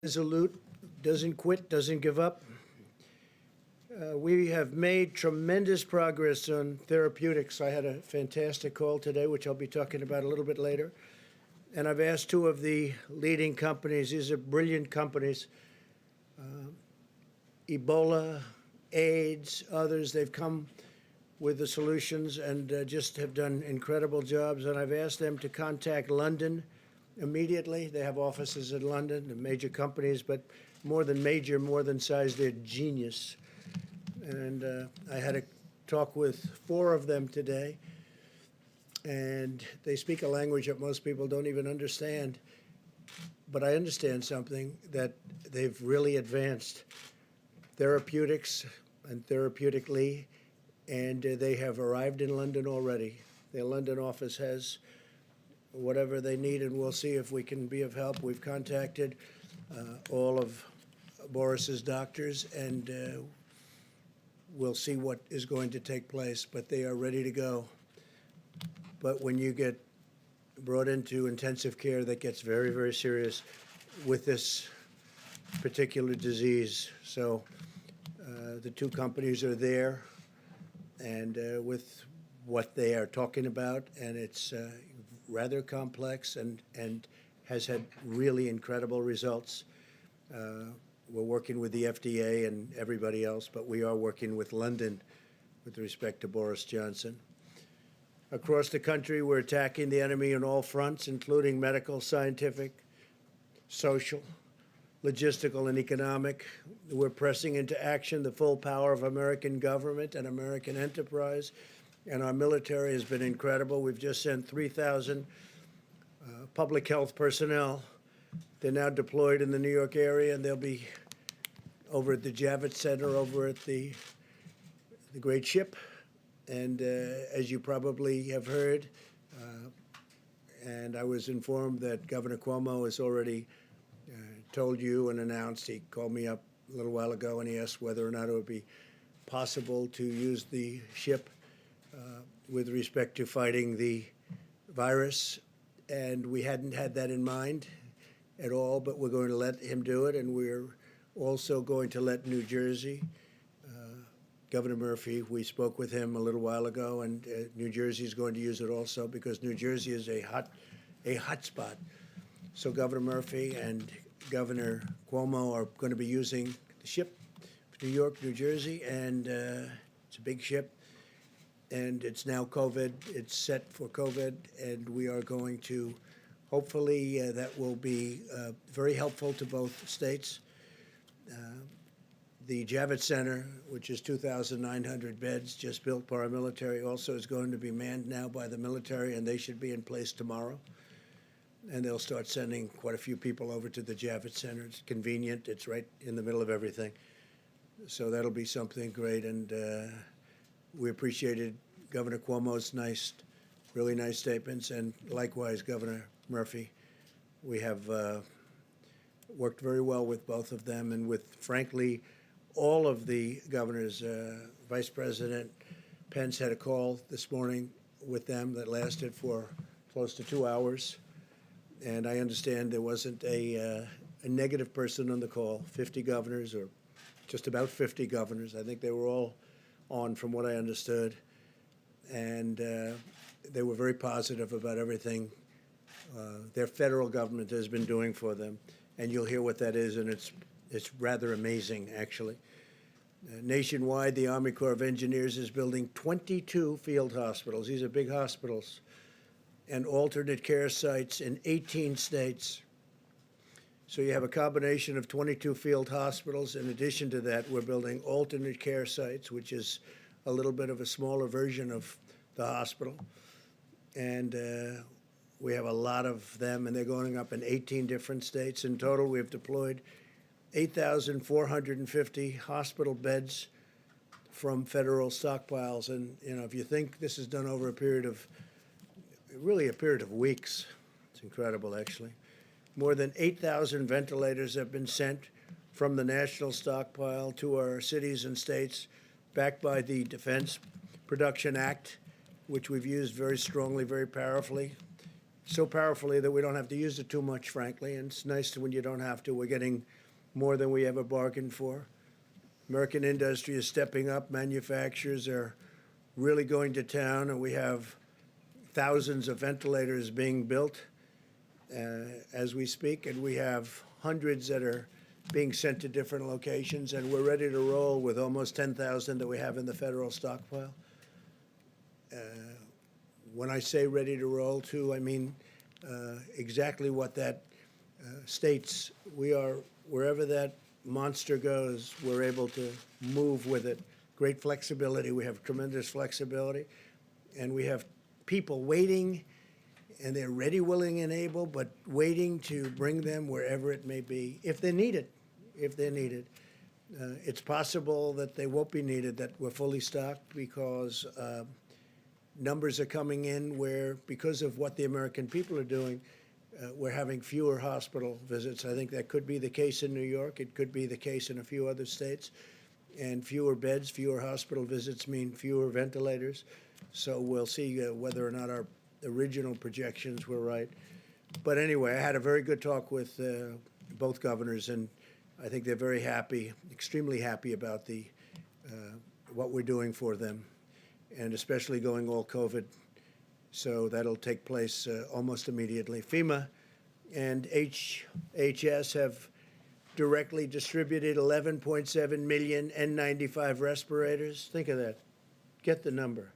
Resolute, doesn't quit, doesn't give up. We have made tremendous progress on therapeutics. I had a fantastic call today, which I'll be talking about a little bit later. And I've asked two of the leading companies, these are brilliant companies, Ebola, AIDS, others, they've come with the solutions and just have done incredible jobs. And I've asked them to contact London immediately. They have offices in London, the major companies, but more than major, more than size, they're genius. And I had a talk with four of them today, and they speak a language that most people don't even understand. But I understand something, that they've really advanced therapeutics and therapeutically, and they have arrived in London already. Their London office has whatever they need, and we'll see if we can be of help. We've contacted all of Boris's doctors, and we'll see what is going to take place, but they are ready to go. But when you get brought into intensive care, that gets very, very serious with this particular disease. So the two companies are there, and with what they are talking about, and it's rather complex and has had really incredible results. We're working with the FDA and everybody else, but we are working with London with respect to Boris Johnson. Across the country, we're attacking the enemy on all fronts, including medical, scientific, social, logistical, and economic. We're pressing into action the full power of American government and American enterprise, and our military has been incredible. We've just sent 3,000 public health personnel. They're now deployed in the New York area, and they'll be over at the Javits Center, over at the Great Ship. And as you probably have heard, and I was informed that Governor Cuomo has already told you and announced, he called me up a little while ago and he asked whether or not it would be possible to use the ship with respect to fighting the virus. And we hadn't had that in mind at all, but we're going to let him do it, and we're also going to let New Jersey, Governor Murphy, we spoke with him a little while ago, and New Jersey is going to use it also because New Jersey is a hot spot. So Governor Murphy and Governor Cuomo are going to be using the ship, New York, New Jersey, and it's a big ship, and it's now COVID. It's set for COVID, and we are going to, hopefully, that will be very helpful to both states. The Javits Center, which is 2,900 beds, just built by our military, also is going to be manned now by the military, and they should be in place tomorrow. And they'll start sending quite a few people over to the Javits Center. It's convenient. It's right in the middle of everything. So that'll be something great. And we appreciated Governor Cuomo's really nice statements, and likewise Governor Murphy. We have worked very well with both of them, and with, frankly, all of the governors. Vice President Pence had a call this morning with them that lasted for close to 2 hours. And I understand there wasn't a negative person on the call. 50 governors, or just about 50 governors. I think they were all on, from what I understood. And they were very positive about everything their federal government has been doing for them. And you'll hear what that is, and it's rather amazing, actually. Nationwide, the Army Corps of Engineers is building 22 field hospitals. These are big hospitals, and alternate care sites in 18 states. So you have a combination of 22 field hospitals. In addition to that, we're building alternate care sites, which is a little bit of a smaller version of the hospital. And we have a lot of them, and they're going up in 18 different states. In total, we've deployed 8,450 hospital beds from federal stockpiles. And, if you think this is done over a period of weeks, it's incredible, actually. More than 8,000 ventilators have been sent from the national stockpile to our cities and states, backed by the Defense Production Act, which we've used very strongly, very powerfully. so powerfully that we don't have to use it too much, frankly. And it's nice when you don't have to. We're getting more than we ever bargained for. American industry is stepping up. Manufacturers are really going to town, and we have thousands of ventilators being built as we speak, and we have hundreds that are being sent to different locations, and we're ready to roll with almost 10,000 that we have in the federal stockpile. When I say ready to roll, too, I mean exactly what that states. We are, wherever that monster goes, we're able to move with it. Great flexibility. We have tremendous flexibility, and we have people waiting, and they're ready, willing, and able, but waiting to bring them wherever it may be, if they need it, if they're needed. It's possible that they won't be needed, that we're fully stocked, because numbers are coming in where, because of what the American people are doing, we're having fewer hospital visits. I think that could be the case in New York. It could be the case in a few other states. And fewer beds, fewer hospital visits mean fewer ventilators. So we'll see whether or not our original projections were right. But anyway, I had a very good talk with both governors, and I think they're very happy, extremely happy about the what we're doing for them, and especially going all COVID. So that'll take place almost immediately. FEMA and HHS have directly distributed 11.7 million N95 respirators. Think of that. Get the number.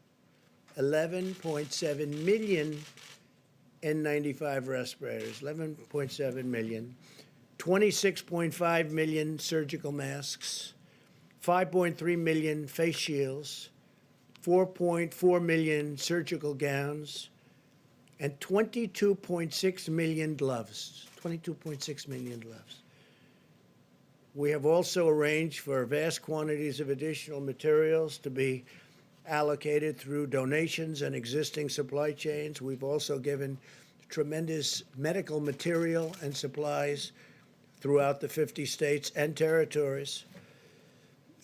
11.7 million N95 respirators, 11.7 million, 26.5 million surgical masks, 5.3 million face shields, 4.4 million surgical gowns, and 22.6 million gloves. 22.6 million gloves. We have also arranged for vast quantities of additional materials to be allocated through donations and existing supply chains. We've also given tremendous medical material and supplies throughout the 50 states and territories.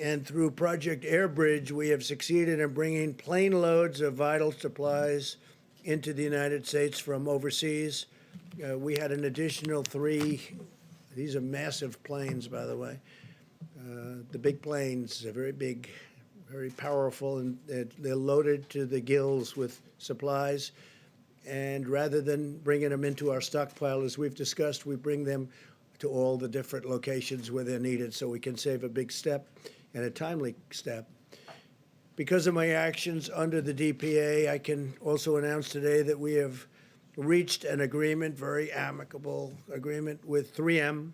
And through Project Airbridge, we have succeeded in bringing plane loads of vital supplies into the United States from overseas. We had an additional 3. These are massive planes, by the way. The big planes are very big, very powerful, and they're loaded to the gills with supplies. And rather than bringing them into our stockpile, as we've discussed, we bring them to all the different locations where they're needed, so we can save a big step and a timely step. Because of my actions under the DPA, I can also announce today that we have reached an agreement, very amicable agreement, with 3M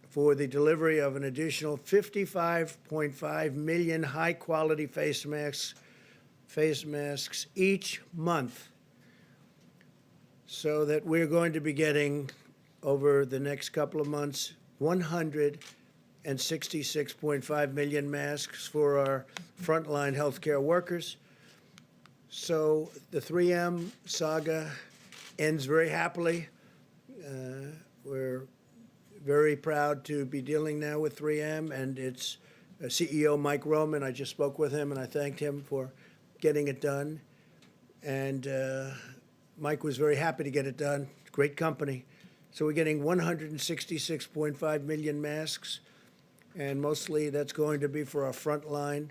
for the delivery of an additional 55.5 million high-quality face masks each month, so that we're going to be getting, over the next couple of months, 166.5 million masks for our frontline healthcare workers. So the 3M saga ends very happily. We're very proud to be dealing now with 3M and its CEO, Mike Roman. I just spoke with him, and I thanked him for getting it done. And Mike was very happy to get it done. Great company. So we're getting 166.5 million masks, and mostly that's going to be for our frontline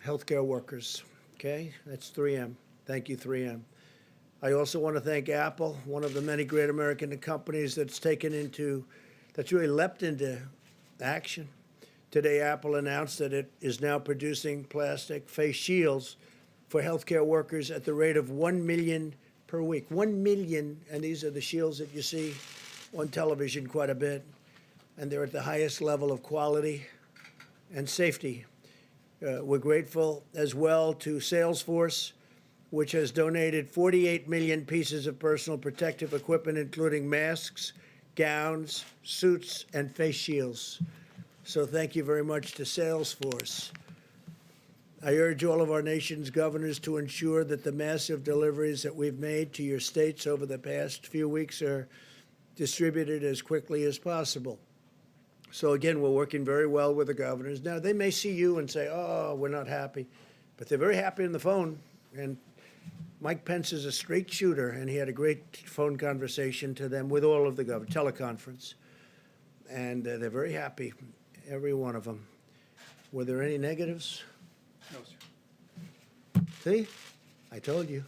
healthcare workers. Okay, that's 3M. Thank you, 3M. I also want to thank Apple, one of the many great American companies that's really leapt into action. Today, Apple announced that it is now producing plastic face shields for healthcare workers at the rate of 1 million per week. 1 million, and these are the shields that you see on television quite a bit, and they're at the highest level of quality and safety. We're grateful as well to Salesforce, which has donated 48 million pieces of personal protective equipment, including masks, gowns, suits, and face shields. So thank you very much to Salesforce. I urge all of our nation's governors to ensure that the massive deliveries that we've made to your states over the past few weeks are distributed as quickly as possible. So again, we're working very well with the governors. Now, they may see you and say, oh, we're not happy, but they're very happy on the phone. And Mike Pence is a straight shooter, and he had a great phone conversation to them with all of the government, teleconference. And they're very happy, every one of them. Were there any negatives? No, sir. See? I told you.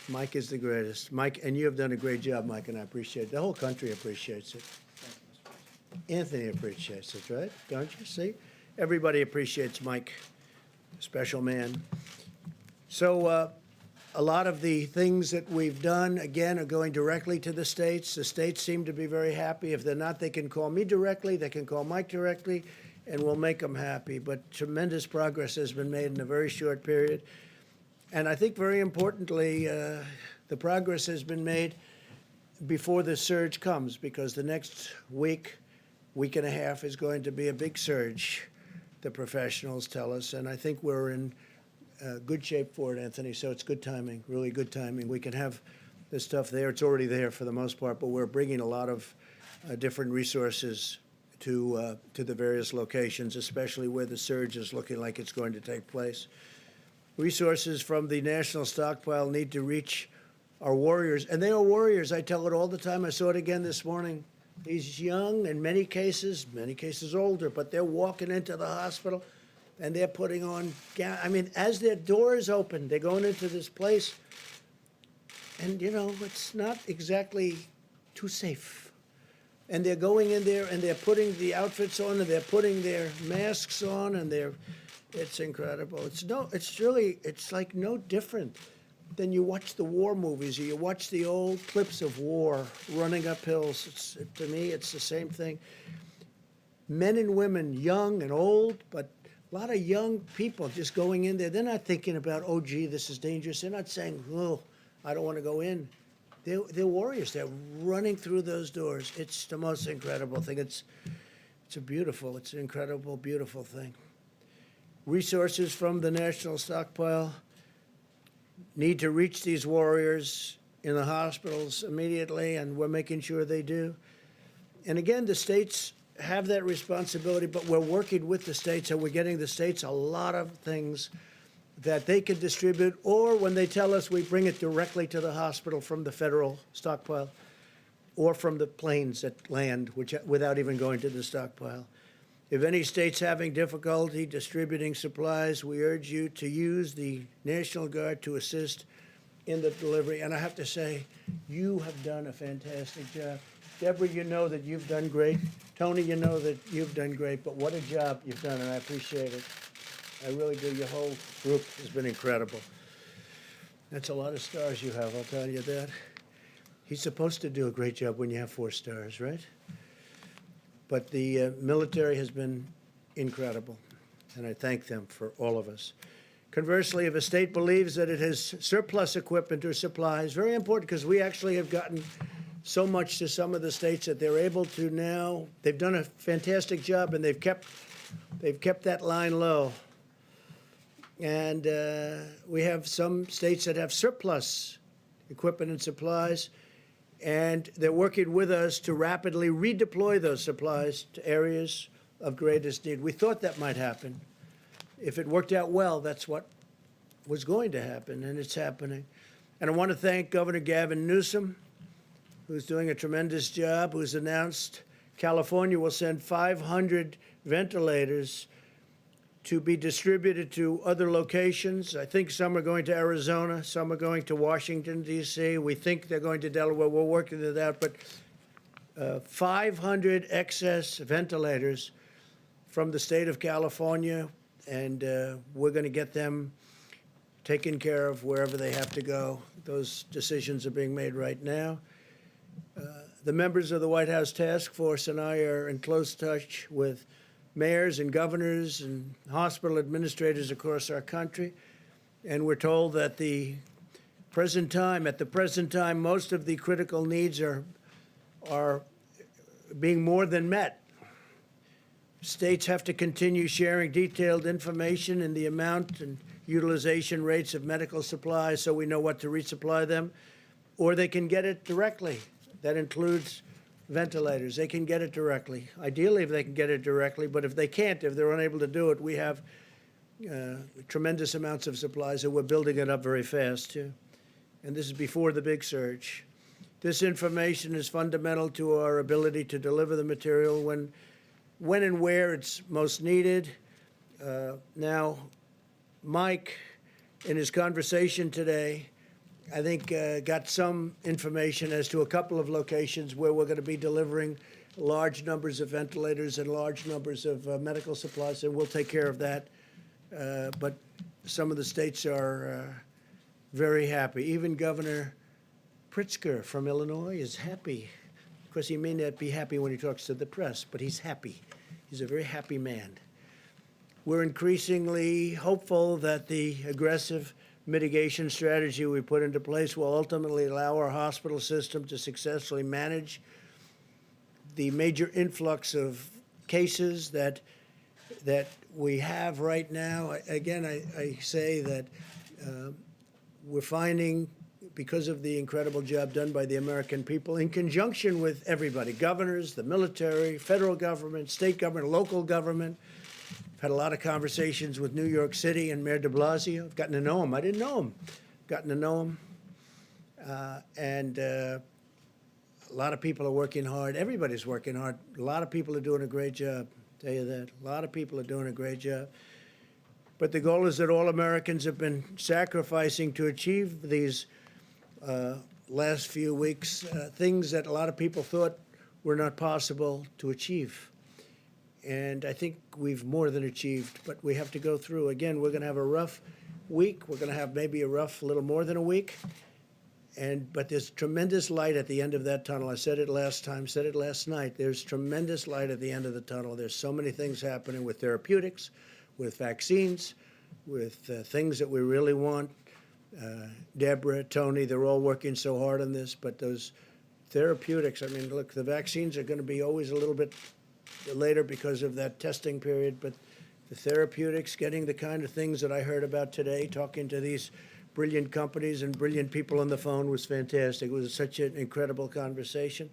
Mike is the greatest. Mike, and you have done a great job, Mike, and I appreciate it. The whole country appreciates it. Thank you, Mr. President. Anthony appreciates it, right? Don't you? See? Everybody appreciates Mike. Special man. So a lot of the things that we've done, again, are going directly to the states. The states seem to be very happy. If they're not, they can call me directly. They can call Mike directly, and we'll make them happy. But tremendous progress has been made in a very short period. And I think very importantly, the progress has been made before the surge comes, because the next week, week and a half is going to be a big surge, the professionals tell us. And I think we're in good shape for it, Anthony. So it's good timing, really good timing. We can have this stuff there. It's already there for the most part, but we're bringing a lot of different resources to the various locations, especially where the surge is looking like it's going to take place. Resources from the national stockpile need to reach our warriors, and they are warriors. I tell it all the time. I saw it again this morning. These young, in many cases older, but they're walking into the hospital and they're putting on, I mean, as their doors open, they're going into this place, and, you know, it's not exactly too safe. And they're going in there and they're putting the outfits on and they're putting their masks on, and it's incredible. It's like no different than you watch the war movies or you watch the old clips of war running up hills. To me, it's the same thing. Men and women, young and old, but a lot of young people just going in there. They're not thinking about, oh, gee, this is dangerous. They're not saying, oh, I don't want to go in. They're warriors. They're running through those doors. It's the most incredible thing. It's an incredible, beautiful thing. Resources from the national stockpile need to reach these warriors in the hospitals immediately, and we're making sure they do. And again, the states have that responsibility, but we're working with the states, and we're getting the states a lot of things that they can distribute, or when they tell us, we bring it directly to the hospital from the federal stockpile or from the planes that land, without even going to the stockpile. If any state's having difficulty distributing supplies, we urge you to use the National Guard to assist in the delivery. And I have to say, you have done a fantastic job. Deborah, you know that you've done great. Tony, you know that you've done great. But what a job you've done, and I appreciate it. I really do. Your whole group has been incredible. That's a lot of stars you have, I'll tell you that. He's supposed to do a great job when you have 4 stars, right? But the military has been incredible, and I thank them for all of us. Conversely, if a state believes that it has surplus equipment or supplies, very important, because we actually have gotten so much to some of the states that they're able to now, they've done a fantastic job, and they've kept that line low. And we have some states that have surplus equipment and supplies, and they're working with us to rapidly redeploy those supplies to areas of greatest need. We thought that might happen. If it worked out well, that's what was going to happen, and it's happening. And I want to thank Governor Gavin Newsom, who's doing a tremendous job, who's announced California will send 500 ventilators to be distributed to other locations. I think some are going to Arizona, some are going to Washington, D.C. We think they're going to Delaware. We're working it out. But 500 excess ventilators from the state of California, and we're going to get them taken care of wherever they have to go. Those decisions are being made right now. The members of the White House Task Force and I are in close touch with mayors and governors and hospital administrators across our country, and we're told that at the present time, most of the critical needs are being more than met. States have to continue sharing detailed information in the amount and utilization rates of medical supplies so we know what to resupply them, or they can get it directly. That includes ventilators. They can get it directly. Ideally, if they can get it directly, but if they can't, if they're unable to do it, we have tremendous amounts of supplies, and we're building it up very fast, too. And this is before the big surge. This information is fundamental to our ability to deliver the material when and where it's most needed. Now, Mike, in his conversation today, I think got some information as to a couple of locations where we're going to be delivering large numbers of ventilators and large numbers of medical supplies, and we'll take care of that. But some of the states are very happy. Even Governor Pritzker from Illinois is happy. Of course, he may not be happy when he talks to the press, but he's happy. He's a very happy man. We're increasingly hopeful that the aggressive mitigation strategy we put into place will ultimately allow our hospital system to successfully manage the major influx of cases that we have right now. Again, I say that we're finding, because of the incredible job done by the American people, in conjunction with everybody, governors, the military, federal government, state government, local government. I've had a lot of conversations with New York City and Mayor de Blasio. I've gotten to know him. I didn't know him. Gotten to know him. And a lot of people are working hard. Everybody's working hard. A lot of people are doing a great job. I'll tell you that. A lot of people are doing a great job. But the goal is that all Americans have been sacrificing to achieve these last few weeks, things that a lot of people thought were not possible to achieve. And I think we've more than achieved, but we have to go through. Again, we're going to have a rough week. We're going to have maybe a little more than a week. But there's tremendous light at the end of that tunnel. I said it last time, said it last night. There's tremendous light at the end of the tunnel. There's so many things happening with therapeutics, with vaccines, with things that we really want. Deborah, Tony, they're all working so hard on this, but those therapeutics, I mean, look, the vaccines are going to be always a little bit later because of that testing period, but the therapeutics, getting the kind of things that I heard about today, talking to these brilliant companies and brilliant people on the phone was fantastic. It was such an incredible conversation.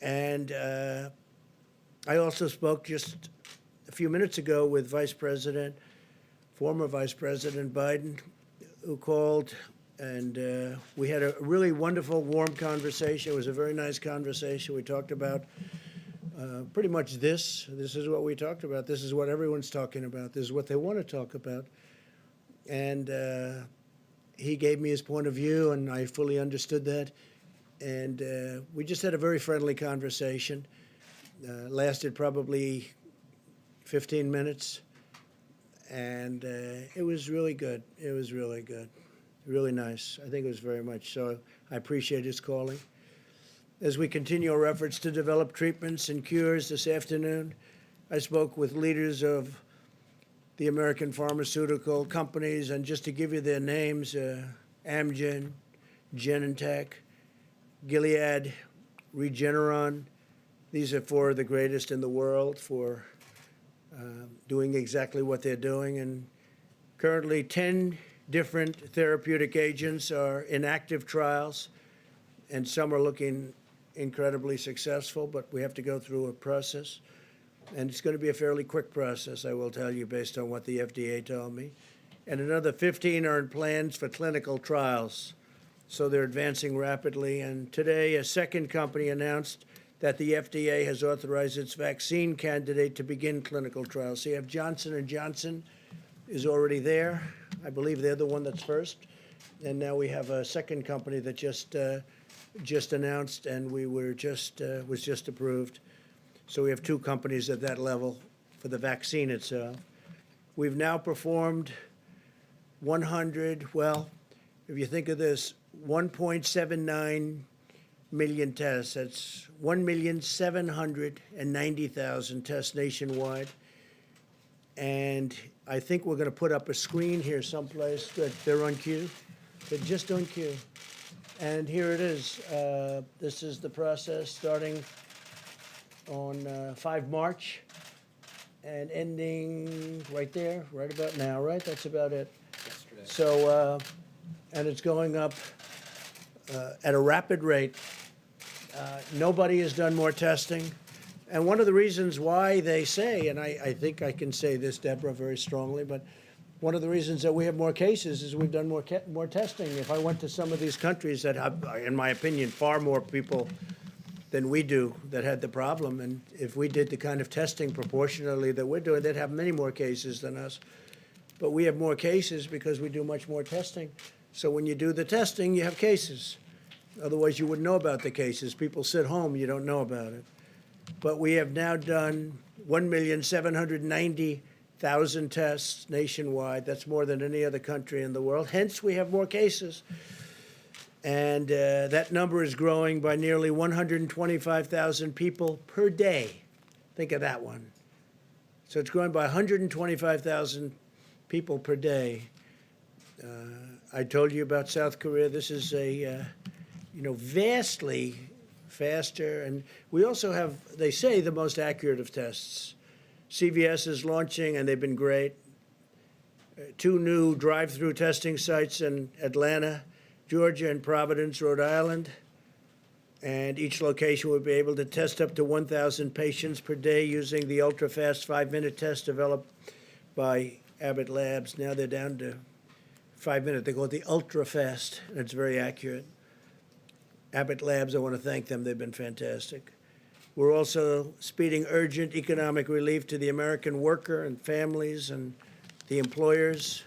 And I also spoke just a few minutes ago with former Vice President Biden, who called, and we had a really wonderful, warm conversation. It was a very nice conversation. We talked about pretty much this. This is what we talked about. This is what everyone's talking about. This is what they want to talk about. And he gave me his point of view, and I fully understood that. And we just had a very friendly conversation. Lasted probably 15 minutes. And it was really good. It was really good. Really nice. I think it was very much so. I appreciate his calling. As we continue our efforts to develop treatments and cures this afternoon, I spoke with leaders of the American pharmaceutical companies, and just to give you their names, Amgen, Genentech, Gilead, Regeneron. These are four of the greatest in the world for doing exactly what they're doing. And currently 10 different therapeutic agents are in active trials, and some are looking incredibly successful, but we have to go through a process. And it's going to be a fairly quick process, I will tell you, based on what the FDA told me. And another 15 are in plans for clinical trials. So they're advancing rapidly. And today, a second company announced that the FDA has authorized its vaccine candidate to begin clinical trials. So you have Johnson & Johnson is already there. I believe they're the one that's first. And now we have a second company that just announced, and was just approved. So we have two companies at that level for the vaccine itself. We've now performed 100, well, if you think of this, 1.79 million tests. That's 1,790,000 tests nationwide. And I think we're going to put up a screen here someplace. Good. They're on cue. They're just on cue. And here it is. This is the process starting on 5 March and ending right there, right about now, right? That's about it. Yesterday. So, and it's going up at a rapid rate. Nobody has done more testing. And one of the reasons why they say, and I think I can say this, Deborah, very strongly, but one of the reasons that we have more cases is we've done more testing. If I went to some of these countries that have, in my opinion, far more people than we do that had the problem, and if we did the kind of testing proportionally that we're doing, they'd have many more cases than us. But we have more cases because we do much more testing. So when you do the testing, you have cases. Otherwise, you wouldn't know about the cases. People sit home, you don't know about it. But we have now done 1,790,000 tests nationwide. That's more than any other country in the world. Hence, we have more cases. And that number is growing by nearly 125,000 people per day. Think of that one. So it's growing by 125,000 people per day. I told you about South Korea. This is a, vastly faster. And we also have, they say, the most accurate of tests. CVS is launching, and they've been great. 2 new drive-through testing sites in Atlanta, Georgia, and Providence, Rhode Island. And each location will be able to test up to 1,000 patients per day using the ultra-fast 5-minute test developed by Abbott Labs. Now they're down to 5 minutes. They call it the ultra-fast, and it's very accurate. Abbott Labs, I want to thank them. They've been fantastic. We're also speeding urgent economic relief to the American worker and families and the employers.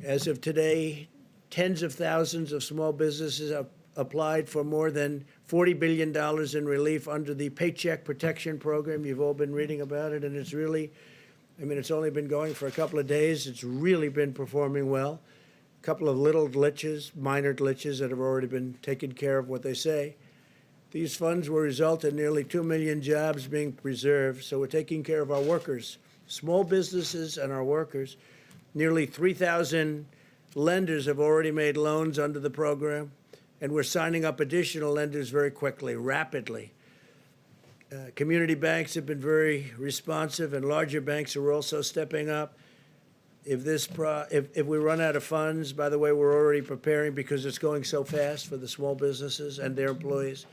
As of today, tens of thousands of small businesses have applied for more than $40 billion in relief under the Paycheck Protection Program. You've all been reading about it, and it's really, it's only been going for a couple of days. It's really been performing well. A couple of little glitches, minor glitches that have already been taken care of, what they say. These funds will result in nearly 2 million jobs being preserved, so we're taking care of our workers, small businesses and our workers. Nearly 3,000 lenders have already made loans under the program, and we're signing up additional lenders very quickly, rapidly. Community banks have been very responsive, and larger banks are also stepping up. If we run out of funds, by the way, we're already preparing because it's going so fast for the small businesses and their employees.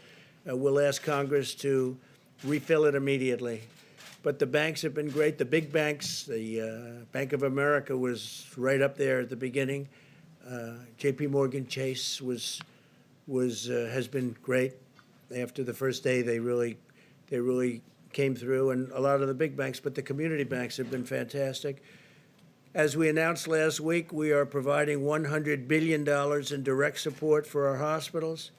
We'll ask Congress to refill it immediately. But the banks have been great. The big banks, the Bank of America was right up there at the beginning. J.P. Morgan Chase has been great. After the first day, they really came through, and a lot of the big banks, but the community banks have been fantastic. As we announced last week, we are providing $100 billion in direct support for our hospitals.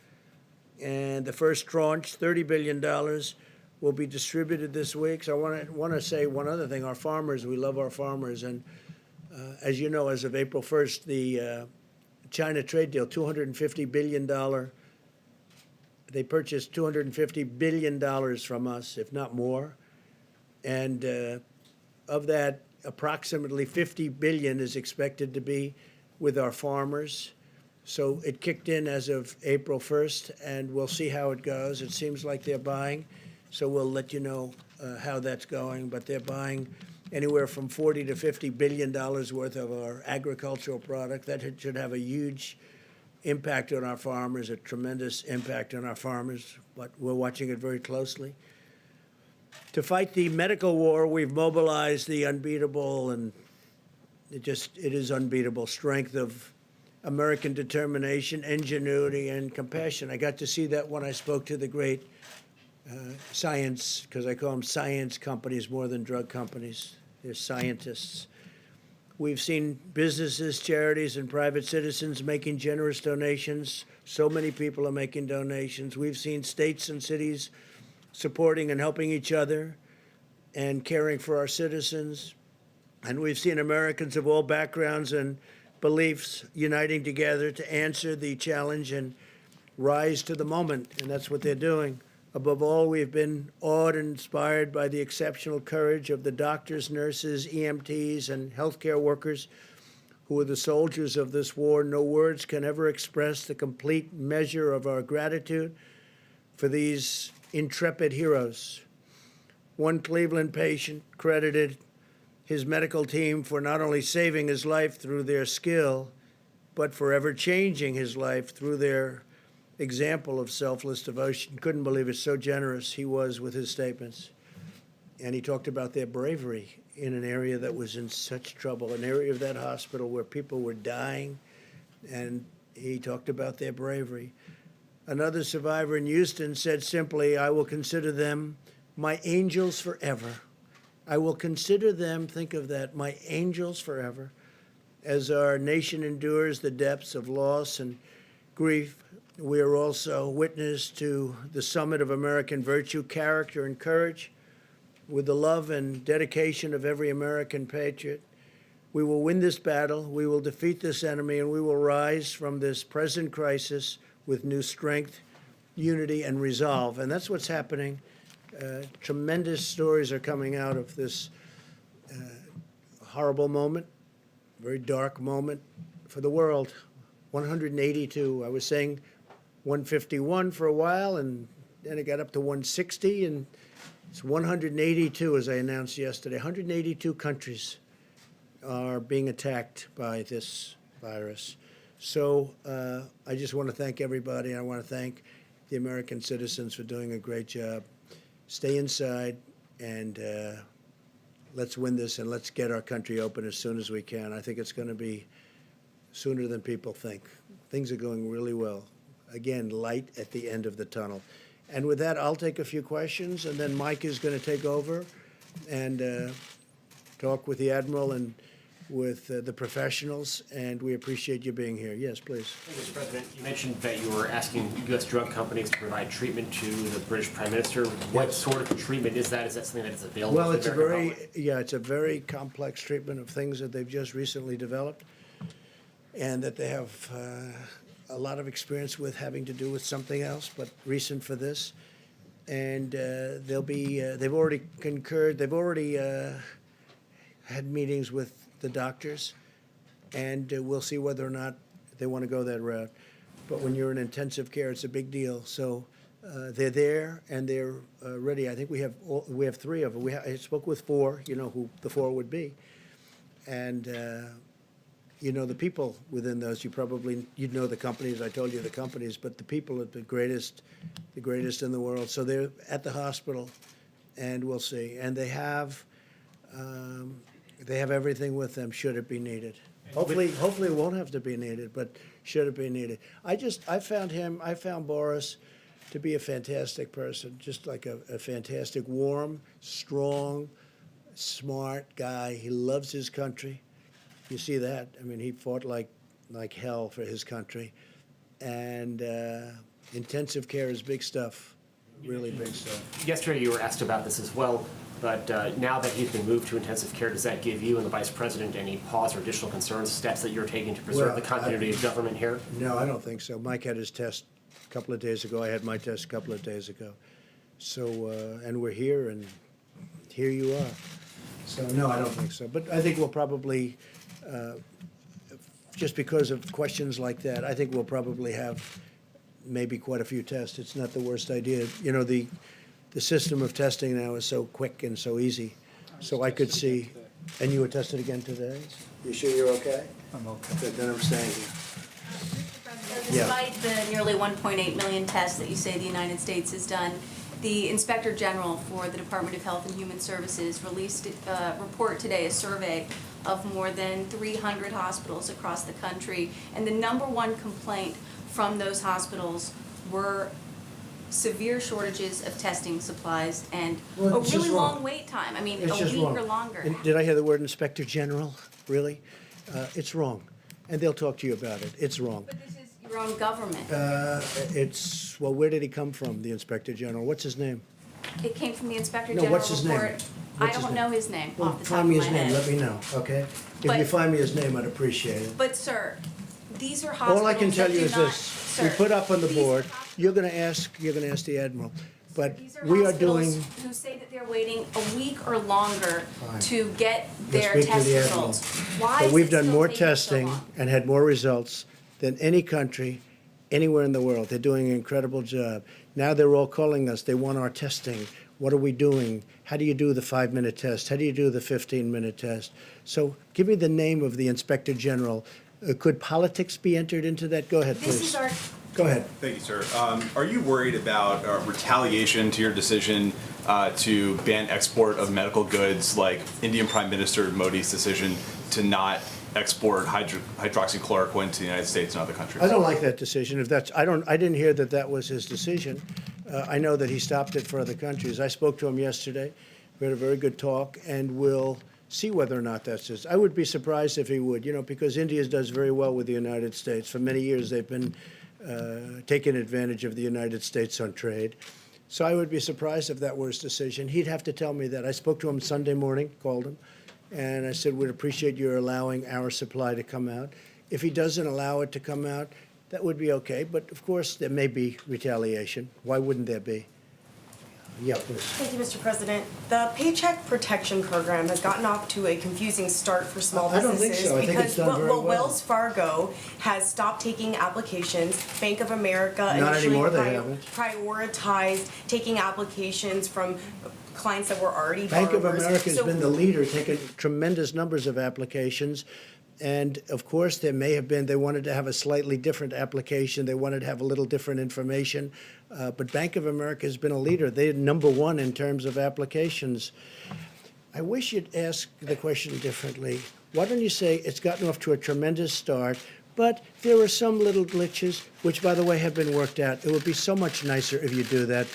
And the first tranche, $30 billion, will be distributed this week. So I want to say one other thing. Our farmers, we love our farmers. And as you know, as of April 1st, the China trade deal, $250 billion, they purchased $250 billion from us, if not more. And of that, approximately $50 billion is expected to be with our farmers. So it kicked in as of April 1st, and we'll see how it goes. It seems like they're buying, so we'll let you know how that's going. But they're buying anywhere from $40 to $50 billion worth of our agricultural product. That should have a huge impact on our farmers, a tremendous impact on our farmers, but we're watching it very closely. To fight the medical war, we've mobilized the unbeatable, and it is unbeatable, strength of American determination, ingenuity, and compassion. I got to see that when I spoke to the great science, because I call them science companies more than drug companies. They're scientists. We've seen businesses, charities, and private citizens making generous donations. So many people are making donations. We've seen states and cities supporting and helping each other and caring for our citizens. And we've seen Americans of all backgrounds and beliefs uniting together to answer the challenge and rise to the moment, and that's what they're doing. Above all, we've been awed and inspired by the exceptional courage of the doctors, nurses, EMTs, and healthcare workers who are the soldiers of this war. No words can ever express the complete measure of our gratitude for these intrepid heroes. One Cleveland patient credited his medical team for not only saving his life through their skill, but forever changing his life through their example of selfless devotion. Couldn't believe it, so generous he was with his statements. And he talked about their bravery in an area that was in such trouble, an area of that hospital where people were dying, and he talked about their bravery. Another survivor in Houston said simply, I will consider them my angels forever. I will consider them, think of that, my angels forever. As our nation endures the depths of loss and grief, we are also witness to the summit of American virtue, character, and courage. With the love and dedication of every American patriot, we will win this battle, we will defeat this enemy, and we will rise from this present crisis with new strength, unity, and resolve. And that's what's happening. Tremendous stories are coming out of this horrible moment, very dark moment for the world. 182. I was saying 151 for a while, and then it got up to 160, and it's 182, as I announced yesterday. 182 countries are being attacked by this virus. So I just want to thank everybody. I want to thank the American citizens for doing a great job. Stay inside, and let's win this, and let's get our country open as soon as we can. I think it's going to be sooner than people think. Things are going really well. Again, light at the end of the tunnel. And with that, I'll take a few questions, and then Mike is going to take over and talk with the Admiral and with the professionals, and we appreciate you being here. Yes, please. Mr. President, you mentioned that you were asking U.S. drug companies to provide treatment to the British Prime Minister. What sort of treatment is that? Is that something that is available Well, to it's the a American very, public? yeah, it's a very complex treatment of things that they've just recently developed, and that they have a lot of experience with, having to do with something else, but recent for this. And they'll be, they've already concurred, they've already had meetings with the doctors, and we'll see whether or not they want to go that route. But when you're in intensive care, it's a big deal. So they're there, and they're ready. I think we have three of them. I spoke with four, you know who the four would be. And you know the people within those. You'd know the companies. I told you the companies, but the people are the greatest in the world. So they're at the hospital, and we'll see. And they have everything with them should it be needed. Hopefully it won't have to be needed, but should it be needed. I found Boris to be a fantastic person, just like a fantastic, warm, strong, smart guy. He loves his country. You see that? I mean, he fought like hell for his country. And intensive care is big stuff, really big stuff. Yesterday you were asked about this as well, but now that he's been moved to intensive care, does that give you and the Vice President any pause or additional concerns, steps that you're taking to preserve Well, the continuity of government here? No, I don't think so. Mike had his test a couple of days ago. I had my test a couple of days ago. So, and we're here, and here you are. So, no, I don't think so. But I think we'll probably, just because of questions like that, I think we'll probably have maybe quite a few tests. It's not the worst idea. You know, the system of testing now is so quick and so easy. So I could see, and you were tested again today? You sure you're okay? I'm okay. Good, then I'm staying here. Yeah. Despite the nearly 1.8 million tests that you say the United States has done, the Inspector General for the Department of Health and Human Services released a report today, a survey of more than 300 hospitals across the country. And the number one complaint from those hospitals were severe shortages of testing supplies and Well, a it's just really wrong. long wait time. I mean, It's a just week wrong. or longer. And did I hear the word Inspector General? Really? It's wrong. And they'll talk to you about it. It's wrong. But this is your own government. Well, where did he come from, the Inspector General? What's his name? It came from the Inspector No, General what's his name? report. What's I his don't name? know his name Well, off the top find of me my his name, let head. me know, okay? If But- you find me his name, I'd appreciate it. But sir, these are hospitals All I can tell that you do is not- this, we sir, put up on the these are board, hospitals- you're gonna ask the Admiral, but These are we are hospitals doing, who say that they're waiting a week or longer Fine. to get You'll their speak to test the Admiral. results. Why but is we've it done still more taking so testing long? and had more results than any country anywhere in the world. They're doing an incredible job. Now they're all calling us, they want our testing. What are we doing? How do you do the 5-minute test? How do you do the 15-minute test? So give me the name of the Inspector General. Could politics be entered into that? Go ahead, please. This is our Go ahead. Thank you, sir. Are you worried about retaliation to your decision to ban export of medical goods, like Indian Prime Minister Modi's decision to not export hydroxychloroquine to the United States and other countries? I don't like that decision. If that's, I didn't hear that that was his decision. I know that he stopped it for other countries. I spoke to him yesterday. We had a very good talk, and we'll see whether or not that's his. I would be surprised if he would, because India does very well with the United States. For many years, they've been taking advantage of the United States on trade. So I would be surprised if that were his decision. He'd have to tell me that. I spoke to him Sunday morning, called him, and I said, we'd appreciate your allowing our supply to come out. If he doesn't allow it to come out, that would be okay. But of course, there may be retaliation. Why wouldn't there be? Yeah, please. Thank you, Mr. President. The Paycheck Protection Program has gotten off to a confusing start for small I don't businesses. think so. I think it's done very well. Wells Fargo has stopped taking applications. Bank of America Not initially anymore, they haven't. prioritized taking applications from clients that were already Bank of borrowers. America has So- been the leader, taking tremendous numbers of applications. And of course, there may have been, they wanted to have a slightly different application. They wanted to have a little different information. But Bank of America has been a leader. They're number one in terms of applications. I wish you'd ask the question differently. Why don't you say it's gotten off to a tremendous start, but there are some little glitches, which, by the way, have been worked out. It would be so much nicer if you do that.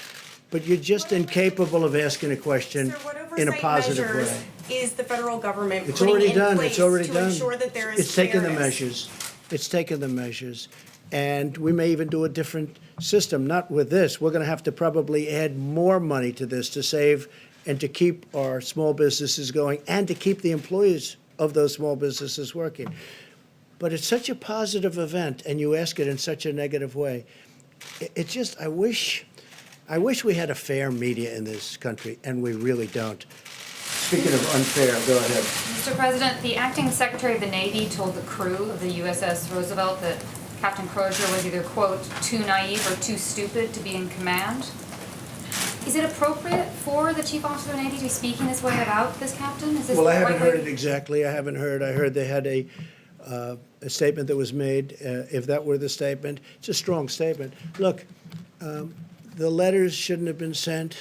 But you're just incapable of asking a question Sir, what in a oversight positive measures way. is the federal government It's putting already in done, place it's already to done. ensure that there is It's taken the fairness? measures. It's taken the measures. And we may even do a different system, not with this. We're gonna have to probably add more money to this to save and to keep our small businesses going and to keep the employees of those small businesses working. But it's such a positive event, and you ask it in such a negative way. It just, I wish we had a fair media in this country, and we really don't. Speaking of unfair, go ahead. Mr. President, the acting Secretary of the Navy told the crew of the USS Roosevelt that Captain Crozier was either, quote, too naive or too stupid to be in command. Is it appropriate for the Chief Officer of the Navy to be speaking this way about this captain? Is this Well, I the haven't right heard way- it exactly. I haven't heard. I heard they had a statement that was made. If that were the statement, it's a strong statement. Look, the letters shouldn't have been sent,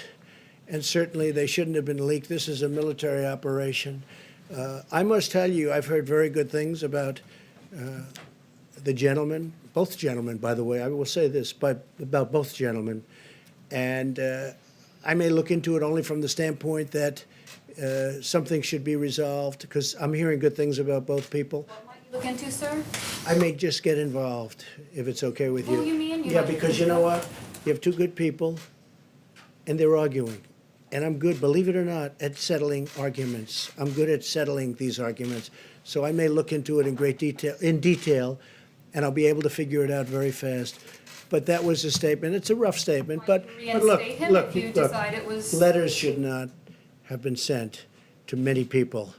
and certainly they shouldn't have been leaked. This is a military operation. I must tell you, I've heard very good things about the gentleman, both gentlemen, by the way. I will say this about both gentlemen. And I may look into it only from the standpoint that something should be resolved, because I'm hearing good things about both people. What might you look into, sir? I may just get involved, if it's okay with you. Who you mean? You Yeah, might- because you know what? You have two good people, and they're arguing. And I'm good, believe it or not, at settling arguments. I'm good at settling these arguments. So I may look into it in great detail, and I'll be able to figure it out very fast. But that was a statement. It's a rough statement, but Might you look, reinstate him look, if you look. decide it was- Letters should not have been sent to many people,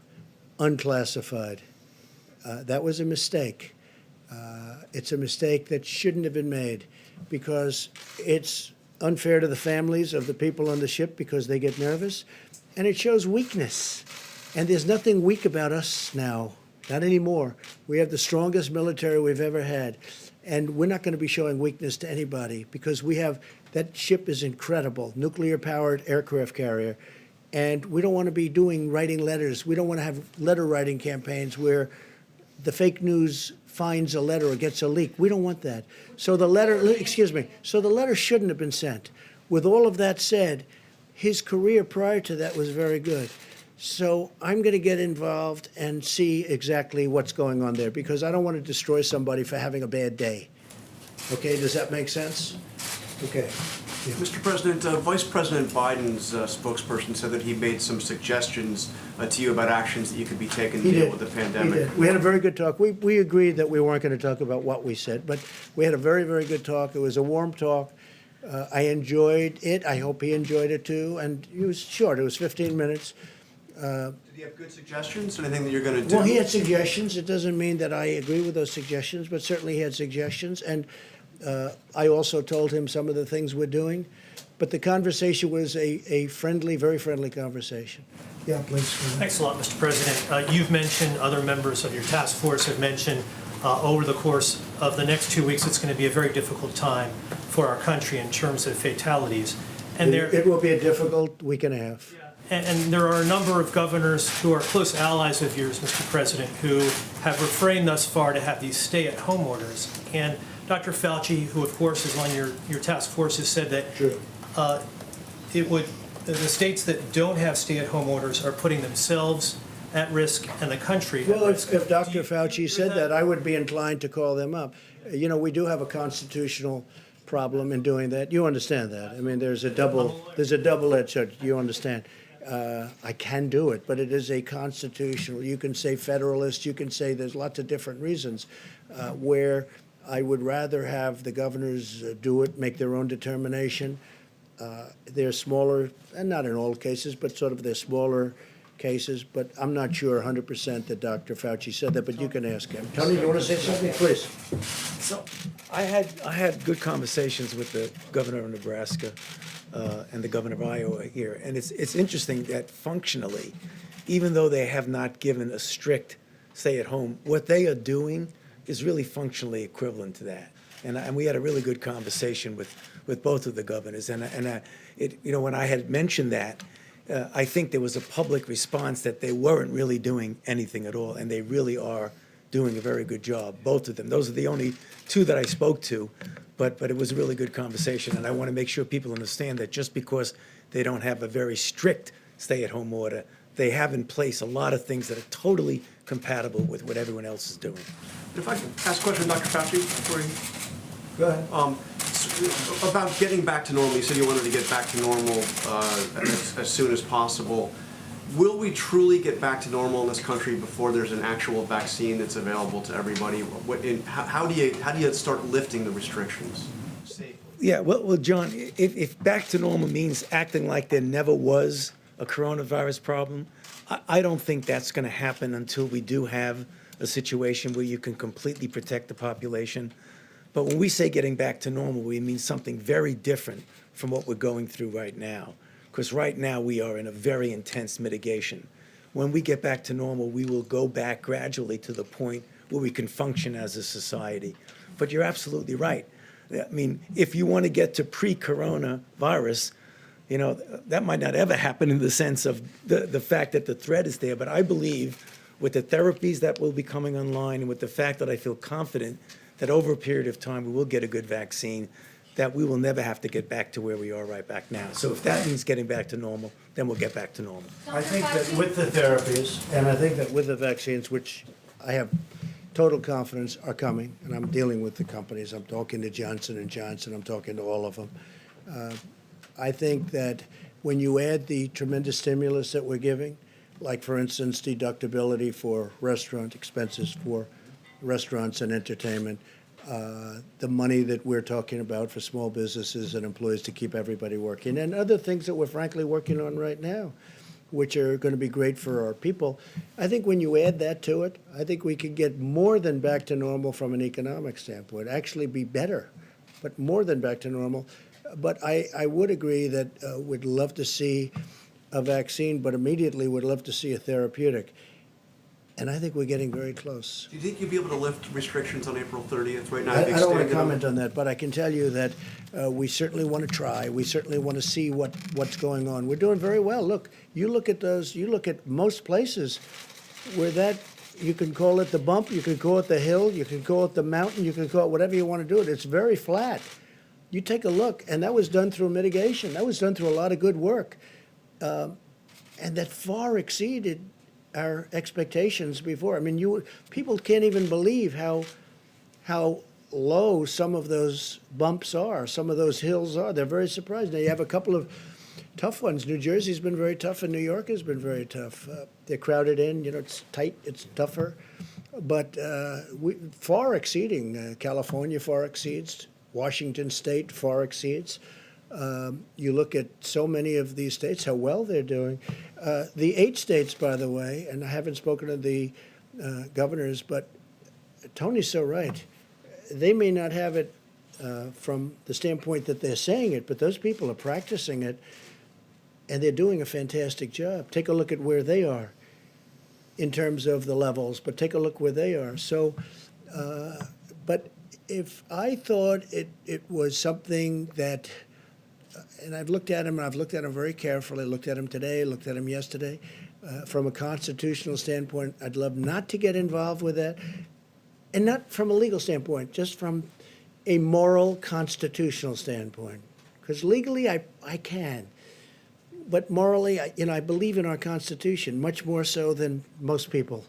unclassified. That was a mistake. It's a mistake that shouldn't have been made, because it's unfair to the families of the people on the ship because they get nervous, and it shows weakness. And there's nothing weak about us now, not anymore. We have the strongest military we've ever had, and we're not going to be showing weakness to anybody, because we have, that ship is incredible, nuclear-powered aircraft carrier, and we don't want to be writing letters. We don't want to have letter-writing campaigns where the fake news finds a letter or gets a leak. We don't want that. So the letter, so the letter shouldn't have been sent. With all of that said, his career prior to that was very good. So I'm going to get involved and see exactly what's going on there, because I don't want to destroy somebody for having a bad day. Okay, does that make sense? Okay. Yeah. Mr. President, Vice President Biden's spokesperson said that he made some suggestions to you about actions that you could be taking to He deal did. with the He pandemic. did. We had a very good talk. We agreed that we weren't going to talk about what we said, but we had a very, very good talk. It was a warm talk. I enjoyed it. I hope he enjoyed it too. And it was short. It was 15 minutes. Did he have good suggestions? Anything that you're going to do? Well, he had suggestions. It doesn't mean that I agree with those suggestions, but certainly he had suggestions. And I also told him some of the things we're doing. But the conversation was a friendly, very friendly conversation. Yeah, please. Thanks a lot, Mr. President. You've mentioned, other members of your task force have mentioned over the course of the next 2 weeks, it's going to be a very difficult time for our country in terms of fatalities. And there, It will be a difficult week and a half. and there are a number of governors who are close allies of yours, Mr. President, who have refrained thus far to have these stay-at-home orders. And Dr. Fauci, who of course is on your task force, has said that True. the states that don't have stay-at-home orders are putting themselves at risk and the country at Well, risk. if Dr. Fauci said that, I would be inclined to call them up. You know, we do have a constitutional problem in doing that. You understand that. I mean, there's a double-edged sword. You understand. I can do it, but it is a constitutional. You can say federalist. You can say there's lots of different reasons where I would rather have the governors do it, make their own determination. They're smaller, and not in all cases, but sort of they're smaller cases. But I'm not sure 100% that Dr. Fauci said that, but you can ask him. Tony, you want to say something, please? So I had good conversations with the governor of Nebraska and the governor of Iowa here, and it's interesting that functionally, even though they have not given a strict stay-at-home, what they are doing is really functionally equivalent to that. And we had a really good conversation with both of the governors, and when I had mentioned that, I think there was a public response that they weren't really doing anything at all, and they really are doing a very good job, both of them. Those are the only two that I spoke to, but it was a really good conversation, and I want to make sure people understand that just because they don't have a very strict stay-at-home order, they have in place a lot of things that are totally compatible with what everyone else is doing. If I could ask a question, Dr. Fauci, before you. Go ahead. About getting back to normal, you said you wanted to get back to normal as soon as possible. Will we truly get back to normal in this country before there's an actual vaccine that's available to everybody? How do you start lifting the restrictions safely? Yeah, well, John, if back to normal means acting like there never was a coronavirus problem, I don't think that's going to happen until we do have a situation where you can completely protect the population. But when we say getting back to normal, we mean something very different from what we're going through right now. Because right now we are in a very intense mitigation. When we get back to normal, we will go back gradually to the point where we can function as a society. But you're absolutely right. I mean, if you want to get to pre-coronavirus, you know, that might not ever happen in the sense of the fact that the threat is there. But I believe with the therapies that will be coming online and with the fact that I feel confident that over a period of time we will get a good vaccine, that we will never have to get back to where we are right back now. So if that means getting back to normal, then we'll get back to normal. I think that with the therapies, and I think that with the vaccines, which I have total confidence are coming, and I'm dealing with the companies. I'm talking to Johnson & Johnson. I'm talking to all of them. I think that when you add the tremendous stimulus that we're giving, like, for instance, deductibility for restaurant expenses for restaurants and entertainment, the money that we're talking about for small businesses and employees to keep everybody working, and other things that we're frankly working on right now, which are going to be great for our people. I think when you add that to it, I think we could get more than back to normal from an economic standpoint, actually be better, but more than back to normal. But I would agree that we'd love to see a vaccine, but immediately would love to see a therapeutic. And I think we're getting very close. Do you think you'd be able to lift restrictions on April 30th right now? I don't want to Extended them? comment on that, but I can tell you that we certainly want to try. We certainly want to see what's going on. We're doing very well. Look, you look at most places where that, you can call it the bump, you can call it the hill, you can call it the mountain, you can call it whatever you want to do it. It's very flat. You take a look, and that was done through mitigation. That was done through a lot of good work. And that far exceeded our expectations before. I mean, people can't even believe how low some of those bumps are, some of those hills are. They're very surprised. Now, you have a couple of tough ones. New Jersey's been very tough, and New York has been very tough. They're crowded in, it's tight, it's tougher. But far exceeding, California far exceeds, Washington State far exceeds. You look at so many of these states, how well they're doing. The 8 states, by the way, and I haven't spoken to the governors, but Tony's so right. They may not have it from the standpoint that they're saying it, but those people are practicing it, and they're doing a fantastic job. Take a look at where they are in terms of the levels, but take a look where they are. So But if I thought it was something that, and I've looked at him, and I've looked at him very carefully, looked at him today, looked at him yesterday, from a constitutional standpoint, I'd love not to get involved with that. And not from a legal standpoint, just from a moral constitutional standpoint. Because legally, I can. But morally, I believe in our Constitution much more so than most people.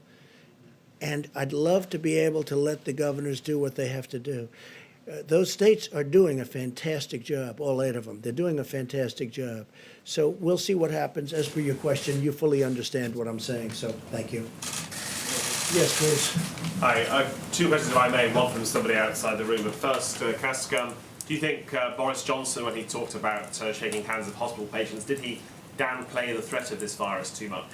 And I'd love to be able to let the governors do what they have to do. Those states are doing a fantastic job, all 8 of them. They're doing a fantastic job. So we'll see what happens. As for your question, you fully understand what I'm saying, so thank you. Yes, please. Hi, I have 2 questions if I may, one from somebody outside the room. But first, can I ask, do you think Boris Johnson, when he talked about shaking hands with hospital patients, did he downplay the threat of this virus too much?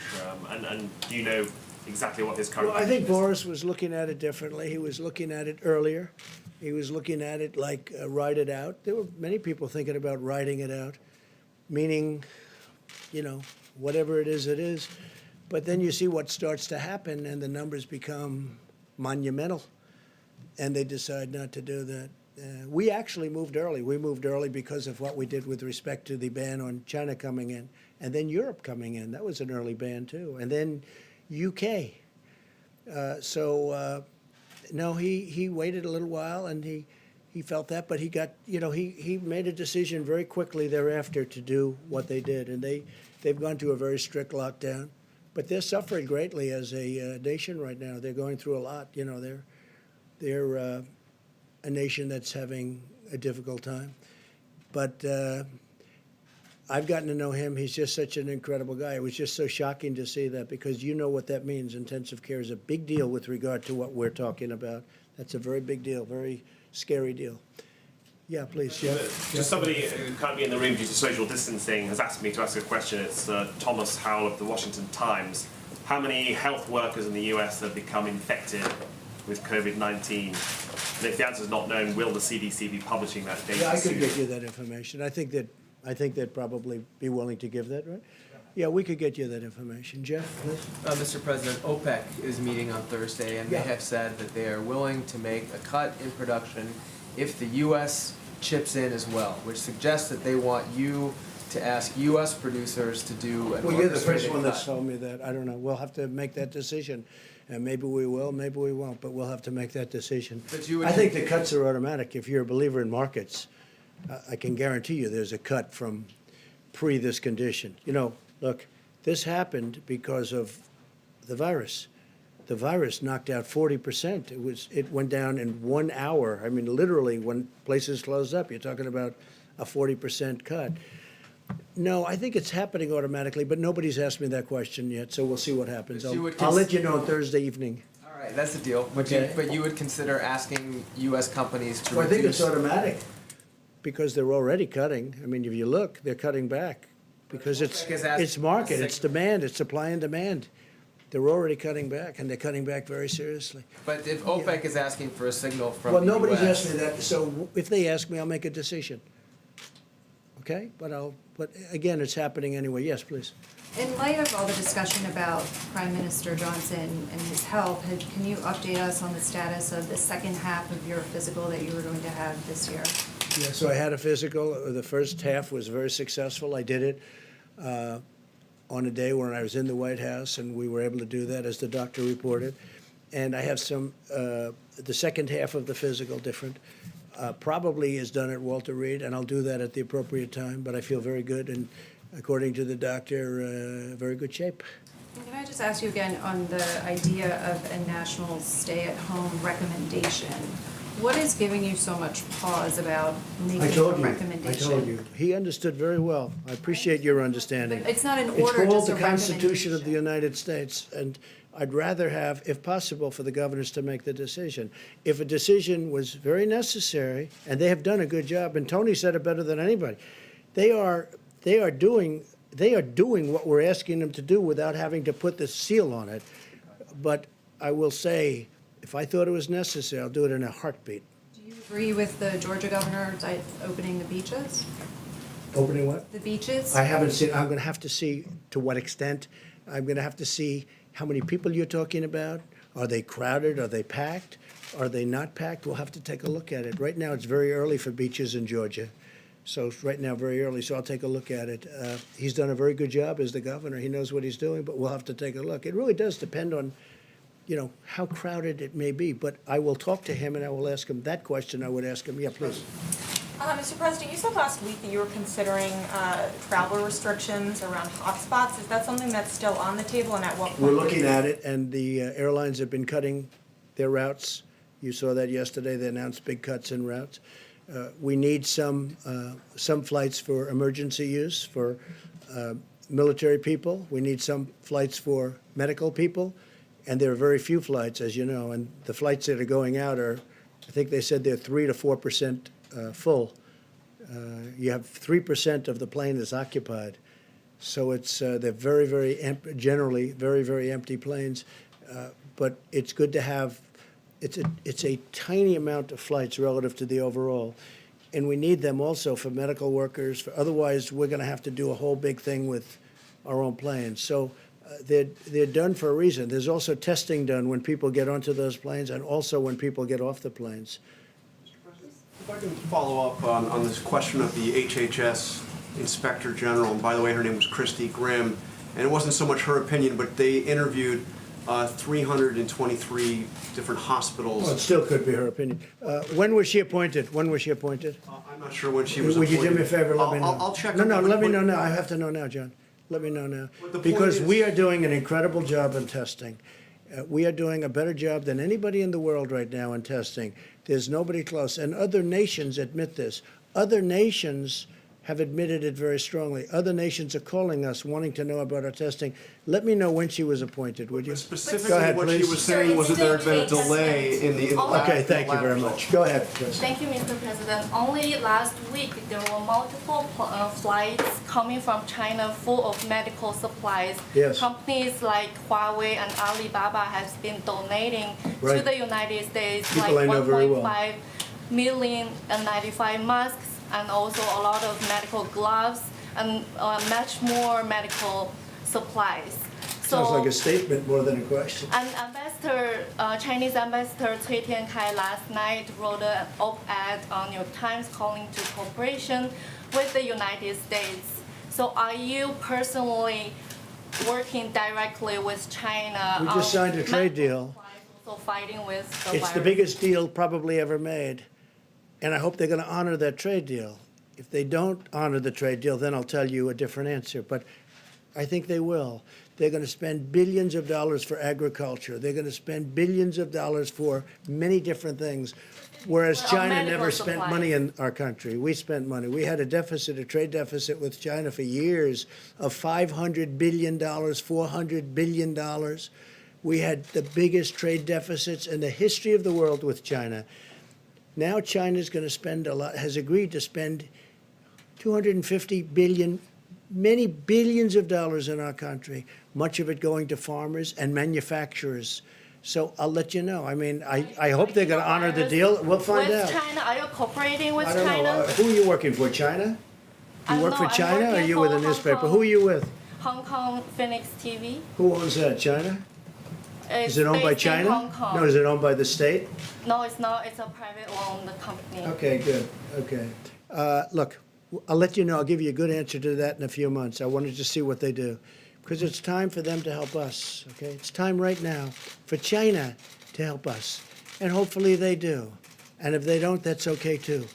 And do you know exactly what his current Well, I think position is? Boris was looking at it differently. He was looking at it earlier. He was looking at it like ride it out. There were many people thinking about riding it out, meaning, whatever it is. But then you see what starts to happen, and the numbers become monumental, and they decide not to do that. We actually moved early. We moved early because of what we did with respect to the ban on China coming in, and then Europe coming in. That was an early ban, too. And then UK. No, he waited a little while, and he felt that, but he got, he made a decision very quickly thereafter to do what they did, and they've gone to a very strict lockdown. But they're suffering greatly as a nation right now. They're going through a lot. They're a nation that's having a difficult time. But I've gotten to know him. He's just such an incredible guy. It was just so shocking to see that, because you know what that means. Intensive care is a big deal with regard to what we're talking about. That's a very big deal, very scary deal. Yeah, please, Jeff. Just somebody who can't be in the room due to social distancing has asked me to ask a question. It's Thomas Howell of the Washington Times. How many health workers in the US have become infected with COVID-19? And if the answer is not known, will the CDC be publishing that data Yeah, I soon? could get you that information. I think they'd probably be willing to give that, right? Yeah, we could get you that information. Jeff, please. Mr. President, OPEC is meeting on Thursday, and Yeah. they have said that they are willing to make a cut in production if the U.S. chips in as well, which suggests that they want you to ask U.S. producers to do an Well, you're the orchestrated first one that's cut. told me that. I don't know. We'll have to make that decision. And maybe we will, maybe we won't, but we'll have to make that decision. But you would- I think the cuts are automatic. If you're a believer in markets, I can guarantee you there's a cut from pre this condition. Look, this happened because of the virus. The virus knocked out 40%. It went down in 1 hour. I mean, literally, when places closed up, you're talking about a 40% cut. No, I think it's happening automatically, but nobody's asked me that question yet, so we'll see what happens. But you would I'll let you know on Thursday evening. All right, that's the deal. Okay. But you would consider asking U.S. companies to Well, I think it's reduce. automatic, because they're already cutting. I mean, if you look, they're cutting back, because OPEC is asking it's market, for it's demand, it's supply and demand. They're already cutting back, and they're cutting back very seriously. But if OPEC is asking for a signal from Well, the nobody's US, asked me that, so if they ask me, I'll make a decision. Okay? But again, it's happening anyway. Yes, please. In light of all the discussion about Prime Minister Johnson and his health, can you update us on the status of the second half of your physical that you were going to have this year? Yeah, so I had a physical. The first half was very successful. I did it on a day when I was in the White House, and we were able to do that, as the doctor reported. And I have the second half of the physical different. Probably is done at Walter Reed, and I'll do that at the appropriate time, but I feel very good, and according to the doctor, very good shape. And can I just ask you again on the idea of a national stay-at-home recommendation? What is giving you so much pause about making I a told you. recommendation? I told you. He understood very well. I appreciate your understanding. It's not an It's order, called just a the Constitution of the recommendation. United States, and I'd rather have, if possible, for the governors to make the decision. If a decision was very necessary, and they have done a good job, and Tony said it better than anybody, they are doing what we're asking them to do without having to put the seal on it. But I will say, if I thought it was necessary, I'll do it in a heartbeat. Do you agree with the Georgia governor opening the beaches? Opening what? The beaches? I haven't seen, I'm going to have to see to what extent. I'm going to have to see how many people you're talking about, Are they crowded? Are they packed? Are they not packed? We'll have to take a look at it. Right now, it's very early for beaches in Georgia. So it's right now, very early, so I'll take a look at it. He's done a very good job as the governor. He knows what he's doing, but we'll have to take a look. It really does depend on, how crowded it may be. But I will talk to him and I will ask him that question. I would ask him, yeah, please. Mr. President, you said last week that you were considering travel restrictions around hotspots. Is that something that's still on the table, and at what point? We're looking at it, and the airlines have been cutting their routes. You saw that yesterday. They announced big cuts in routes. We need some flights for emergency use for military people. We need some flights for medical people, and there are very few flights, as you know. And the flights that are going out are, I think they said they're 3 to 4% full. You have 3% of the plane is occupied, so they're very, very generally very, very empty planes. But it's good to have. It's a tiny amount of flights relative to the overall, and we need them also for medical workers. Otherwise, we're going to have to do a whole big thing with our own planes. So they're done for a reason. There's also testing done when people get onto those planes, and also when people get off the planes. If I can follow up on this question of the HHS Inspector General, and by the way, her name was Christy Grimm, and it wasn't so much her opinion, but they interviewed 323 different hospitals. Well, it still could be her opinion. When was she appointed? When was she appointed? I'm not sure when she was Would appointed. you do me a favor? Let me know. I'll check. No, on let me what- know now. I have to know now, John. Let me know now. But the point Because is- we are doing an incredible job in testing. We are doing a better job than anybody in the world right now in testing. There's nobody close. And other nations admit this. Other nations have admitted it very strongly. Other nations are calling us, wanting to know about our testing. Let me know when she was appointed, would you? Specifically, Go ahead, what she please. was saying was that there had been a delay in the lab. Okay, thank you lab very results. much. Go ahead, Chris. Thank you, Mr. President. Only last week, there were multiple flights coming from China full of medical supplies. Yes. Companies like Huawei and Alibaba has been donating to Right. the United States People I know very well. 1.5 million N95 masks, and also a lot of medical gloves and much more medical supplies. Sounds like a statement more than a question. And Chinese Ambassador Cui Tiankai last night wrote an op-ed on New York Times calling to cooperation with the United States. So are you personally working directly with China? We just signed a trade medical deal. supplies, also fighting with the It's the virus? biggest deal probably ever made, and I hope they're going to honor that trade deal. If they don't honor the trade deal, then I'll tell you a different answer, but I think they will. They're going to spend billions of dollars for agriculture. They're going to spend billions of dollars for many different things, whereas Well, China medical never spent supplies. money in our country. We spent money. We had a trade deficit with China for years of $500 billion, $400 billion. We had the biggest trade deficits in the history of the world with China. Now China's going to spend a lot, has agreed to spend $250 billion, many billions of dollars in our country, much of it going to farmers and manufacturers. So I'll let you know. I mean, I hope they're going to honor the deal. We'll find with out. China, are you cooperating with I don't China? know. Who are you working for, China? You work for I'm China, or are working you with a for Hong newspaper? Kong. Who are you with? Hong Kong Phoenix TV. Who owns that, China? It's Is it owned by based in China? Hong Kong. No, is it owned by the state? No, it's not. It's a private-owned company. Okay, good. Okay. Look, I'll let you know. I'll give you a good answer to that in a few months. I wanted to see what they do. Because it's time for them to help us, okay? It's time right now for China to help us. And hopefully they do. And if they don't, that's okay too.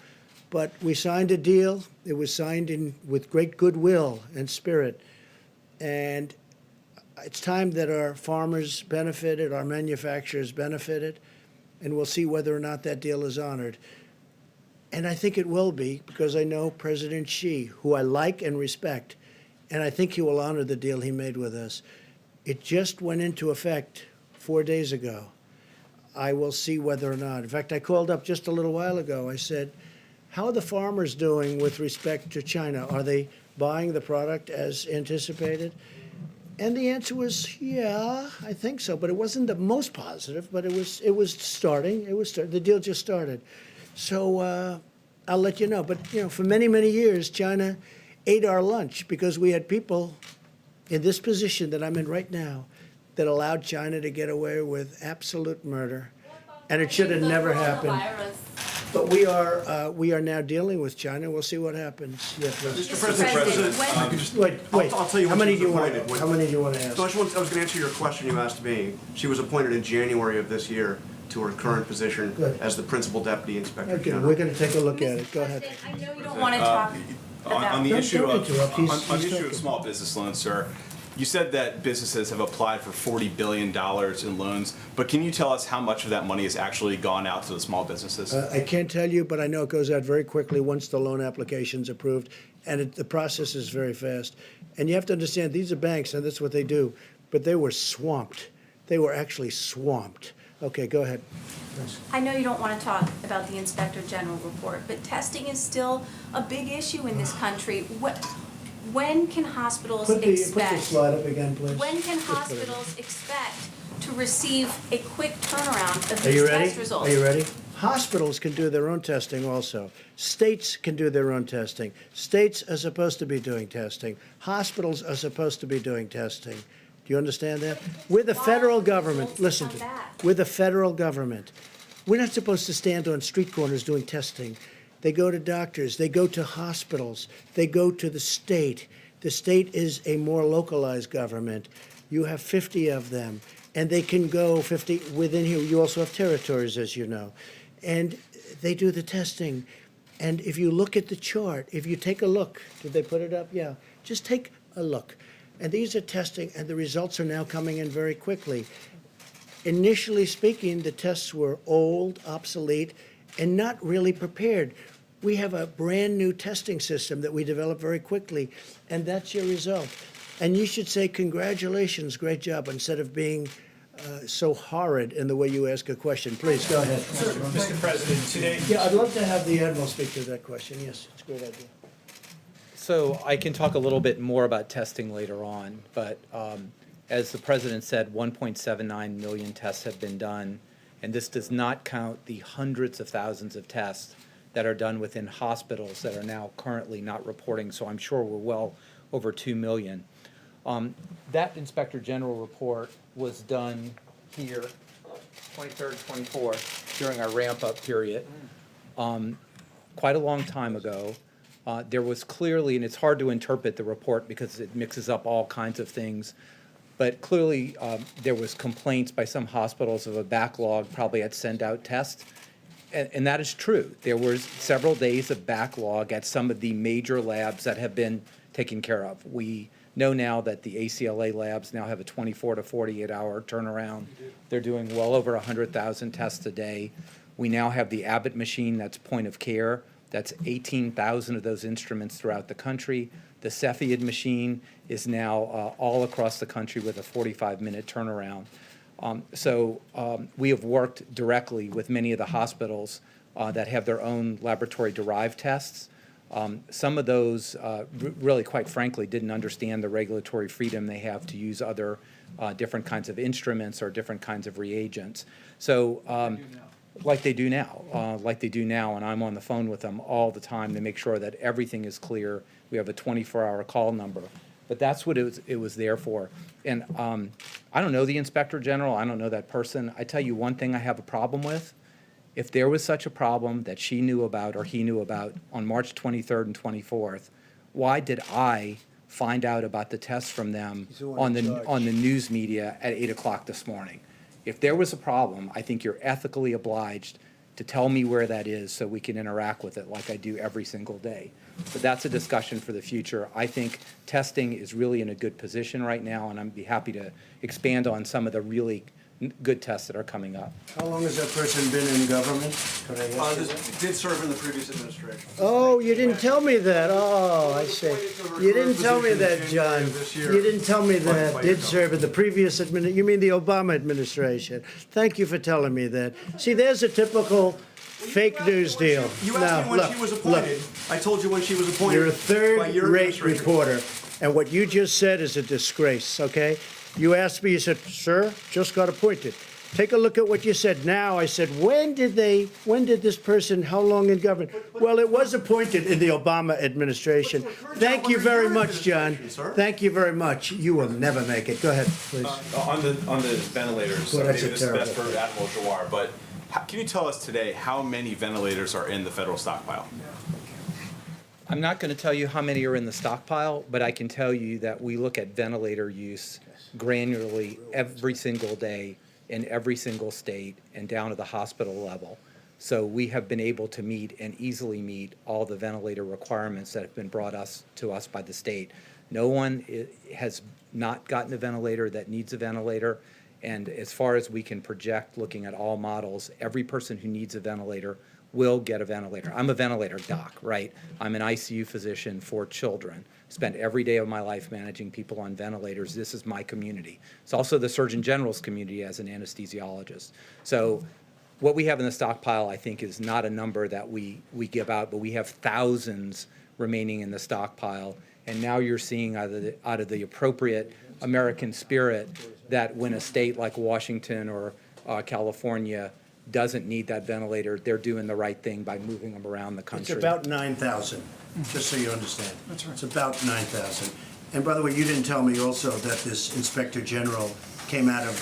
But we signed a deal. It was signed with great goodwill and spirit. And it's time that our farmers benefited, our manufacturers benefited, and we'll see whether or not that deal is honored. And I think it will be, because I know President Xi, who I like and respect, and I think he will honor the deal he made with us. It just went into effect 4 days ago. I will see whether or not. In fact, I called up just a little while ago. I said, how are the farmers doing with respect to China? Are they buying the product as anticipated? And the answer was, yeah, I think so. But it wasn't the most positive, but it was starting. The deal just started. So I'll let you know. But, for many, many years, China ate our lunch because we had people in this position that I'm in right now that allowed China to get away with absolute murder, and it should have never happened. Coronavirus. But we are now dealing with China. We'll see what happens. Yeah, please. Mr. President, Wait. I'll tell you How when many she do was you want? appointed. How many do you want to ask? So I was going to answer your question you asked me. She was appointed in January of this year to her current position Good. as the Principal Deputy Inspector Okay, General. we're going to take a look at it. Go ahead. I know you don't want to talk On the Don't- issue don't of interrupt. He's on the issue talking. of small business loans, sir, you said that businesses have applied for $40 billion in loans, but can you tell us how much of that money has actually gone out to the small businesses? I can't tell you, but I know it goes out very quickly once the loan application's approved, and the process is very fast. And you have to understand, these are banks, and that's what they do, but they were swamped. They were actually swamped. Okay, go ahead. I know you don't want to talk about the Inspector General report, but testing is still a big issue in this country. When can hospitals Put the expect? slide up again, please. When can Just put it up. hospitals expect to receive a quick turnaround of Are you these ready? test results? Are you ready? Hospitals can do their own testing also. States can do their own testing. States are supposed to be doing testing. Hospitals are supposed to be doing testing. Do you understand that? We're the federal government. Listen to me. We're the federal government. We're not supposed to stand on street corners doing testing. They go to doctors. They go to hospitals. They go to the state. The state is a more localized government. You have 50 of them, and they can go 50 within here. You also have territories, as you know. And they do the testing. And if you look at the chart, if you take a look, did they put it up? Yeah. Just take a look. And these are testing, and the results are now coming in very quickly. Initially speaking, the tests were old, obsolete, and not really prepared. We have a brand-new testing system that we developed very quickly, and that's your result. And you should say, congratulations, great job, instead of being so horrid in the way you ask a question. Please, go ahead. Mr. President, today. Yeah, I'd love to have the Admiral speak to that question. Yes, it's a great idea. So I can talk a little bit more about testing later on, but as the President said, 1.79 million tests have been done, and this does not count the hundreds of thousands of tests that are done within hospitals that are now currently not reporting, so I'm sure we're well over 2 million. That Inspector General report was done here, 23rd, 24th, during our ramp-up period, quite a long time ago. There was clearly, and it's hard to interpret the report because it mixes up all kinds of things, but clearly there was complaints by some hospitals of a backlog, probably at send-out tests, and that is true. There were several days of backlog at some of the major labs that have been taken care of. We know now that the ACLA labs now have a 24 to 48-hour turnaround. They're doing well over 100,000 tests a day. We now have the Abbott machine that's point of care. That's 18,000 of those instruments throughout the country. The Cepheid machine is now all across the country with a 45-minute turnaround. So we have worked directly with many of the hospitals that have their own laboratory-derived tests. Some of those really, quite frankly, didn't understand the regulatory freedom they have to use other different kinds of instruments or different kinds of reagents. So like they do now, and I'm on the phone with them all the time to make sure that everything is clear. We have a 24-hour call number. But that's what it was there for. And I don't know the Inspector General. I don't know that person. I tell you one thing I have a problem with. If there was such a problem that she knew about or he knew about on March 23rd and 24th, why did I find out about the tests from them on the news media at 8 o'clock this morning? If there was a problem, I think you're ethically obliged to tell me where that is so we can interact with it like I do every single day. But that's a discussion for the future. I think testing is really in a good position right now, and I'd be happy to expand on some of the really good tests that are coming up. How long has that person been in government? Can I ask you that? This did serve in the previous administration. Oh, you didn't tell me that. Oh, I see. You didn't tell me that, John. You didn't tell me that. Did serve in the previous administration. You mean the Obama administration. Thank you for telling me that. See, there's a typical fake news deal. You Now, asked me when look, she was look. appointed. I told you when she was appointed. You're a by your third-rate administration. reporter, and what you just said is a disgrace, okay? You asked me, you said, sir, just got appointed. Take a look at what you said. Now, I said, when did this person, how long in government? Well, it was appointed in the Obama administration. Thank you very much, John. Thank you very much. You will never make it. Go ahead, please. On the ventilators, Well, that's maybe a this is best terrible for Admiral Jawar, but can you tell us today how many ventilators are in the federal stockpile? I'm not going to tell you how many are in the stockpile, but I can tell you that we look at ventilator use granularly every single day in every single state and down to the hospital level. So we have been able to meet and easily meet all the ventilator requirements that have been brought to us by the state. No one has not gotten a ventilator that needs a ventilator. And as far as we can project, looking at all models, every person who needs a ventilator will get a ventilator. I'm a ventilator doc, right? I'm an ICU physician for children. Spent every day of my life managing people on ventilators. This is my community. It's also the Surgeon General's community as an anesthesiologist. So what we have in the stockpile, I think, is not a number that we give out, but we have thousands remaining in the stockpile. And now you're seeing out of the appropriate American spirit that when a state like Washington or California doesn't need that ventilator, they're doing the right thing by moving them around the country. It's about 9,000, just so you understand. That's right. It's about 9,000. And by the way, you didn't tell me also that this Inspector General came out of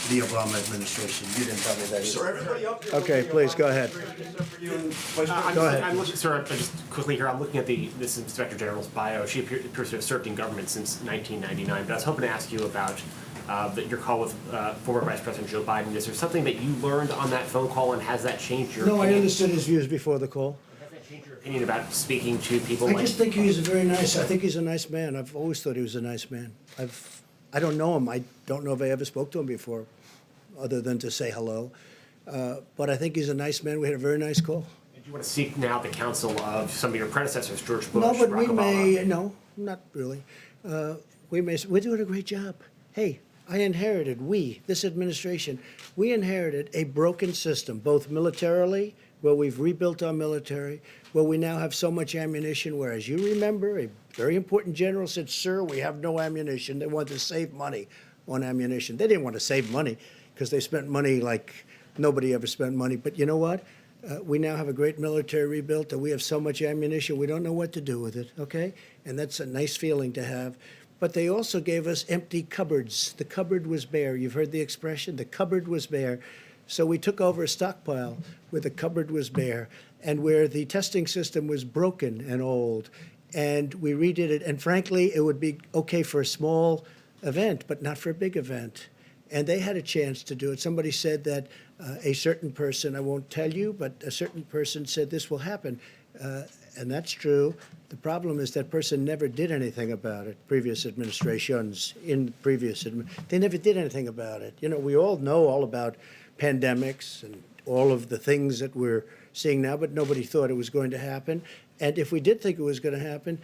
the Obama administration. You didn't tell me that either. Okay, please, go ahead. Go ahead. I'm looking, sir, just quickly here, I'm looking at this Inspector General's bio. She appears to have served in government since 1999, but I was hoping to ask you about your call with former Vice President Joe Biden. Is there something that you learned on that phone call, and has that changed your No, I opinion? understood his views before the call. Has that changed your opinion about speaking to people I like... just think he's I think he's a nice man. I've always thought he was a nice man. I don't know him. I don't know if I ever spoke to him before, other than to say hello. But I think he's a nice man. We had a very nice call. Do you want to seek now the counsel of some of your predecessors, George Bush, No, but Barack we Obama? may, no, not really. We're doing a great job. Hey, this administration, we inherited a broken system, both militarily, where we've rebuilt our military, where we now have so much ammunition, where, as you remember, a very important general said, sir, we have no ammunition. They want to save money on ammunition. They didn't want to save money because they spent money like nobody ever spent money. But you know what? We now have a great military rebuilt, and we have so much ammunition, we don't know what to do with it, okay? And that's a nice feeling to have. But they also gave us empty cupboards. The cupboard was bare. You've heard the expression? The cupboard was bare. So we took over a stockpile where the cupboard was bare and where the testing system was broken and old. And we redid it. And frankly, it would be okay for a small event, but not for a big event. And they had a chance to do it. Somebody said that a certain person, I won't tell you, but a certain person said this will happen. And that's true. The problem is that person never did anything about it. Previous administrations, they never did anything about it. You know, we all know all about pandemics and all of the things that we're seeing now, but nobody thought it was going to happen. And if we did think it was going to happen,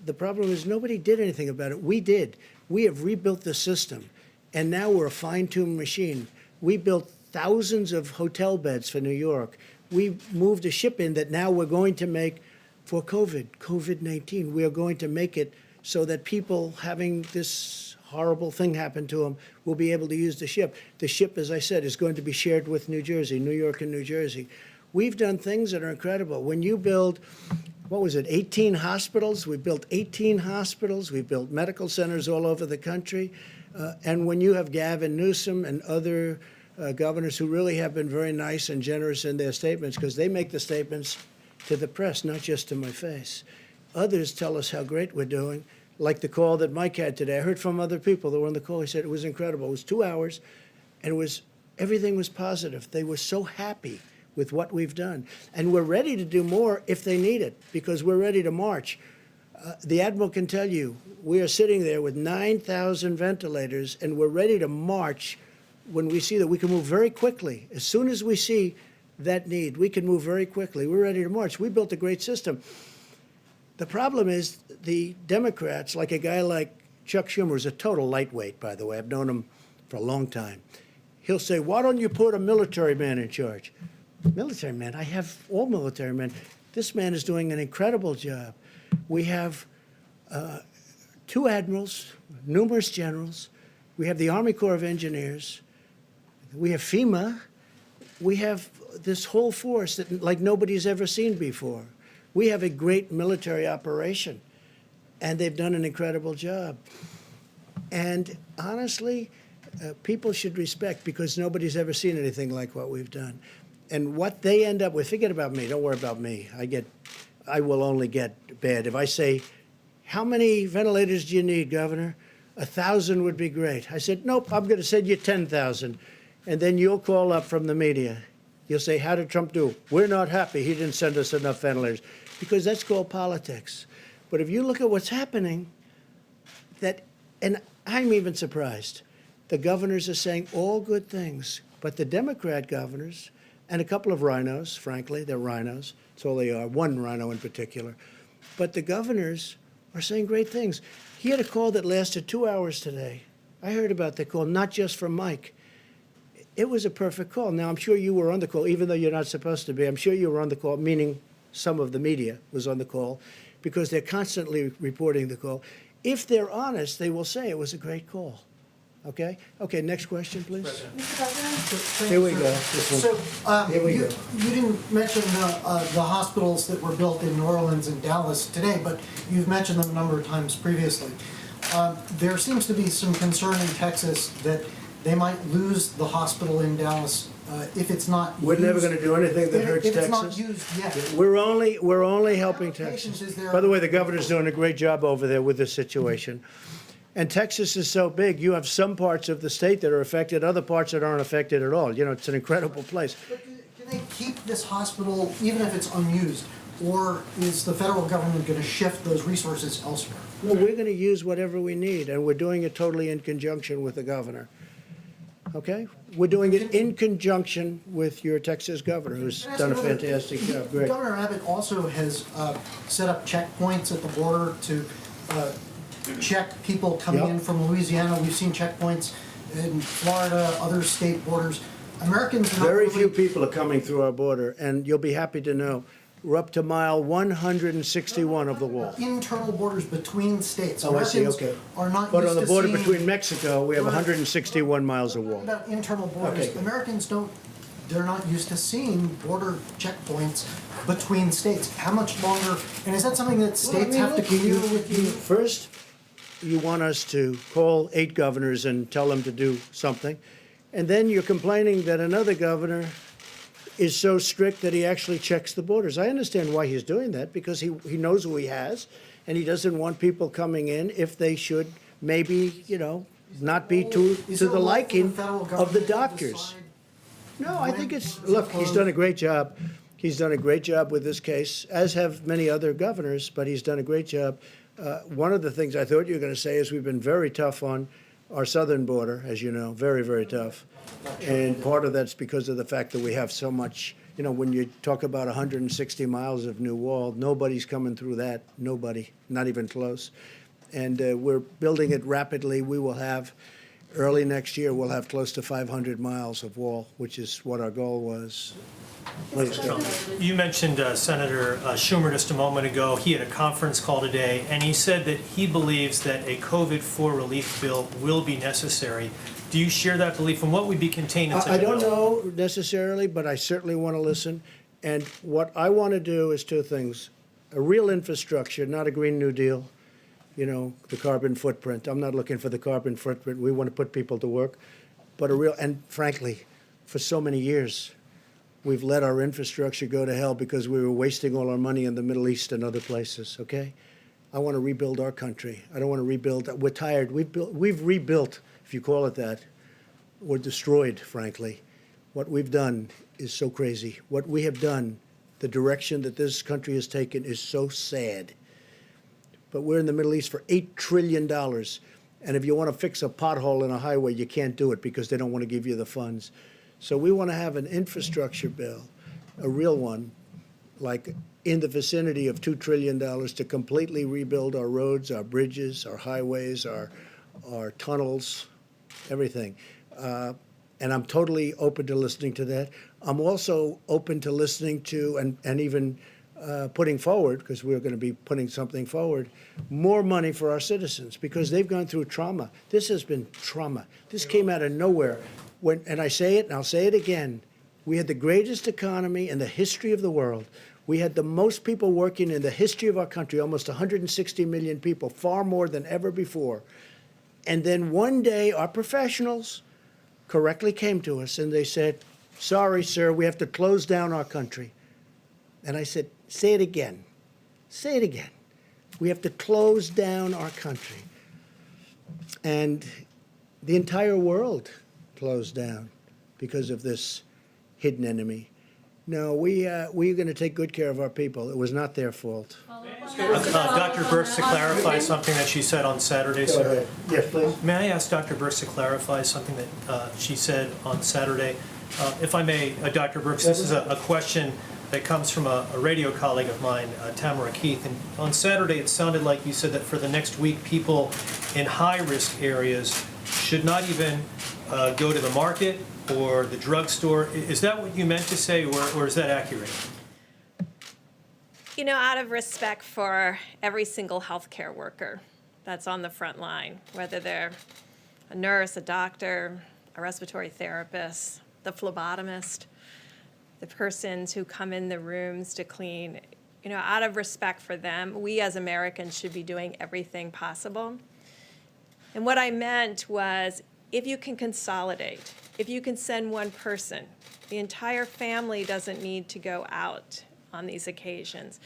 the problem is nobody did anything about it. We did. We have rebuilt the system, and now we're a fine-tuned machine. We built thousands of hotel beds for New York. We moved a ship in that now we're going to make for COVID-19. We are going to make it so that people having this horrible thing happen to them will be able to use the ship. The ship, as I said, is going to be shared with New Jersey, New York and New Jersey. We've done things that are incredible. When you build, 18 hospitals? We built 18 hospitals. We built medical centers all over the country. And when you have Gavin Newsom and other governors who really have been very nice and generous in their statements, because they make the statements to the press, not just to my face. Others tell us how great we're doing, like the call that Mike had today. I heard from other people that were on the call. He said it was incredible. It was 2 hours, and everything was positive. They were so happy with what we've done. And we're ready to do more if they need it, because we're ready to march. The Admiral can tell you, we are sitting there with 9,000 ventilators, and we're ready to march when we see that we can move very quickly. As soon as we see that need, we can move very quickly. We're ready to march. We built a great system. The problem is the Democrats, like a guy like Chuck Schumer, who's a total lightweight, by the way. I've known him for a long time. He'll say, why don't you put a military man in charge? Military man? I have all military men. This man is doing an incredible job. We have 2 admirals, numerous generals. We have the Army Corps of Engineers. we have FEMA, we have this whole force that like nobody's ever seen before. We have a great military operation, and they've done an incredible job. And honestly, people should respect because nobody's ever seen anything like what we've done. And what they end up with, forget about me, don't worry about me. I will only get bad. If I say, how many ventilators do you need, Governor? 1,000 would be great. I said, nope, I'm going to send you 10,000. And then you'll call up from the media. You'll say, how did Trump do? We're not happy. He didn't send us enough ventilators. Because that's called politics. But if you look at what's happening, and I'm even surprised, the governors are saying all good things. But the Democrat governors, and a couple of rhinos, frankly, they're rhinos. That's all they are, one rhino in particular. But the governors are saying great things. He had a call that lasted 2 hours today. I heard about the call, not just from Mike. It was a perfect call. Now, I'm sure you were on the call, even though you're not supposed to be. I'm sure you were on the call, meaning some of the media was on the call, because they're constantly reporting the call. If they're honest, they will say it was a great call. Okay? Okay, next question, please. Mr. President? Here we go. This one. So, Here we you go. didn't mention the hospitals that were built in New Orleans and Dallas today, but you've mentioned them a number of times previously. There seems to be some concern in Texas that they might lose the hospital in Dallas if it's not We're never used- going to do anything that hurts If Texas. it's not used yet. We're only helping Texas. Is there- By the way, the governor's doing a great job over there with this situation. And Texas is so big, you have some parts of the state that are affected, other parts that aren't affected at all. You know, it's an incredible place. But can they keep this hospital even if it's unused? Or is the federal government going to shift those resources elsewhere? No, we're going to use whatever we need, and we're doing it totally in conjunction with the governor. Okay? We're doing it in conjunction with your Texas governor, who's done a fantastic job. Great. Governor Abbott also has set up checkpoints at the border to check people coming Yep. in from Louisiana. We've seen checkpoints in Florida, other state borders. Americans are not Very really- few people are coming through our border, and you'll be happy to know, we're up to mile 161 of the wall. internal borders between states. Oh, I see, Americans okay. are not But used on the to border seeing- between Mexico, we have 161 miles of wall. About internal borders, Okay. Americans they're not used to seeing border checkpoints between states. How much longer, and is that something that states have to continue with you? First, you want us to call 8 governors and tell them to do something. And then you're complaining that another governor is so strict that he actually checks the borders. I understand why he's doing that, because he knows who he has, and he doesn't want people coming in if they should maybe, not be to Is there the a role for liking federal of the government to doctors. decide No, I think when it's, to look, he's close? done a great job. He's done a great job with this case, as have many other governors, but he's done a great job. One of the things I thought you were going to say is we've been very tough on our southern border, as you know, very, very tough. And part of that's because of the fact that we have so much, when you talk about 160 miles of new wall, nobody's coming through that, nobody, not even close. And we're building it rapidly. We will have, early next year, we'll have close to 500 miles of wall, which is what our goal was. Please go. You mentioned Senator Schumer just a moment ago. He had a conference call today, and he said that he believes that a COVID-4 relief bill will be necessary. Do you share that belief, and what would be contained in such I a bill? don't know necessarily, but I certainly want to listen. And what I want to do is 2 things. A real infrastructure, not a Green New Deal, the carbon footprint. I'm not looking for the carbon footprint. We want to put people to work. But and frankly, for so many years, we've let our infrastructure go to hell because we were wasting all our money in the Middle East and other places, okay? I want to rebuild our country. I don't want to rebuild. We're tired. We've rebuilt, if you call it that. We're destroyed, frankly. What we've done is so crazy. What we have done, the direction that this country has taken is so sad. But we're in the Middle East for $8 trillion. And if you want to fix a pothole in a highway, you can't do it because they don't want to give you the funds. So we want to have an infrastructure bill, a real one, like in the vicinity of $2 trillion to completely rebuild our roads, our bridges, our highways, our tunnels, everything. And I'm totally open to listening to that. I'm also open to listening to and even putting forward, because we're going to be putting something forward, more money for our citizens because they've gone through trauma. This has been trauma. This came out of nowhere. and I say it, and I'll say it again, we had the greatest economy in the history of the world. We had the most people working in the history of our country, almost 160 million people, far more than ever before. And then one day, our professionals correctly came to us and they said, sorry, sir, we have to close down our country. And I said, say it again. Say it again. We have to close down our country. And the entire world closed down because of this hidden enemy. No, we're going to take good care of our people. It was not their fault. Dr. Birx to clarify something that she said on Saturday, Go sir. ahead. Yes, please. May I ask Dr. Birx to clarify something that she said on Saturday? If I may, Dr. Birx, this is a question that comes from a radio colleague of mine, Tamara Keith. And on Saturday, it sounded like you said that for the next week, people in high-risk areas should not even go to the market or the drugstore. Is that what you meant to say, or is that accurate? You know, out of respect for every single healthcare worker that's on the front line, whether they're a nurse, a doctor, a respiratory therapist, the phlebotomist, the persons who come in the rooms to clean, you know, out of respect for them, we as Americans should be doing everything possible. And what I meant was, if you can consolidate, if you can send one person, the entire family doesn't need to go out on these occasions.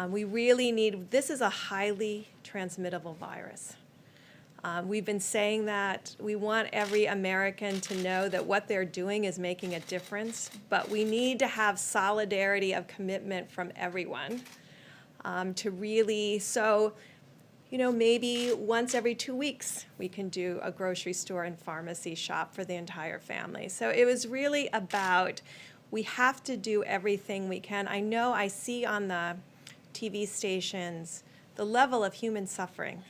We really need, this is a highly transmittable virus. We've been saying that we want every American to know that what they're doing is making a difference, but we need to have solidarity of commitment from everyone to really, so, you know, maybe once every 2 weeks, we can do a grocery store and pharmacy shop for the entire family. So it was really about, we have to do everything we can. I know I see on the TV stations the level of human suffering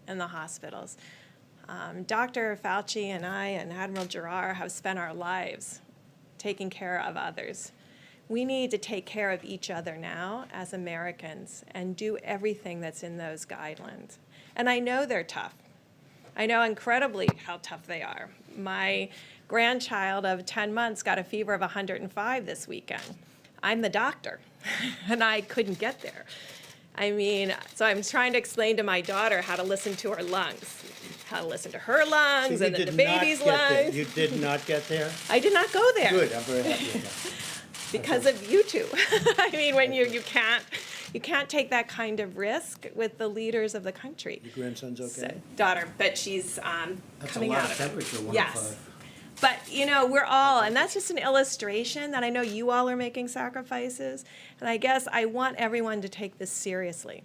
in the hospitals. Dr. Fauci and I and Admiral Giroir have spent our lives taking care of others. We need to take care of each other now as Americans and do everything that's in those guidelines. And I know they're tough. I know incredibly how tough they are. My grandchild of 10 months got a fever of 105 this weekend. I'm the doctor, and I couldn't get there. I mean, so I'm trying to explain to my daughter how to listen to her lungs, how to listen to her lungs, So and then the baby's lungs. You did not get there? I did not go there. Good, I'm very happy with that. Because of you two. I mean, when you can't take that kind of risk with the leaders of the country. Your grandson's okay? Daughter, but she's That's a coming lot out of of it. temperature, 105. Yes. But, you know, we're all, and that's just an illustration that I know you all are making sacrifices, and I guess I want everyone to take this seriously.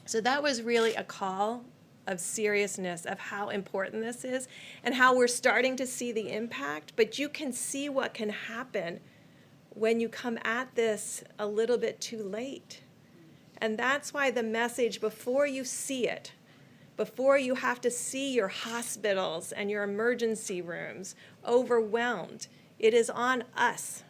So that was really a call of seriousness of how important this is and how we're starting to see the impact, but you can see what can happen when you come at this a little bit too late. And that's why the message, before you see it, before you have to see your hospitals and your emergency rooms overwhelmed, it is on us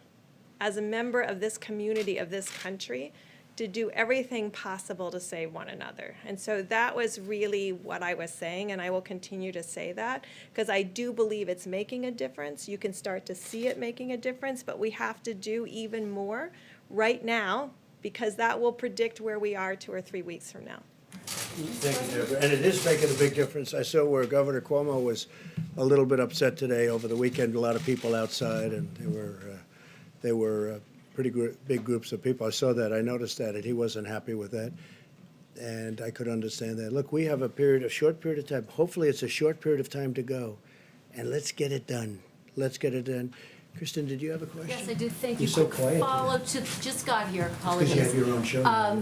as a member of this community, of this country, to do everything possible to save one another. And so that was really what I was saying, and I will continue to say that, because I do believe it's making a difference. You can start to see it making a difference, but we have to do even more right now, because that will predict where we are 2 or 3 weeks from now. Thank you, Deborah. And it is making a big difference. I saw where Governor Cuomo was a little bit upset today over the weekend. A lot of people outside, and they were pretty big groups of people. I saw that. I noticed that, and he wasn't happy with that. And I could understand that. Look, we have a short period of time. Hopefully, it's a short period of time to go, and let's get it done. Let's get it done. Kristen, did you have a question? Yes, I do. Thank You're you. so Quick quiet follow to, just got here, Because you apologies. have your own show. now.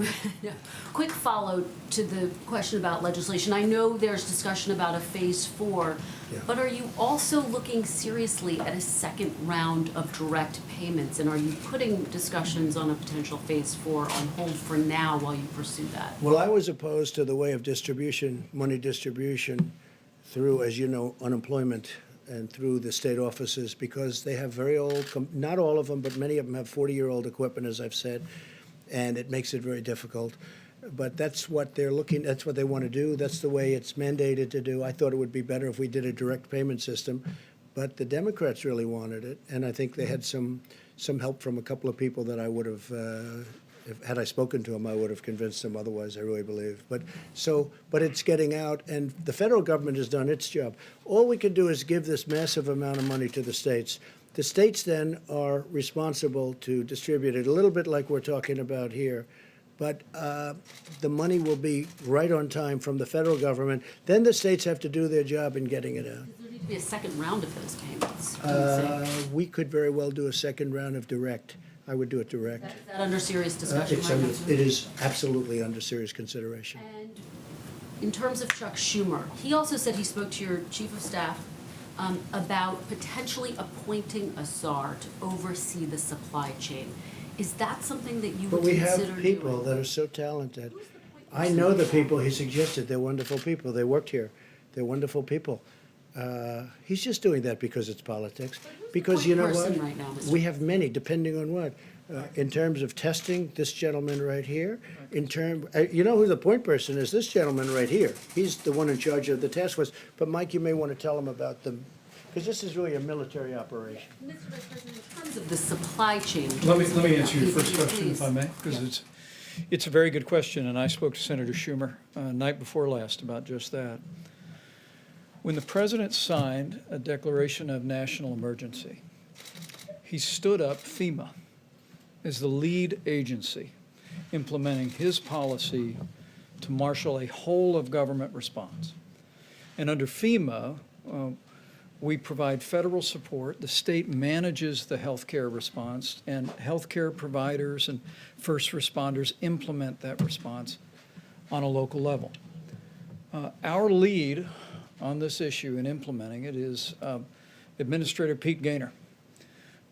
No. Quick follow to the question about legislation. I know there's discussion about a phase 4, Yeah. but are you also looking seriously at a second round of direct payments? And are you putting discussions on a potential phase 4 on hold for now while you pursue that? Well, I was opposed to the way of distribution, money distribution through, as you know, unemployment and through the state offices, because they have very old, not all of them, but many of them have 40-year-old equipment, as I've said, and it makes it very difficult. But that's what that's what they want to do. That's the way it's mandated to do. I thought it would be better if we did a direct payment system. but the Democrats really wanted it, and I think they had some help from a couple of people that I would have, had I spoken to them, I would have convinced them otherwise, I really believe. But it's getting out, and the federal government has done its job. All we can do is give this massive amount of money to the states. The states then are responsible to distribute it, a little bit like we're talking about here. But the money will be right on time from the federal government. Then the states have to do their job in getting it out. There need to be a second round of those payments. We could very well do a second round of direct. I would do it direct. Is that under serious discussion right now? It is absolutely under serious consideration. And in terms of Chuck Schumer, he also said he spoke to your chief of staff about potentially appointing a czar to oversee the supply chain. Is that something that you would But we consider have people doing? that are so talented. I know the people he suggested. They're wonderful people. They worked here. They're wonderful people. He's just doing that because it's politics. Because you know what? person right now, Mr. We have many, depending on what. In terms of testing, this gentleman right here. You know who the point person is? This gentleman right here. He's the one in charge of the task force. But Mike, you may want to tell him about them, because this is really a military operation. Mr. Vice President, in terms of the supply chain. Let me answer your first Please. question, if I may, because it's a very good question, and I spoke to Senator Schumer night before last about just that. When the president signed a declaration of national emergency, he stood up FEMA as the lead agency implementing his policy to marshal a whole of government response. And under FEMA, we provide federal support. The state manages the healthcare response, and healthcare providers and first responders implement that response on a local level. Our lead on this issue in implementing it is Administrator Pete Gaynor.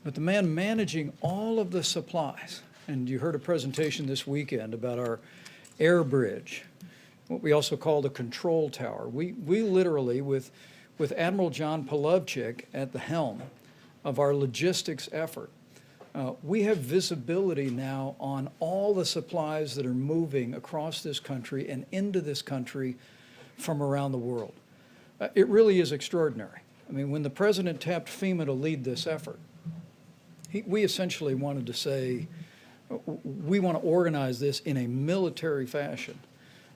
But the man managing all of the supplies, and you heard a presentation this weekend about our air bridge, what we also call the control tower. We literally, with Admiral John Polovchik at the helm of our logistics effort, we have visibility now on all the supplies that are moving across this country and into this country from around the world. It really is extraordinary. I mean, when the president tapped FEMA to lead this effort, we essentially wanted to say, we want to organize this in a military fashion.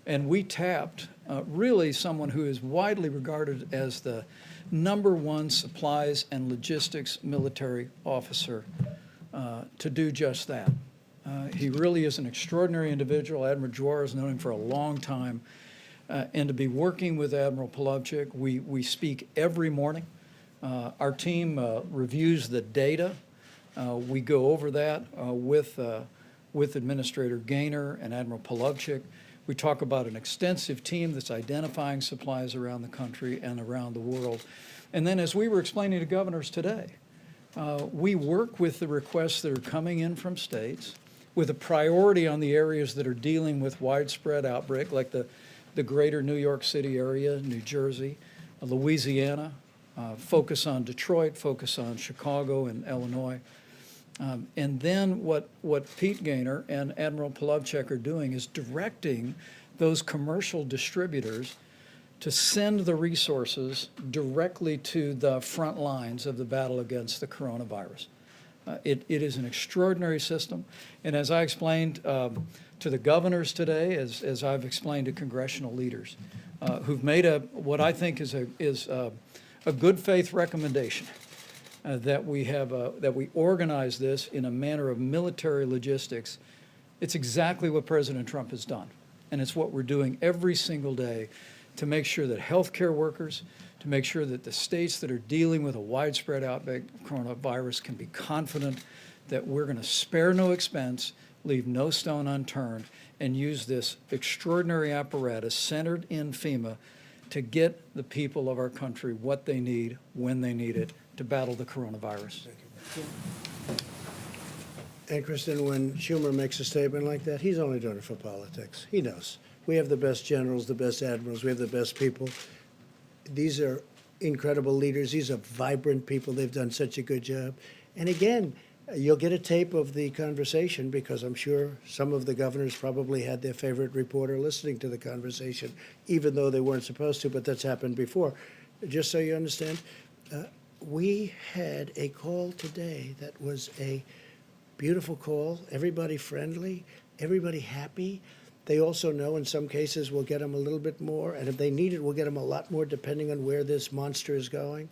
And we tapped really someone who is widely regarded as the #1 supplies and logistics military officer to do just that. He really is an extraordinary individual. Admiral Juar has known him for a long time. And to be working with Admiral Polovchik, we speak every morning. Our team reviews the data. We go over that with Administrator Gaynor and Admiral Polovchik. We talk about an extensive team that's identifying supplies around the country and around the world. And then, as we were explaining to governors today, we work with the requests that are coming in from states with a priority on the areas that are dealing with widespread outbreak, like the greater New York City area, New Jersey, Louisiana, focus on Detroit, focus on Chicago and Illinois. And then what Pete Gaynor and Admiral Polovchik are doing is directing those commercial distributors to send the resources directly to the front lines of the battle against the coronavirus. It is an extraordinary system. And as I explained to the governors today, as I've explained to congressional leaders, who've made what I think is a good faith recommendation, that we organize this in a manner of military logistics. It's exactly what President Trump has done. And it's what we're doing every single day to make sure that healthcare workers, to make sure that the states that are dealing with a widespread outbreak of coronavirus can be confident that we're going to spare no expense, leave no stone unturned, and use this extraordinary apparatus centered in FEMA to get the people of our country what they need, when they need it, to battle the coronavirus. And Kristen, when Schumer makes a statement like that, he's only doing it for politics. He knows. We have the best generals, the best admirals, we have the best people. These are incredible leaders. These are vibrant people. They've done such a good job. And again, you'll get a tape of the conversation, because I'm sure some of the governors probably had their favorite reporter listening to the conversation, even though they weren't supposed to, but that's happened before. Just so you understand, we had a call today that was a beautiful call, everybody friendly, everybody happy. They also know in some cases we'll get them a little bit more, and if they need it, we'll get them a lot more depending on where this monster is going.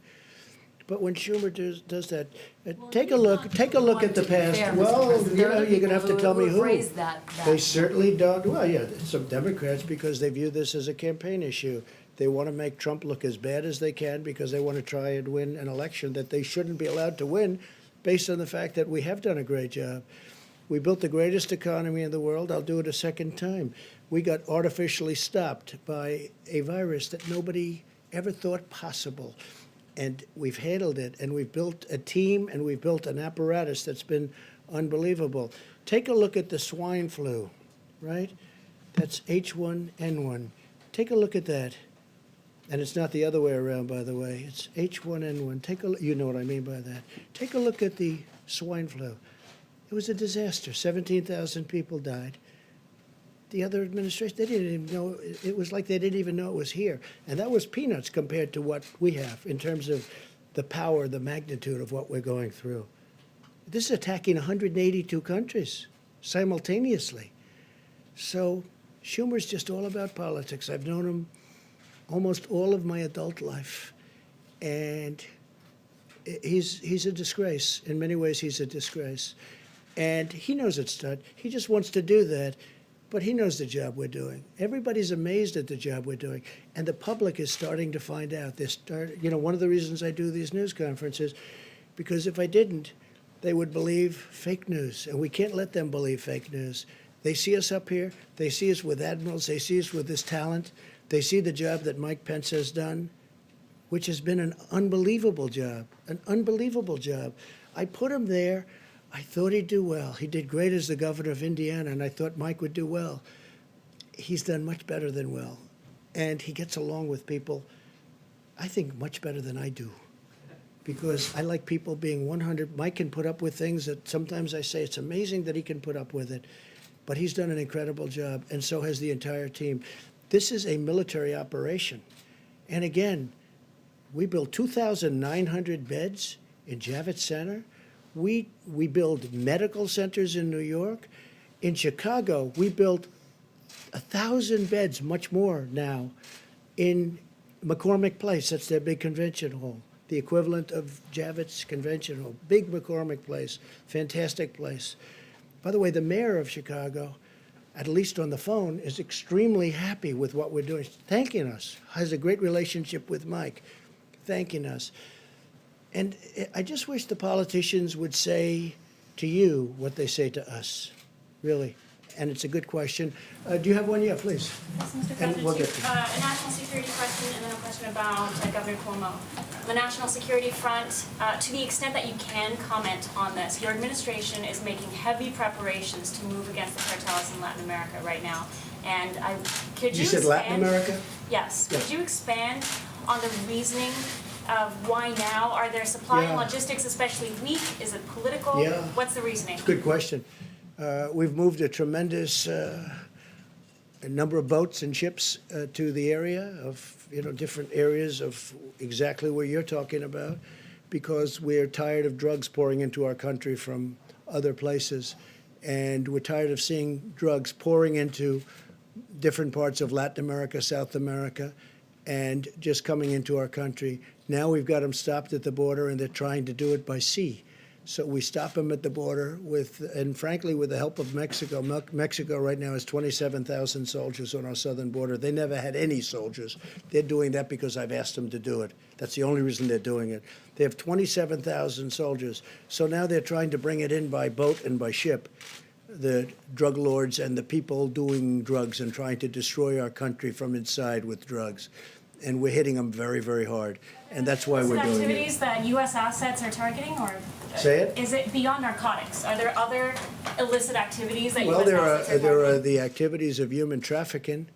But when Schumer does that, take a look at the past. Well, you know, you're gonna have to tell me who. They certainly don't, well, yeah, some Democrats, because they view this as a campaign issue. They want to make Trump look as bad as they can because they want to try and win an election that they shouldn't be allowed to win based on the fact that we have done a great job. We built the greatest economy in the world. I'll do it a second time. We got artificially stopped by a virus that nobody ever thought possible. And we've handled it, and we've built a team, and we've built an apparatus that's been unbelievable. Take a look at the swine flu, right? That's H1N1. Take a look at that. And it's not the other way around, by the way. It's H1N1. You know what I mean by that. Take a look at the swine flu. It was a disaster. 17,000 people died. The other administration, they didn't even know, it was like they didn't even know it was here. And that was peanuts compared to what we have in terms of the power, the magnitude of what we're going through. This is attacking 182 countries simultaneously. So Schumer's just all about politics. I've known him almost all of my adult life. And he's a disgrace. In many ways, he's a disgrace. And he knows it's done. He just wants to do that. But he knows the job we're doing. Everybody's amazed at the job we're doing. And the public is starting to find out. One of the reasons I do these news conferences, because if I didn't, they would believe fake news. And we can't let them believe fake news. They see us up here. They see us with admirals. They see us with this talent. They see the job that Mike Pence has done, which has been an unbelievable job, an unbelievable job. I put him there. I thought he'd do well. He did great as the governor of Indiana, and I thought Mike would do well. He's done much better than well. And he gets along with people, I think, much better than I do. Because I like people being 100. Mike can put up with things that sometimes I say it's amazing that he can put up with it. But he's done an incredible job, and so has the entire team. This is a military operation. And again, we built 2,900 beds in Javits Center. We build medical centers in New York. In Chicago, we built 1,000 beds, much more now, in McCormick Place. That's their big convention hall, the equivalent of Javits Convention Hall. Big McCormick Place, fantastic place. By the way, the mayor of Chicago, at least on the phone, is extremely happy with what we're doing, thanking us, has a great relationship with Mike, thanking us. And I just wish the politicians would say to you what they say to us, really. And it's a good question. Do you have one? Yeah, please. Yes, Mr. And we'll get President, a national security question and then a question about Governor Cuomo. The national security front, to the extent that you can comment on this, your administration is making heavy preparations to move against the cartels in Latin America right now. And could you said Latin America? Yes. Yeah. Could you expand on the reasoning of why now? Are there supply and logistics especially weak? Is it political? Yeah. What's the reasoning? It's a good question. We've moved a tremendous number of boats and ships to the area of, different areas of exactly where you're talking about, because we're tired of drugs pouring into our country from other places. And we're tired of seeing drugs pouring into different parts of Latin America, South America, and just coming into our country. Now we've got them stopped at the border, and they're trying to do it by sea. So we stop them at the border and frankly, with the help of Mexico. Mexico right now has 27,000 soldiers on our southern border. They never had any soldiers. They're doing that because I've asked them to do it. That's the only reason they're doing it. They have 27,000 soldiers. So now they're trying to bring it in by boat and by ship, the drug lords and the people doing drugs and trying to destroy our country from inside with drugs. And we're hitting them very, very hard. And that's why we're doing it. Activities that U.S. assets are targeting, or Say it? is it beyond narcotics? Are there other illicit activities that Well, U.S. assets are there are targeting? the activities of human trafficking,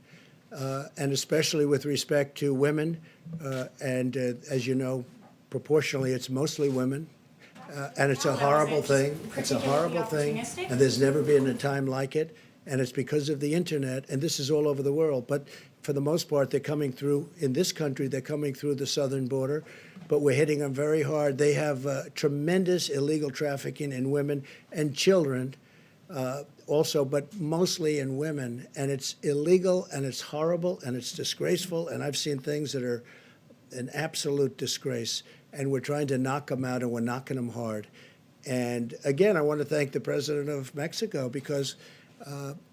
and especially with respect to women. As you know, proportionally, it's mostly women. And it's a horrible thing. It's a horrible thing. And there's never been a time like it. And it's because of the internet. And this is all over the world. But for the most part, they're coming through, in this country, they're coming through the southern border, but we're hitting them very hard. They have tremendous illegal trafficking in women and children also, but mostly in women. And it's illegal, and it's horrible, and it's disgraceful, and I've seen things that are an absolute disgrace, and we're trying to knock them out, and we're knocking them hard. And again, I want to thank the president of Mexico because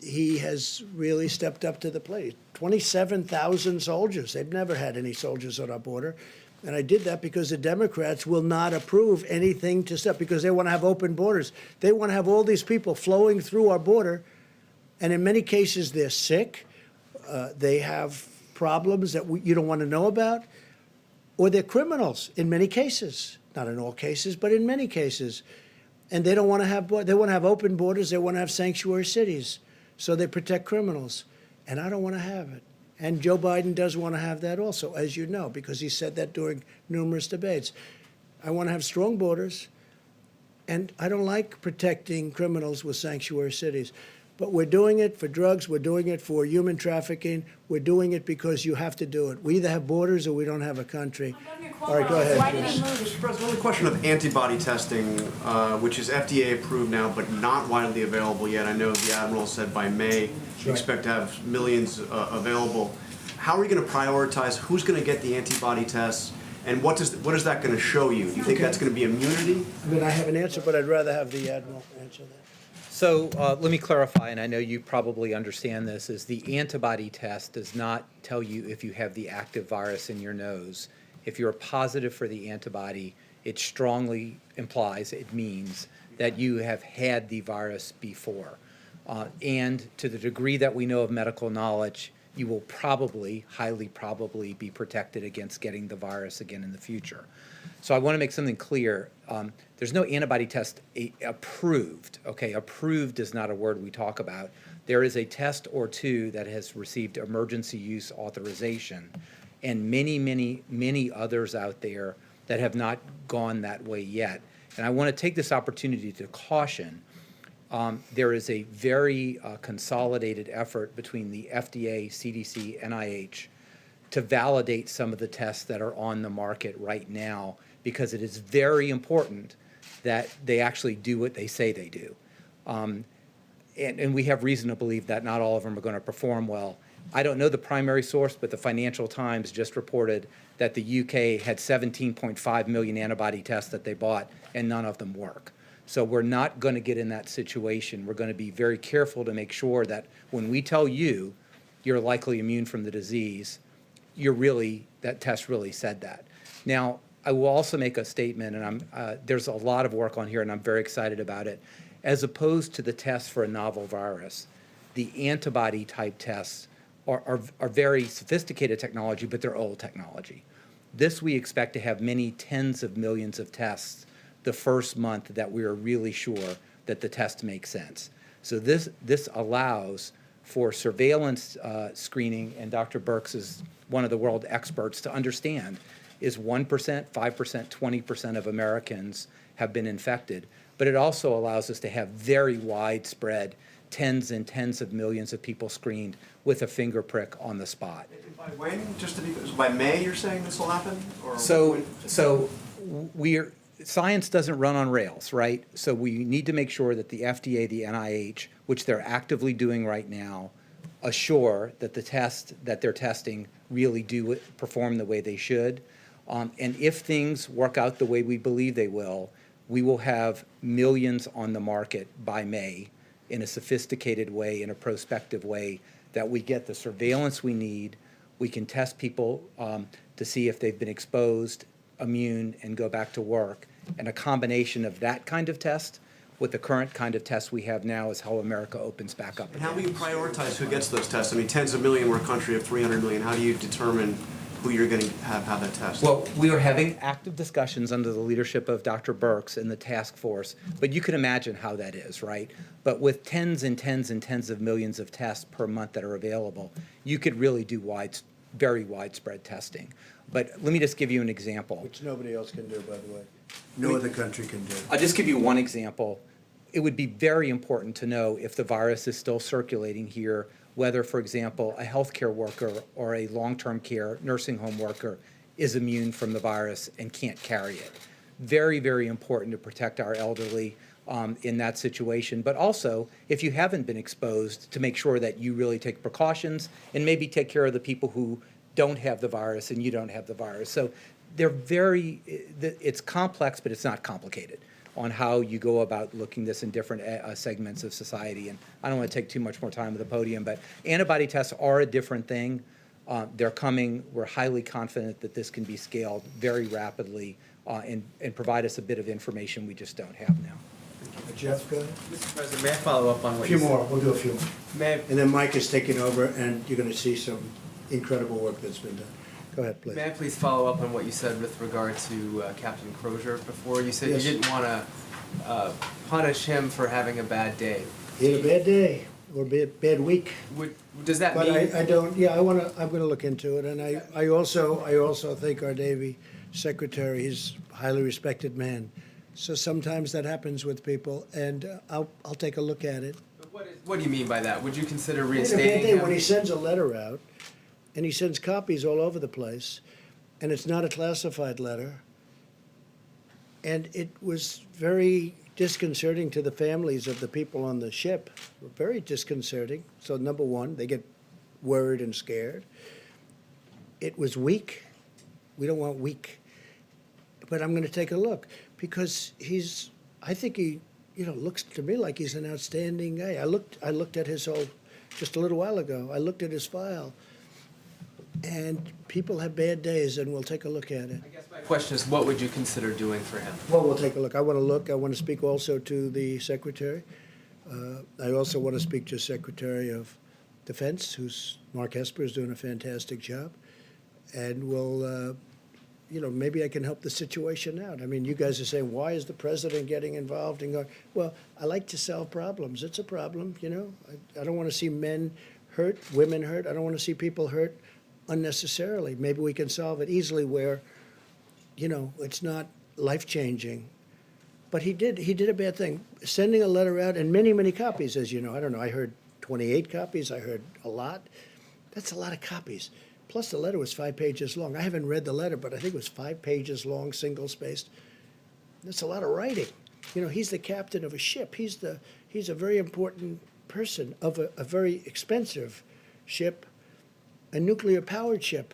he has really stepped up to the plate. 27,000 soldiers. They've never had any soldiers on our border. And I did that because the Democrats will not approve anything to stop, because they want to have open borders. They want to have all these people flowing through our border, and in many cases they're sick, they have problems that you don't want to know about, or they're criminals in many cases. Not in all cases, but in many cases. And they don't want to have, they want to have open borders, they want to have sanctuary cities, so they protect criminals. And I don't want to have it. And Joe Biden does want to have that also, as you know, because he said that during numerous debates. I want to have strong borders, and I don't like protecting criminals with sanctuary cities. But we're doing it for drugs, we're doing it for human trafficking, we're doing it because you have to do it. We either have borders or we don't have a country. All right, go ahead. Why did he Mr. President, on the question of antibody testing, which is FDA approved now but not widely available yet, I know the Admiral said by May you expect to have millions available. How are you going to prioritize who's going to get the antibody tests, and what is that going to show you? Do you think that's going to be immunity? I mean, I have an answer, but I'd rather have the Admiral answer that. So let me clarify, and I know you probably understand this, is the antibody test does not tell you if you have the active virus in your nose. If you're positive for the antibody, it strongly implies, it means that you have had the virus before. And to the degree that we know of medical knowledge, you will probably, highly probably, be protected against getting the virus again in the future. So I want to make something clear. There's no antibody test approved. Okay, approved is not a word we talk about. There is a test or two that has received emergency use authorization, and many, many, many others out there that have not gone that way yet. And I want to take this opportunity to caution. There is a very consolidated effort between the FDA, CDC, NIH to validate some of the tests that are on the market right now, because it is very important that they actually do what they say they do. And we have reason to believe that not all of them are going to perform well. I don't know the primary source, but the Financial Times just reported that the UK had 17.5 million antibody tests that they bought, and none of them work. So we're not going to get in that situation. We're going to be very careful to make sure that when we tell you you're likely immune from the disease, that test really said that. Now, I will also make a statement, and there's a lot of work on here, and I'm very excited about it. As opposed to the tests for a novel virus, the antibody type tests are very sophisticated technology, but they're old technology. This we expect to have many tens of millions of tests the first month that we are really sure that the test makes sense. So this allows for surveillance screening, and Dr. Birx is one of the world experts to understand, is 1%, 5%, 20% of Americans have been infected. But it also allows us to have very widespread, tens and tens of millions of people screened with a finger prick on the spot. By when? Just to be, by May you're saying this will happen? Or Science doesn't run on rails, right? So we need to make sure that the FDA, the NIH, which they're actively doing right now, assure that the tests that they're testing really do perform the way they should. And if things work out the way we believe they will, we will have millions on the market by May in a sophisticated way, in a prospective way, that we get the surveillance we need. We can test people to see if they've been exposed, immune, and go back to work. And a combination of that kind of test with the current kind of test we have now is how America opens back up. And how will you prioritize who gets those tests? I mean, tens of million, we're a country of 300 million. How do you determine who you're going to have that test? Well, we are having active discussions under the leadership of Dr. Birx and the task force, but you can imagine how that is, right? But with tens and tens and tens of millions of tests per month that are available, you could really do very widespread testing. But let me just give you an example. Which nobody else can do, by the way. No other country can do. I'll just give you one example. It would be very important to know if the virus is still circulating here whether, for example, a healthcare worker or a long-term care nursing home worker is immune from the virus and can't carry it. Very, very important to protect our elderly in that situation, but also, if you haven't been exposed, to make sure that you really take precautions and maybe take care of the people who don't have the virus and you don't have the virus. So they're it's complex, but it's not complicated on how you go about looking this in different segments of society. And I don't want to take too much more time with the podium, but antibody tests are a different thing. They're coming. We're highly confident that this can be scaled very rapidly and provide us a bit of information we just don't have now. Jeff, go ahead. Mr. President, may I follow up on A what few you said? more, we'll do a few more. May I, And then Mike is taking over, and you're going to see some incredible work that's been done. Go ahead, please. may I please follow up on what you said with regard to Captain Crozier before? You said Yes. you didn't want to punish him for having a bad day. He had a bad day, or a bad week. Does that But mean? I don't, yeah, I'm gonna look into it, and I also think our Navy Secretary, he's a highly respected man. So sometimes that happens with people, and I'll take a look at it. What do you mean by that? Would you consider He had a bad reinstating day him? when he sends a letter out, and he sends copies all over the place, and it's not a classified letter. And it was very disconcerting to the families of the people on the ship, very disconcerting. So number one, they get worried and scared. It was weak. We don't want weak. But I'm going to take a look because I think he, looks to me like he's an outstanding guy. I looked at his whole, just a little while ago, I looked at his file. And people have bad days, and we'll take a look at it. My question is, what would you consider doing for him? Well, we'll take a look. I want to speak also to the Secretary. I also want to speak to Secretary of Defense, Mark Esper is doing a fantastic job. And we'll, maybe I can help the situation out. I mean, you guys are saying, why is the president getting involved and going? Well, I like to solve problems. It's a problem, I don't want to see men hurt, women hurt. I don't want to see people hurt unnecessarily. Maybe we can solve it easily where, it's not life-changing. But he did a bad thing, sending a letter out and many, many copies, as you know. I don't know, I heard 28 copies, I heard a lot. That's a lot of copies. Plus, the letter was 5 pages long. I haven't read the letter, but I think it was 5 pages long, single-spaced. That's a lot of writing. He's the captain of a ship. He's a very important person of a very expensive ship, a nuclear-powered ship.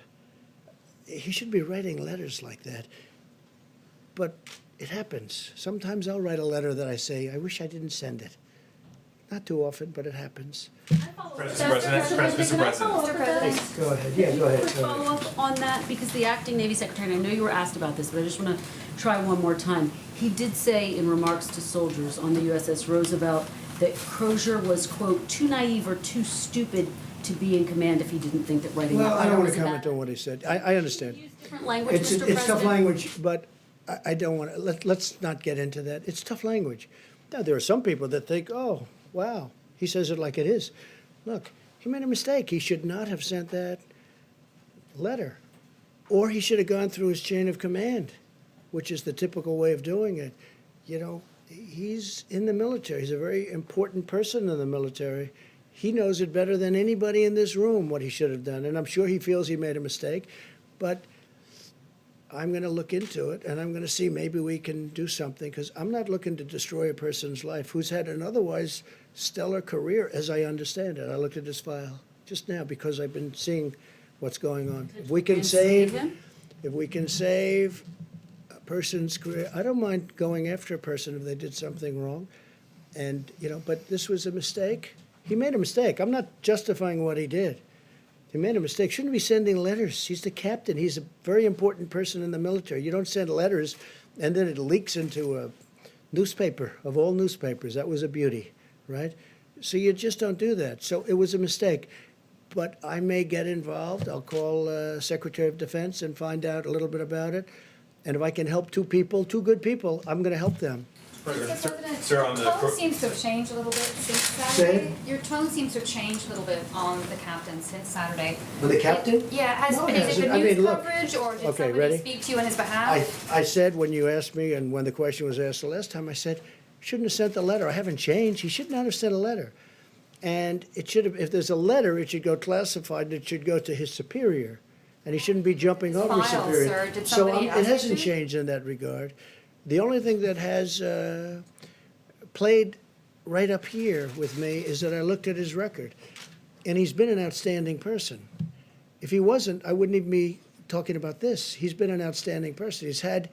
He should be writing letters like that. But it happens. Sometimes I'll write a letter that I say, I wish I didn't send it. Not too often, but it happens. Mr. President. Go ahead, yeah, go ahead. Follow up on that, because the acting Navy Secretary, and I know you were asked about this, but I just want to try one more time. He did say in remarks to soldiers on the USS Roosevelt that Crozier was, quote, too naive or too stupid to be in command if he didn't think that writing that Well, I letter don't want was to a comment bad. on what he said. I understand. Different language, Mr. President. It's tough language, but I don't want to, let's not get into that. It's tough language. Now, there are some people that think, oh, wow, he says it like it is. Look, he made a mistake. He should not have sent that letter. Or he should have gone through his chain of command, which is the typical way of doing it. He's in the military. He's a very important person in the military. He knows it better than anybody in this room what he should have done. And I'm sure he feels he made a mistake. But I'm going to look into it, and I'm going to see maybe we can do something, because I'm not looking to destroy a person's life who's had an otherwise stellar career, as I understand it. I looked at his file just now because I've been seeing what's going on. If we can save a person's career, I don't mind going after a person if they did something wrong. And, but this was a mistake. He made a mistake. I'm not justifying what he did. He made a mistake. Shouldn't be sending letters. He's the captain. He's a very important person in the military. You don't send letters and then it leaks into a newspaper of all newspapers. That was a beauty, right? So you just don't do that. So it was a mistake. But I may get involved. I'll call Secretary of Defense and find out a little bit about it. And if I can help two good people, I'm going to help them. Sir, on the Your tone seems to have changed a little bit since Saturday. Your tone seems to have changed a little bit on the captain since Saturday. With the captain? Yeah, No, it is it hasn't. the I news mean, look. coverage, or did Okay, somebody ready? speak to you on his behalf? I said when you asked me and when the question was asked the last time, I said, shouldn't have sent the letter. I haven't changed. He should not have sent a letter. And it should have, if there's a letter, it should go classified, and it should go to his superior. And he shouldn't be jumping over File, superior. sir. Did So somebody it ask hasn't you? changed in that regard. The only thing that has played right up here with me is that I looked at his record. And he's been an outstanding person. If he wasn't, I wouldn't even be talking about this. He's been an outstanding person. He's had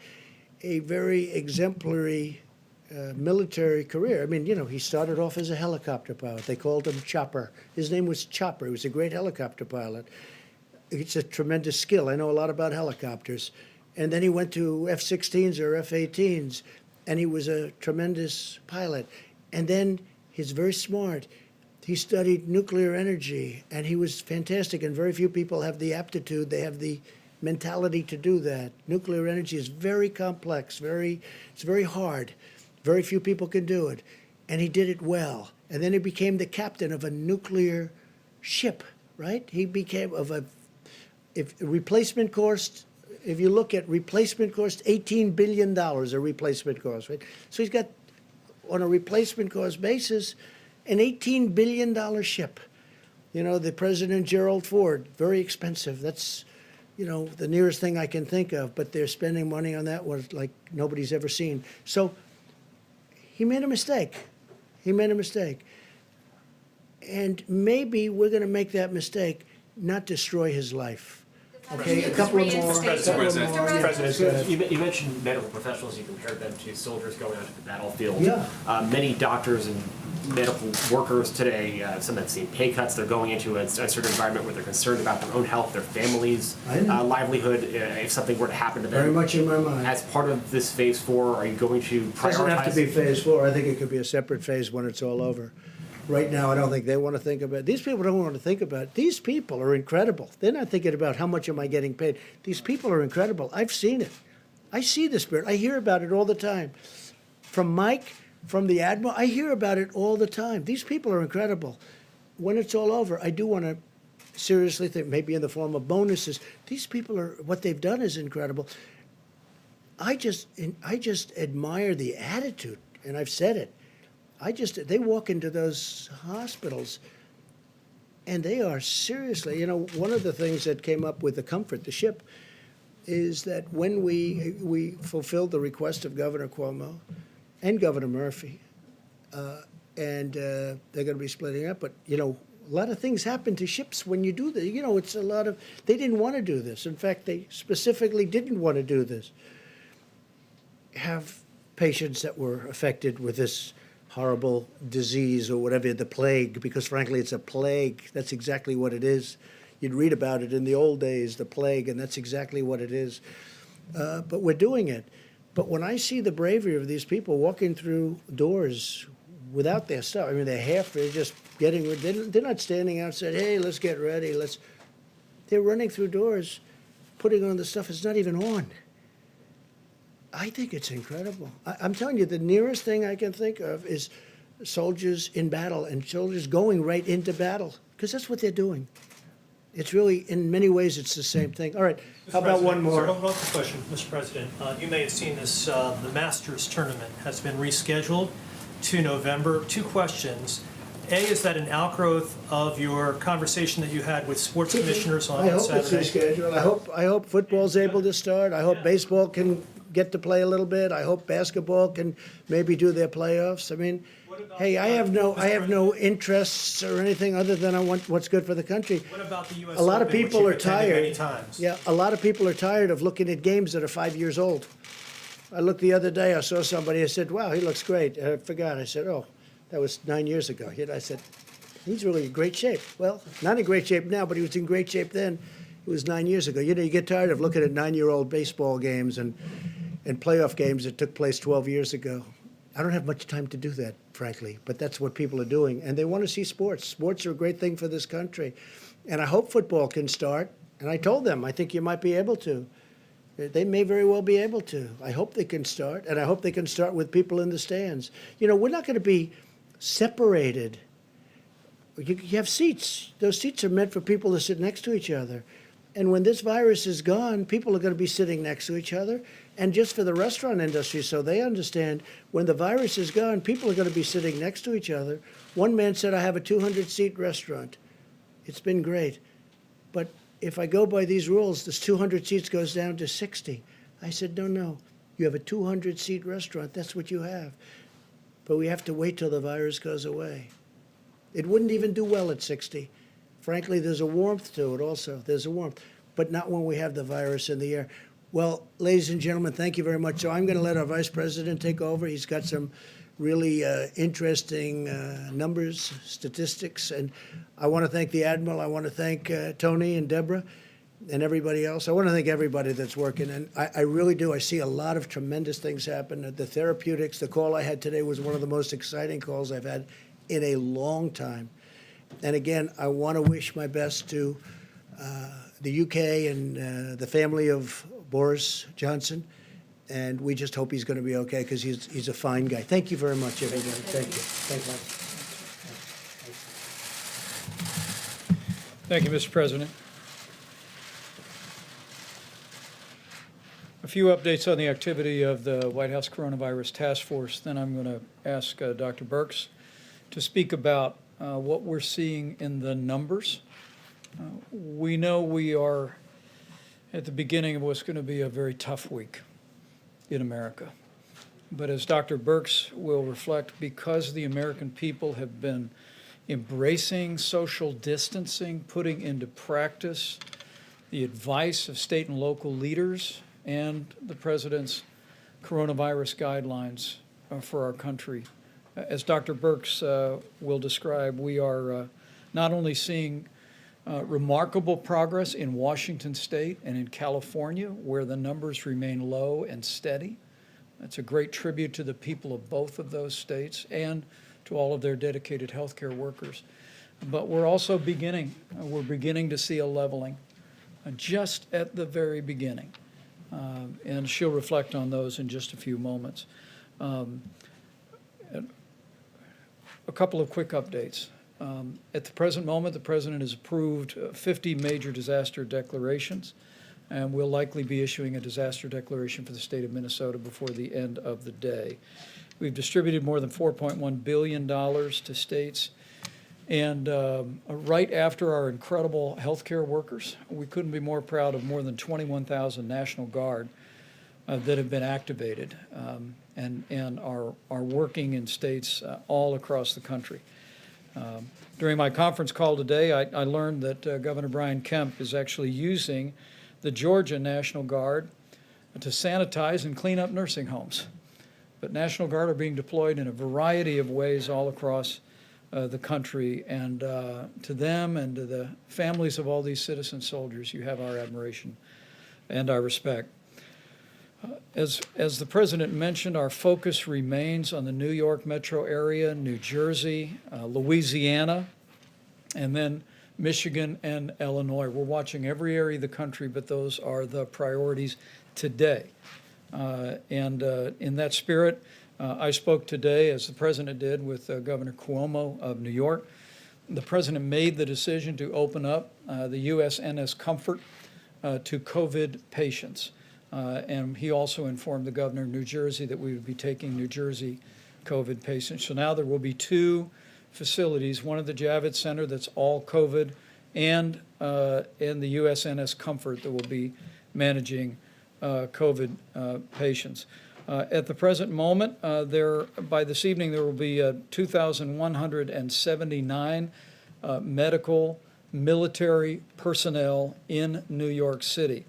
a very exemplary military career. I mean, you know, he started off as a helicopter pilot. They called him Chopper. His name was Chopper. He was a great helicopter pilot. It's a tremendous skill. I know a lot about helicopters. And then he went to F-16s or F-18s, and he was a tremendous pilot. And then he's very smart. He studied nuclear energy, and he was fantastic, and very few people have the aptitude, they have the mentality to do that. Nuclear energy is very complex, it's very hard. Very few people can do it, and he did it well. And then he became the captain of a nuclear ship, right? He became if replacement cost, if you look at replacement cost, $18 billion a replacement cost, right? So he's got, on a replacement cost basis, an $18 billion ship. You know, the President Gerald Ford, very expensive. That's, you know, the nearest thing I can think of, but they're spending money on that one like nobody's ever seen. So he made a mistake. He made a mistake. And maybe we're going to make that mistake, not destroy his life. Okay, a couple of more. President, you mentioned medical professionals. You compared them to soldiers going out to the battlefield. Yeah. Many doctors and medical workers today, some have seen pay cuts. They're going into a certain environment where they're concerned about their own health, their families' livelihood, if something were to happen to them. Very much in my mind. As part of this phase 4, are you going to prioritize? It doesn't have to be phase 4. I think it could be a separate phase when it's all over. Right now, I don't think they want to think about it. These people don't want to think about it. These people are incredible. They're not thinking about how much am I getting paid. These people are incredible. I've seen it. I see the spirit. I hear about it all the time. From Mike, from the Admiral, I hear about it all the time. These people are incredible. When it's all over, I do want to seriously think, maybe in the form of bonuses. These people are, what they've done is incredible. I just admire the attitude, and I've said it. They walk into those hospitals and they are seriously, you know, one of the things that came up with the Comfort, the ship, is that when we fulfilled the request of Governor Cuomo and Governor Murphy, and they're going to be splitting up, but, you know, a lot of things happen to ships when you do that. You know, it's a lot of, they didn't want to do this. In fact, they specifically didn't want to do this. Have patients that were affected with this horrible disease or whatever, the plague, because frankly, it's a plague. That's exactly what it is. You'd read about it in the old days, the plague, and that's exactly what it is. But we're doing it. But when I see the bravery of these people walking through doors without their stuff, I mean, they're just getting, they're not standing outside, hey, let's get ready, they're running through doors, putting on the stuff that's not even on. I think it's incredible. I'm telling you, the nearest thing I can think of is soldiers in battle and soldiers going right into battle, because that's what they're doing. It's really, in many ways, it's the same thing. All right, how about one more? Sir, one question, Mr. President. You may have seen this, the Masters tournament has been rescheduled to November. 2 questions. A, is that an outgrowth of your conversation that you had with sports commissioners on I Saturday? hope it's rescheduled. I hope football's able to start. I hope baseball can get to play a little bit. I hope basketball can maybe do their playoffs. I mean, hey, I have no interests or anything other than I want what's good for the country. What about the U.S. A lot of Open, which people you've are attended many tired. times? Yeah, a lot of people are tired of looking at games that are 5 years old. I looked the other day, I saw somebody, I said, wow, he looks great. I forgot. I said, oh, that was 9 years ago. I said, he's really in great shape. Well, not in great shape now, but he was in great shape then. It was 9 years ago. You know, you get tired of looking at 9-year-old baseball games and playoff games that took place 12 years ago. I don't have much time to do that, frankly, but that's what people are doing. And they want to see sports. Sports are a great thing for this country. And I hope football can start. And I told them, I think you might be able to. They may very well be able to. I hope they can start. And I hope they can start with people in the stands. You know, we're not going to be separated. You have seats. Those seats are meant for people to sit next to each other. And when this virus is gone, people are going to be sitting next to each other, and just for the restaurant industry, so they understand when the virus is gone, people are going to be sitting next to each other. One man said, I have a 200-seat restaurant. It's been great. But if I go by these rules, this 200 seats goes down to 60. I said, no. You have a 200-seat restaurant. That's what you have. But we have to wait till the virus goes away. It wouldn't even do well at 60. Frankly, there's a warmth to it also. There's a warmth. But not when we have the virus in the air. Well, ladies and gentlemen, thank you very much. So I'm going to let our Vice President take over. He's got some really interesting numbers, statistics. And I want to thank the Admiral. I want to thank Tony and Deborah and everybody else. I want to thank everybody that's working. And I really do. I see a lot of tremendous things happen. The therapeutics, the call I had today was one of the most exciting calls I've had in a long time. And again, I want to wish my best to the UK and the family of Boris Johnson. And we just hope he's going to be okay because he's a fine guy. Thank you very much, everybody. Thank you. Thank you. Thank you, Mr. President. A few updates on the activity of the White House Coronavirus Task Force. Then I'm going to ask Dr. Birx to speak about what we're seeing in the numbers. We know we are at the beginning of what's going to be a very tough week in America. But as Dr. Birx will reflect, because the American people have been embracing social distancing, putting into practice the advice of state and local leaders and the President's coronavirus guidelines for our country. As Dr. Birx will describe, we are not only seeing remarkable progress in Washington State and in California, where the numbers remain low and steady. That's a great tribute to the people of both of those states and to all of their dedicated healthcare workers. But we're also beginning to see a leveling just at the very beginning. And she'll reflect on those in just a few moments. A couple of quick updates. At the present moment, the President has approved 50 major disaster declarations, and we'll likely be issuing a disaster declaration for the state of Minnesota before the end of the day. We've distributed more than $4.1 billion to states, and right after our incredible healthcare workers, we couldn't be more proud of more than 21,000 National Guard that have been activated and are working in states all across the country. During my conference call today, I learned that Governor Brian Kemp is actually using the Georgia National Guard to sanitize and clean up nursing homes. But National Guard are being deployed in a variety of ways all across the country, and to them and to the families of all these citizen soldiers, you have our admiration and our respect. As the President mentioned, our focus remains on the New York metro area, New Jersey, Louisiana, and then Michigan and Illinois. We're watching every area of the country, but those are the priorities today. And in that spirit, I spoke today, as the President did, with Governor Cuomo of New York. The President made the decision to open up the USNS Comfort to COVID patients. And he also informed the governor of New Jersey that we would be taking New Jersey COVID patients. So now there will be two facilities, one at the Javits Center that's all COVID, and in the USNS Comfort that will be managing COVID patients. At the present moment, by this evening, there will be 2,179 medical, military personnel in New York City.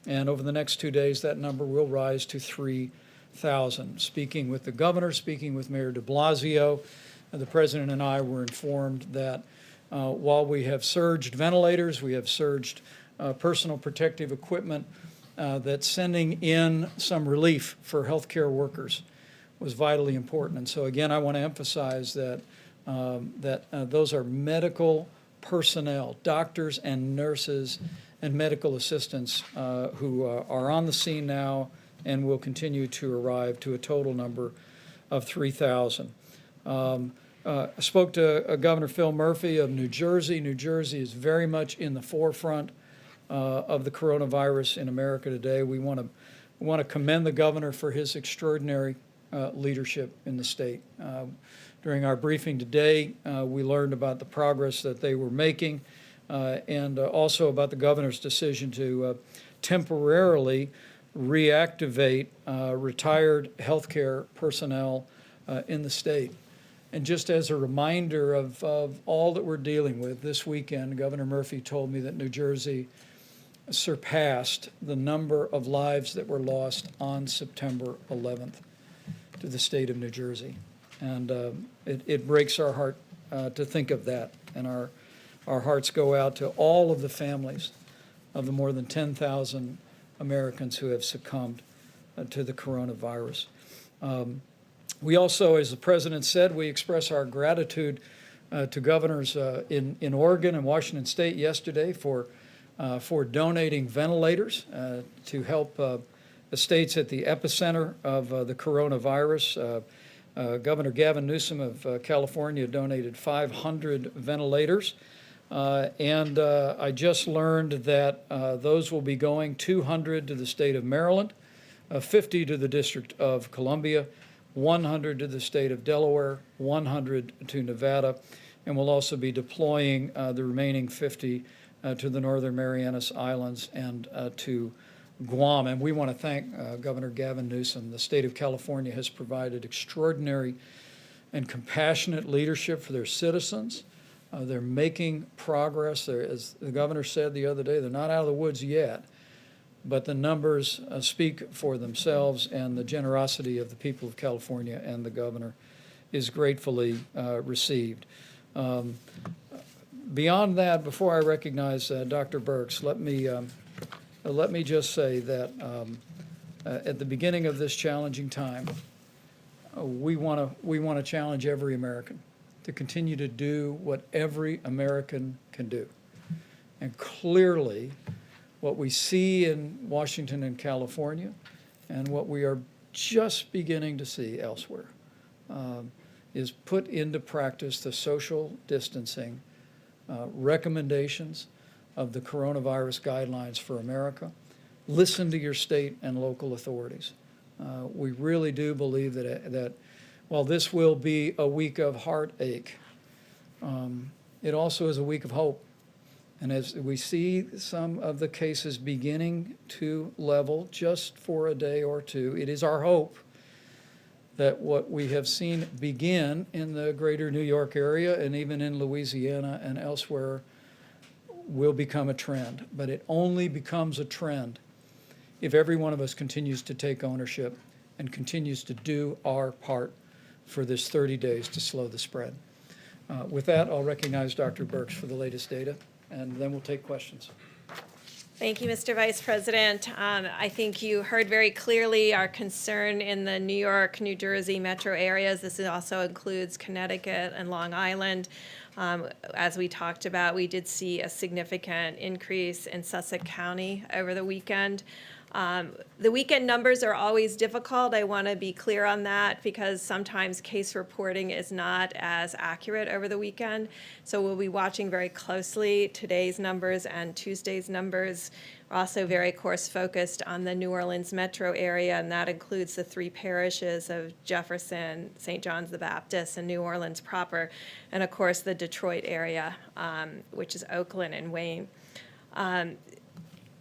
And over the next 2 days, that number will rise to 3,000. Speaking with the governor, speaking with Mayor de Blasio, the President and I were informed that while we have surged ventilators, we have surged personal protective equipment, that sending in some relief for healthcare workers was vitally important. And so again, I want to emphasize that those are medical personnel, doctors and nurses and medical assistants who are on the scene now and will continue to arrive to a total number of 3,000. I spoke to Governor Phil Murphy of New Jersey. New Jersey is very much in the forefront of the coronavirus in America today. We want I want to commend the governor for his extraordinary leadership in the state. During our briefing today, we learned about the progress that they were making and also about the governor's decision to temporarily reactivate retired healthcare personnel in the state. And just as a reminder of all that we're dealing with, this weekend, Governor Murphy told me that New Jersey surpassed the number of lives that were lost on September 11th to the state of New Jersey. And it breaks our heart to think of that. And our hearts go out to all of the families of the more than 10,000 Americans who have succumbed to the coronavirus. We also, as the president said, we express our gratitude to governors in Oregon and Washington State yesterday for donating ventilators to help the states at the epicenter of the coronavirus. Governor Gavin Newsom of California donated 500 ventilators. And I just learned that those will be going 200 to the state of Maryland, 50 to the District of Columbia, 100 to the state of Delaware, 100 to Nevada, and we'll also be deploying the remaining 50 to the Northern Marianas Islands and to Guam. And we want to thank Governor Gavin Newsom. The state of California has provided extraordinary and compassionate leadership for their citizens. They're making progress. As the governor said the other day, they're not out of the woods yet, but the numbers speak for themselves, and the generosity of the people of California and the governor is gratefully received. Beyond that, before I recognize Dr. Birx, let me just say that at the beginning of this challenging time, we want to challenge every American to continue to do what every American can do. And clearly, what we see in Washington and California, and what we are just beginning to see elsewhere, is put into practice the social distancing recommendations of the coronavirus guidelines for America. Listen to your state and local authorities. We really do believe that while this will be a week of heartache, it also is a week of hope. And as we see some of the cases beginning to level just for a day or two, it is our hope that what we have seen begin in the greater New York area and even in Louisiana and elsewhere will become a trend. But it only becomes a trend if every one of us continues to take ownership and continues to do our part for this 30 days to slow the spread. With that, I'll recognize Dr. Birx for the latest data, and then we'll take questions. Thank you, Mr. Vice President. I think you heard very clearly our concern in the New York, New Jersey metro areas. This also includes Connecticut and Long Island. As we talked about, we did see a significant increase in Sussex County over the weekend. The weekend numbers are always difficult. I want to be clear on that because sometimes case reporting is not as accurate over the weekend. So we'll be watching very closely today's numbers and Tuesday's numbers. We're also very course focused on the New Orleans metro area, and that includes the 3 parishes of Jefferson, St. John's the Baptist, and New Orleans proper, and of course the Detroit area, which is Oakland and Wayne.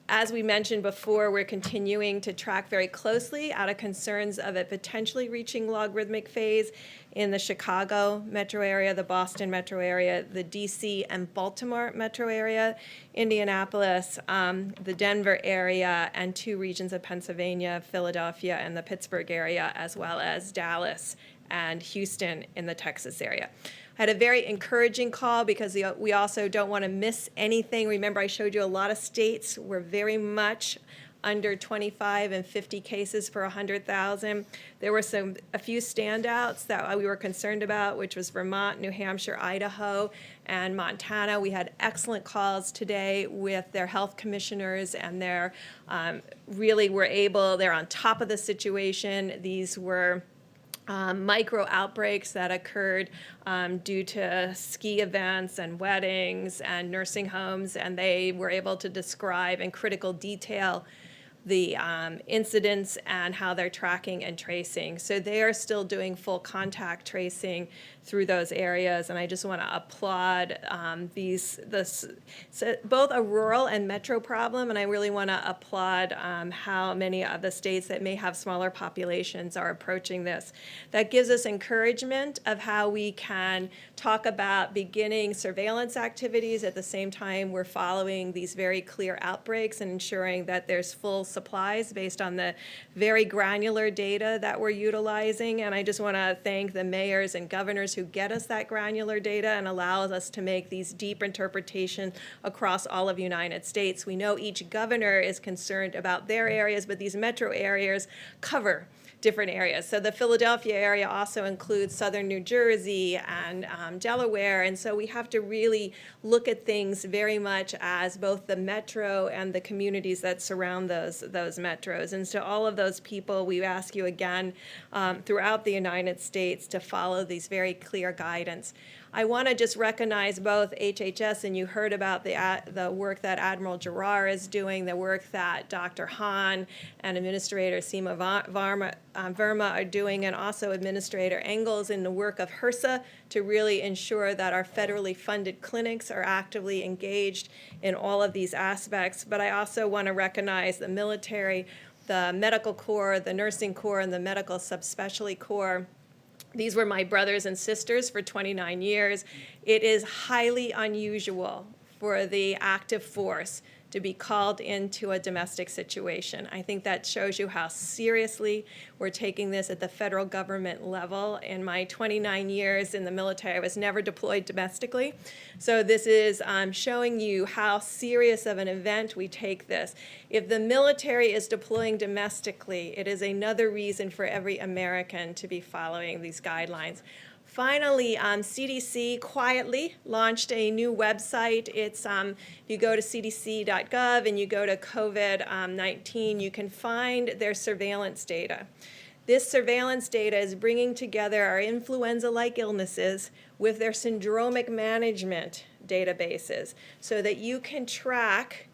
As we mentioned before, we're continuing to track very closely out of concerns of it potentially reaching logarithmic phase in the Chicago metro area, the Boston metro area, the DC and Baltimore metro area, Indianapolis, the Denver area, and 2 regions of Pennsylvania, Philadelphia, and the Pittsburgh area, as well as Dallas and Houston in the Texas area. I had a very encouraging call because we also don't want to miss anything. Remember, I showed you a lot of states were very much under 25 and 50 cases per 100,000. There were a few standouts that we were concerned about, which was Vermont, New Hampshire, Idaho, and Montana. We had excellent calls today with their health commissioners, and they're they're on top of the situation. These were micro outbreaks that occurred due to ski events and weddings and nursing homes, and they were able to describe in critical detail the incidents and how they're tracking and tracing. So they are still doing full contact tracing through those areas, and I just want to applaud both a rural and metro problem, and I really want to applaud how many of the states that may have smaller populations are approaching this. That gives us encouragement of how we can talk about beginning surveillance activities at the same time we're following these very clear outbreaks and ensuring that there's full supplies based on the very granular data that we're utilizing. And I just want to thank the mayors and governors who get us that granular data and allows us to make these deep interpretations across all of the United States. We know each governor is concerned about their areas, but these metro areas cover different areas. So the Philadelphia area also includes southern New Jersey and Delaware, and so we have to really look at things very much as both the metro and the communities that surround those metros. And so all of those people, we ask you again throughout the United States to follow these very clear guidance. I want to just recognize both HHS, and you heard about the work that Admiral Giroir is doing, the work that Dr. Hahn and Administrator Seema Verma are doing, and also Administrator Engels in the work of HRSA to really ensure that our federally funded clinics are actively engaged in all of these aspects. But I also want to recognize the military, the medical corps, the nursing corps, and the medical subspecialty corps. These were my brothers and sisters for 29 years. It is highly unusual for the active force to be called into a domestic situation. I think that shows you how seriously we're taking this at the federal government level. In my 29 years in the military, I was never deployed domestically. So this is showing you how serious of an event we take this. If the military is deploying domestically, it is another reason for every American to be following these guidelines. Finally, CDC quietly launched a new website. It's, if you go to cdc.gov and you go to COVID-19, you can find their surveillance data. This surveillance data is bringing together our influenza-like illnesses with their syndromic management databases so that you can track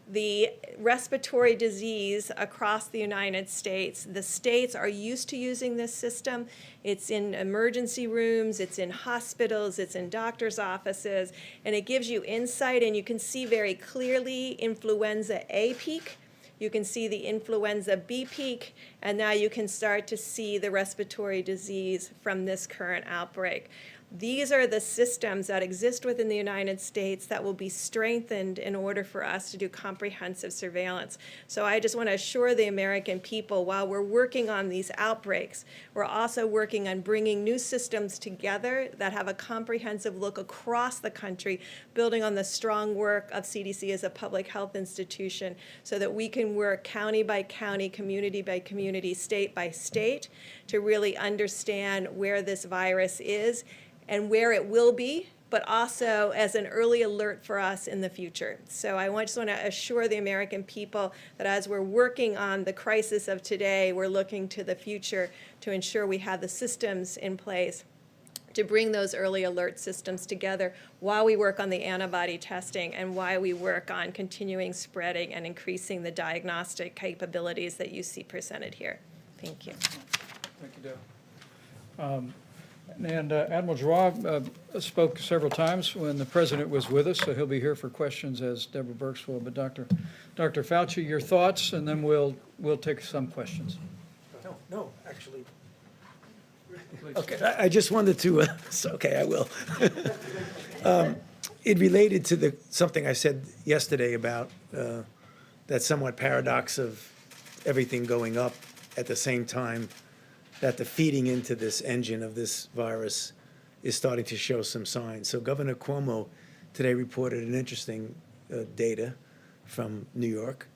the respiratory disease across the United States. The states are used to using this system. It's in emergency rooms, it's in hospitals, it's in doctors' offices, and it gives you insight, and you can see very clearly influenza A peak. You can see the influenza B peak, and now you can start to see the respiratory disease from this current outbreak. These are the systems that exist within the United States that will be strengthened in order for us to do comprehensive surveillance. So I just want to assure the American people, while we're working on these outbreaks, we're also working on bringing new systems together that have a comprehensive look across the country, building on the strong work of CDC as a public health institution, so that we can work county by county, community by community, state by state, to really understand where this virus is and where it will be, but also as an early alert for us in the future. So I just want to assure the American people that as we're working on the crisis of today, we're looking to the future to ensure we have the systems in place to bring those early alert systems together while we work on the antibody testing and while we work on continuing spreading and increasing the diagnostic capabilities that you see presented here. Thank you. Thank you, Deb. And Admiral Giroir spoke several times when the president was with us, so he'll be here for questions, as Deborah Birx will. But Dr. Fauci, your thoughts, and then we'll take some questions. No, actually. Okay, I just wanted to, okay, I will. It related to something I said yesterday about that somewhat paradox of everything going up at the same time that the feeding into this engine of this virus is starting to show some signs. So Governor Cuomo today reported an interesting data from New York,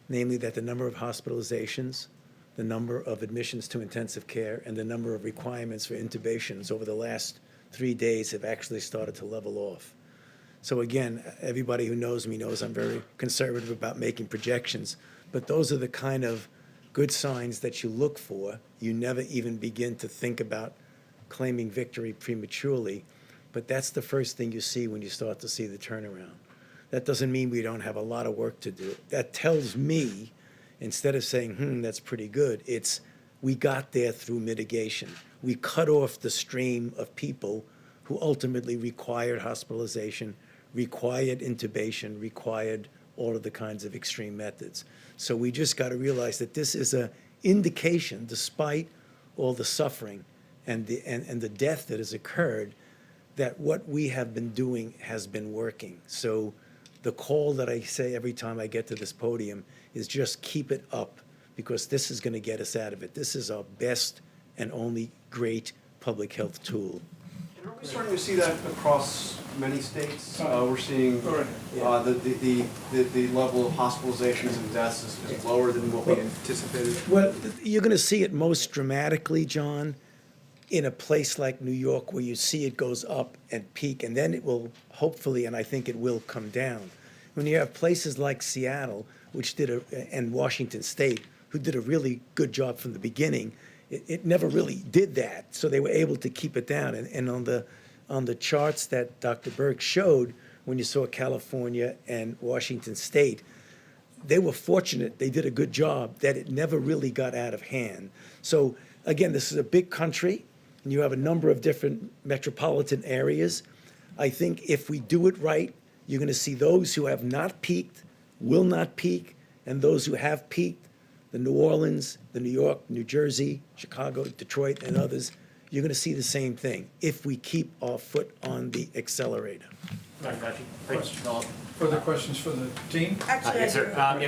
namely that the number of hospitalizations, the number of admissions to intensive care, and the number of requirements for intubations over the last 3 days have actually started to level off. So again, everybody who knows me knows I'm very conservative about making projections, but those are the kind of good signs that you look for. You never even begin to think about claiming victory prematurely, but that's the first thing you see when you start to see the turnaround. That doesn't mean we don't have a lot of work to do. That tells me instead of saying, that's pretty good, it's we got there through mitigation. We cut off the stream of people who ultimately required hospitalization, required intubation, required all of the kinds of extreme methods. So we just got to realize that this is an indication, despite all the suffering and the death that has occurred, that what we have been doing has been working. So the call that I say every time I get to this podium is just keep it up, because this is going to get us out of it. This is our best and only great public health tool. And are we starting to see that across many states? We're seeing the level of hospitalizations and deaths is lower than what we anticipated. Well, you're going to see it most dramatically, John, in a place like New York, where you see it goes up and peak, and then it will hopefully, and I think it will, come down. When you have places like Seattle, which and Washington State, who did a really good job from the beginning, it never really did that. So they were able to keep it down. And on the charts that Dr. Birx showed, when you saw California and Washington State, they were fortunate, they did a good job, that it never really got out of hand. So again, this is a big country, and you have a number of different metropolitan areas. I think if we do it right, you're going to see those who have not peaked will not peak, and those who have peaked, the New Orleans, the New York, New Jersey, Chicago, Detroit, and others, you're going to see the same thing if we keep our foot on the accelerator. Further questions for the team? Yes, sir. I'm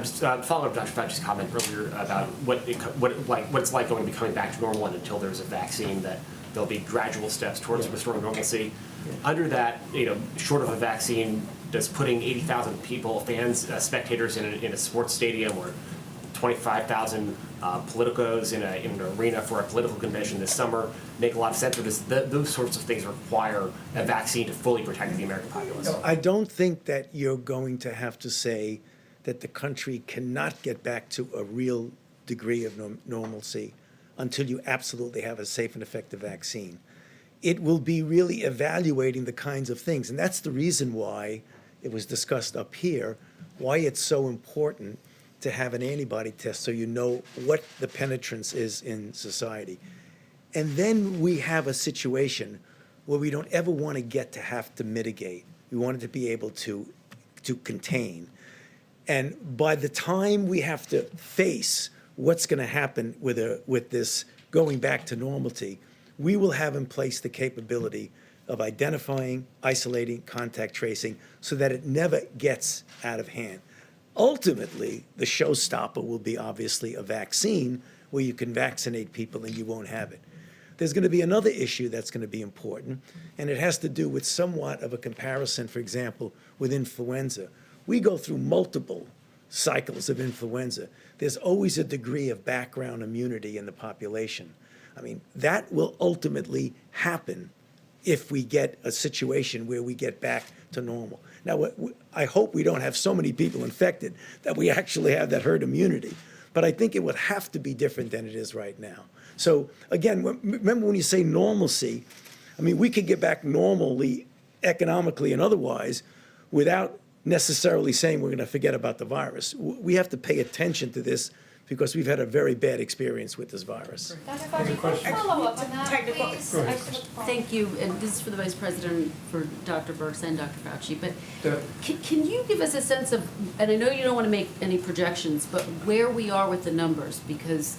just following up Dr. Fauci's comment earlier about what it's like going to be coming back to normal, and until there's a vaccine, that there'll be gradual steps towards restoring normalcy. Under that, short of a vaccine, does putting 80,000 people, fans, spectators in a sports stadium, or 25,000 politicos in an arena for a political convention this summer make a lot of sense, or does those sorts of things require a vaccine to fully protect the American populace? No, I don't think that you're going to have to say that the country cannot get back to a real degree of normalcy until you absolutely have a safe and effective vaccine. It will be really evaluating the kinds of things, and that's the reason why it was discussed up here, why it's so important to have an antibody test so you know what the penetrance is in society. And then we have a situation where we don't ever want to get to have to mitigate. We want it to be able to contain. And by the time we have to face what's going to happen with this going back to normalcy, we will have in place the capability of identifying, isolating, contact tracing, so that it never gets out of hand. Ultimately, the showstopper will be obviously a vaccine where you can vaccinate people and you won't have it. There's going to be another issue that's going to be important, and it has to do with somewhat of a comparison, for example, with influenza. We go through multiple cycles of influenza. There's always a degree of background immunity in the population. I mean, that will ultimately happen if we get a situation where we get back to normal. Now, I hope we don't have so many people infected that we actually have that herd immunity, but I think it would have to be different than it is right now. So again, remember when you say normalcy, I mean, we could get back normally, economically and otherwise, without necessarily saying we're going to forget about the virus. We have to pay attention to this because we've had a very bad experience with this virus. Dr. Fauci, can I follow up on that, please? Thank you, and this is for the Vice President, for Dr. Birx and Dr. Fauci, but can you give us a sense of, and I know you don't want to make any projections, but where we are with the numbers, because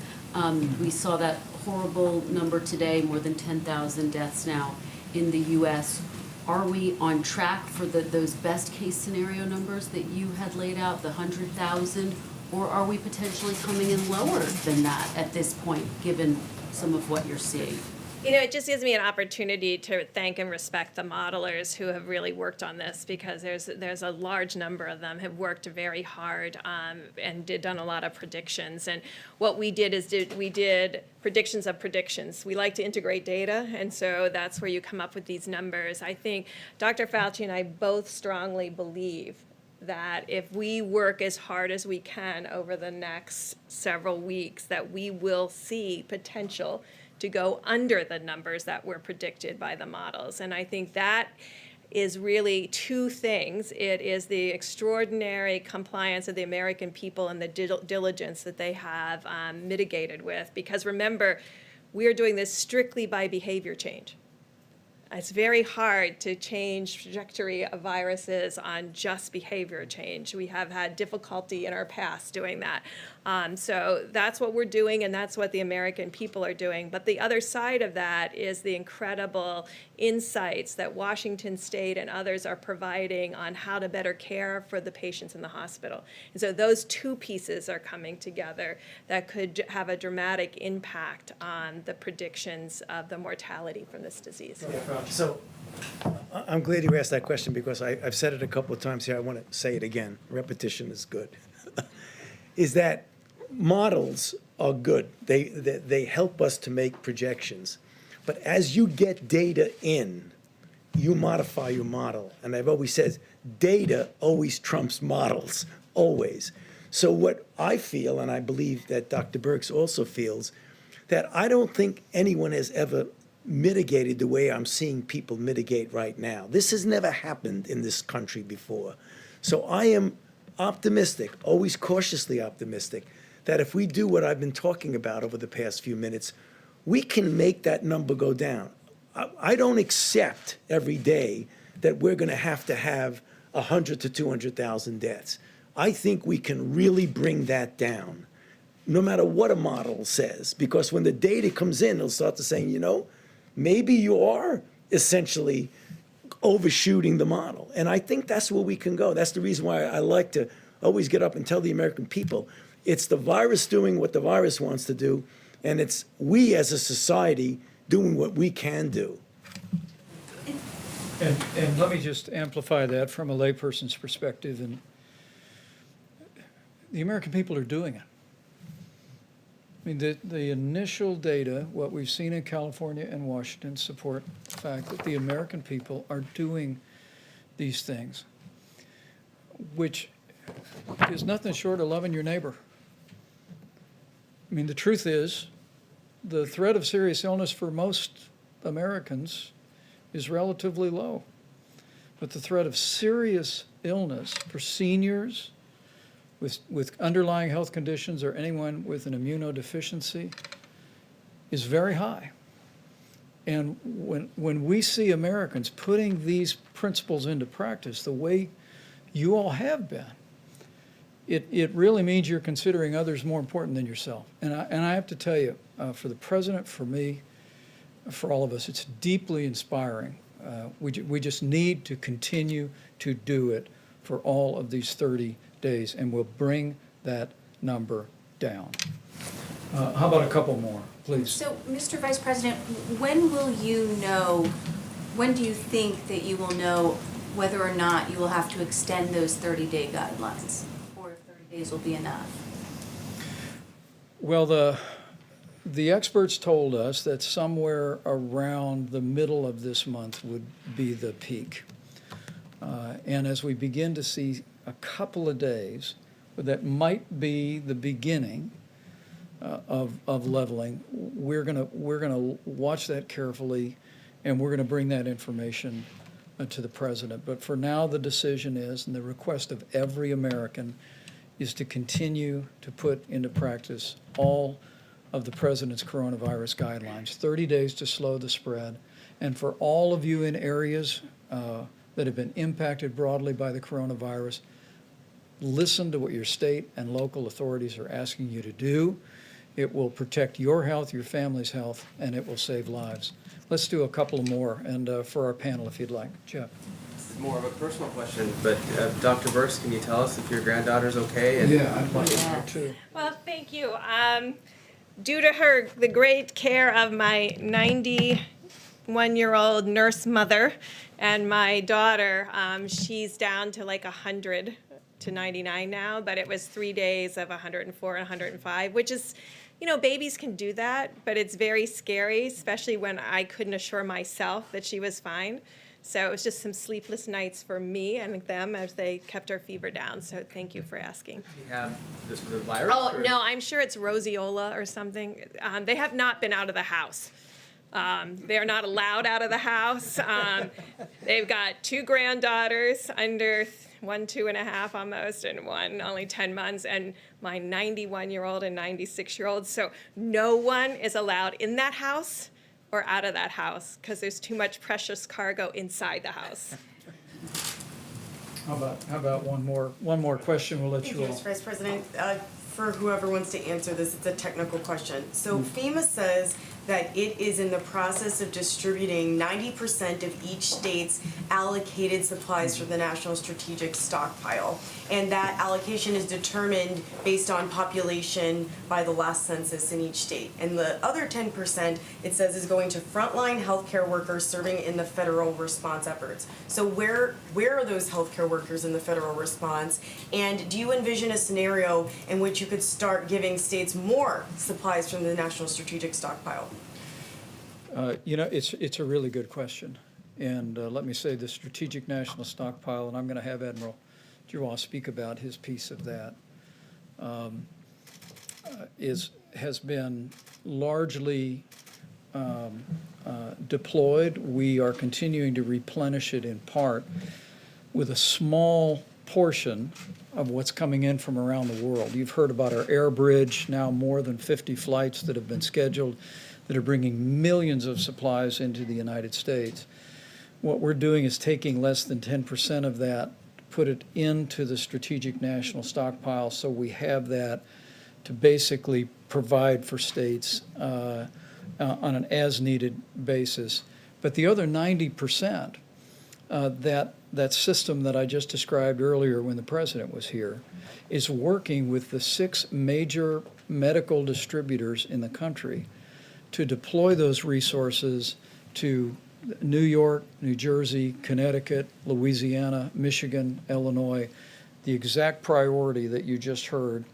we saw that horrible number today, more than 10,000 deaths now in the U.S. Are we on track for those best case scenario numbers that you had laid out, the 100,000? Or are we potentially coming in lower than that at this point, given some of what you're seeing? It just gives me an opportunity to thank and respect the modelers who have really worked on this, because there's a large number of them have worked very hard and done a lot of predictions. And what we did is we did predictions of predictions. We like to integrate data, and so that's where you come up with these numbers. I think Dr. Fauci and I both strongly believe that if we work as hard as we can over the next several weeks, that we will see potential to go under the numbers that were predicted by the models. And I think that is really two things. It is the extraordinary compliance of the American people and the diligence that they have mitigated with. Because remember, we are doing this strictly by behavior change. It's very hard to change trajectory of viruses on just behavior change. We have had difficulty in our past doing that. So that's what we're doing, and that's what the American people are doing. But the other side of that is the incredible insights that Washington State and others are providing on how to better care for the patients in the hospital. And so those two pieces are coming together that could have a dramatic impact on the predictions of the mortality from this disease. So I'm glad you asked that question because I've said it a couple of times here. I want to say it again. Repetition is good. Is that models are good. They help us to make projections. But as you get data in, you modify your model. And I've always said, data always trumps models, always. So what I feel, and I believe that Dr. Birx also feels, that I don't think anyone has ever mitigated the way I'm seeing people mitigate right now. This has never happened in this country before. So I am optimistic, always cautiously optimistic, that if we do what I've been talking about over the past few minutes, we can make that number go down. I don't accept every day that we're going to have 100 to 200,000 deaths. I think we can really bring that down, no matter what a model says, because when the data comes in, it'll start to say, you know, maybe you are essentially overshooting the model. And I think that's where we can go. That's the reason why I like to always get up and tell the American people, it's the virus doing what the virus wants to do, and it's we as a society doing what we can do. And let me just amplify that from a layperson's perspective. And the American people are doing it. I mean, the initial data, what we've seen in California and Washington, support the fact that the American people are doing these things, which is nothing short of loving your neighbor. I mean, the truth is, the threat of serious illness for most Americans is relatively low. But the threat of serious illness for seniors with underlying health conditions or anyone with an immunodeficiency is very high. And when we see Americans putting these principles into practice the way you all have been, it really means you're considering others more important than yourself. And I have to tell you, for the president, for me, for all of us, it's deeply inspiring. We just need to continue to do it for all of these 30 days, and we'll bring that number down. How about a couple more, please? So, Mr. Vice President, when will you know, when do you think that you will know whether or not you will have to extend those 30-day guidelines, or if 30 days will be enough? Well, the experts told us that somewhere around the middle of this month would be the peak. And as we begin to see a couple of days, that might be the beginning of leveling, we're gonna watch that carefully, and we're gonna bring that information to the president. But for now, the decision is, and the request of every American, is to continue to put into practice all of the president's coronavirus guidelines, 30 days to slow the spread. And for all of you in areas that have been impacted broadly by the coronavirus, listen to what your state and local authorities are asking you to do. It will protect your health, your family's health, and it will save lives. Let's do a couple more, and for our panel, if you'd like. Jeff. This is more of a personal question, but Dr. Birx, can you tell us if your granddaughter's okay? And Yeah, I'd like to know too. Well, thank you. Due to the great care of my 91-year-old nurse mother and my daughter, she's down to like 100 to 99 now, but it was 3 days of 104 and 105, which is, you know, babies can do that, but it's very scary, especially when I couldn't assure myself that she was fine. So it was just some sleepless nights for me and them as they kept our fever down. So thank you for asking. Do you have the virus? Oh, no, I'm sure it's roseola or something. They have not been out of the house. They're not allowed out of the house. They've got 2 granddaughters under 1, 2.5 almost, and one only 10 months, and my 91-year-old and 96-year-old. So no one is allowed in that house or out of that house because there's too much precious cargo inside the house. How about one more question, we'll let Thank you you, all. Mr. Vice President. For whoever wants to answer this, it's a technical question. So FEMA says that it is in the process of distributing 90% of each state's allocated supplies for the National Strategic Stockpile. And that allocation is determined based on population by the last census in each state. And the other 10%, it says, is going to frontline healthcare workers serving in the federal response efforts. So where are those healthcare workers in the federal response? And do you envision a scenario in which you could start giving states more supplies from the National Strategic Stockpile? It's a really good question. And let me say the Strategic National Stockpile, and I'm going to have Admiral Giroir speak about his piece of that, has been largely deployed. We are continuing to replenish it in part with a small portion of what's coming in from around the world. You've heard about our air bridge, now more than 50 flights that have been scheduled that are bringing millions of supplies into the United States. What we're doing is taking less than 10% of that, put it into the Strategic National Stockpile, so we have that to basically provide for states on an as-needed basis. But the other 90%, that system that I just described earlier when the President was here, is working with the 6 major medical distributors in the country to deploy those resources to New York, New Jersey, Connecticut, Louisiana, Michigan, Illinois, the exact priority that you just heard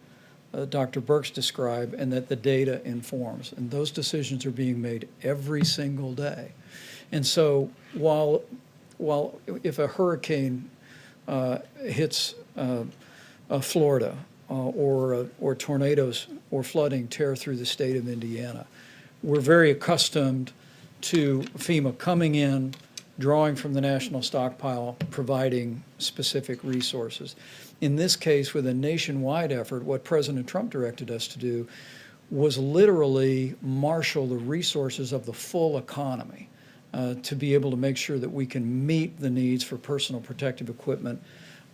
Dr. Birx describe and that the data informs. And those decisions are being made every single day. And so while if a hurricane hits Florida or tornadoes or flooding tear through the state of Indiana, we're very accustomed to FEMA coming in, drawing from the national stockpile, providing specific resources. In this case, with a nationwide effort, what President Trump directed us to do was literally marshal the resources of the full economy to be able to make sure that we can meet the needs for personal protective equipment,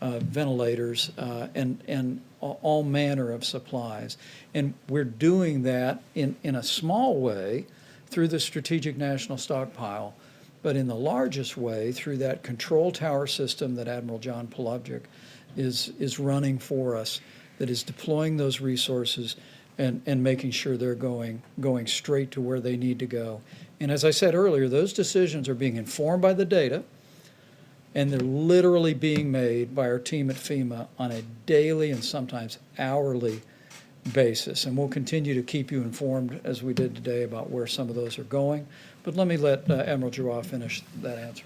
ventilators, and all manner of supplies. And we're doing that in a small way through the Strategic National Stockpile, but in the largest way through that control tower system that Admiral John Plavsic is running for us, that is deploying those resources and making sure they're going straight to where they need to go. And as I said earlier, those decisions are being informed by the data, and they're literally being made by our team at FEMA on a daily and sometimes hourly basis. And we'll continue to keep you informed, as we did today, about where some of those are going. But let me let Admiral Giroir finish that answer.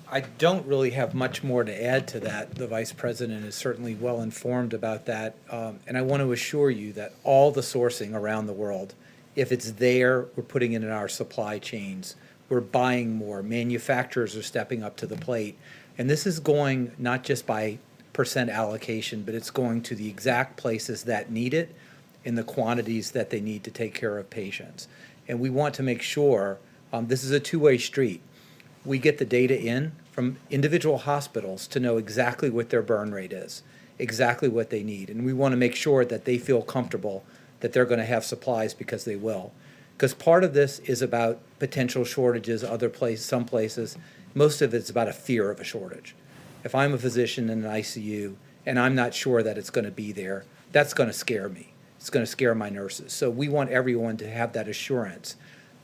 I don't really have much more to add to that. The Vice President is certainly well informed about that. And I want to assure you that all the sourcing around the world, if it's there, we're putting it in our supply chains. We're buying more. Manufacturers are stepping up to the plate. And this is going not just by percent allocation, but it's going to the exact places that need it in the quantities that they need to take care of patients. And we want to make sure this is a two-way street. We get the data in from individual hospitals to know exactly what their burn rate is, exactly what they need. And we want to make sure that they feel comfortable that they're going to have supplies because they will. Because part of this is about potential shortages, some places. Most of it's about a fear of a shortage. If I'm a physician in an ICU and I'm not sure that it's going to be there, that's going to scare me. It's going to scare my nurses. So we want everyone to have that assurance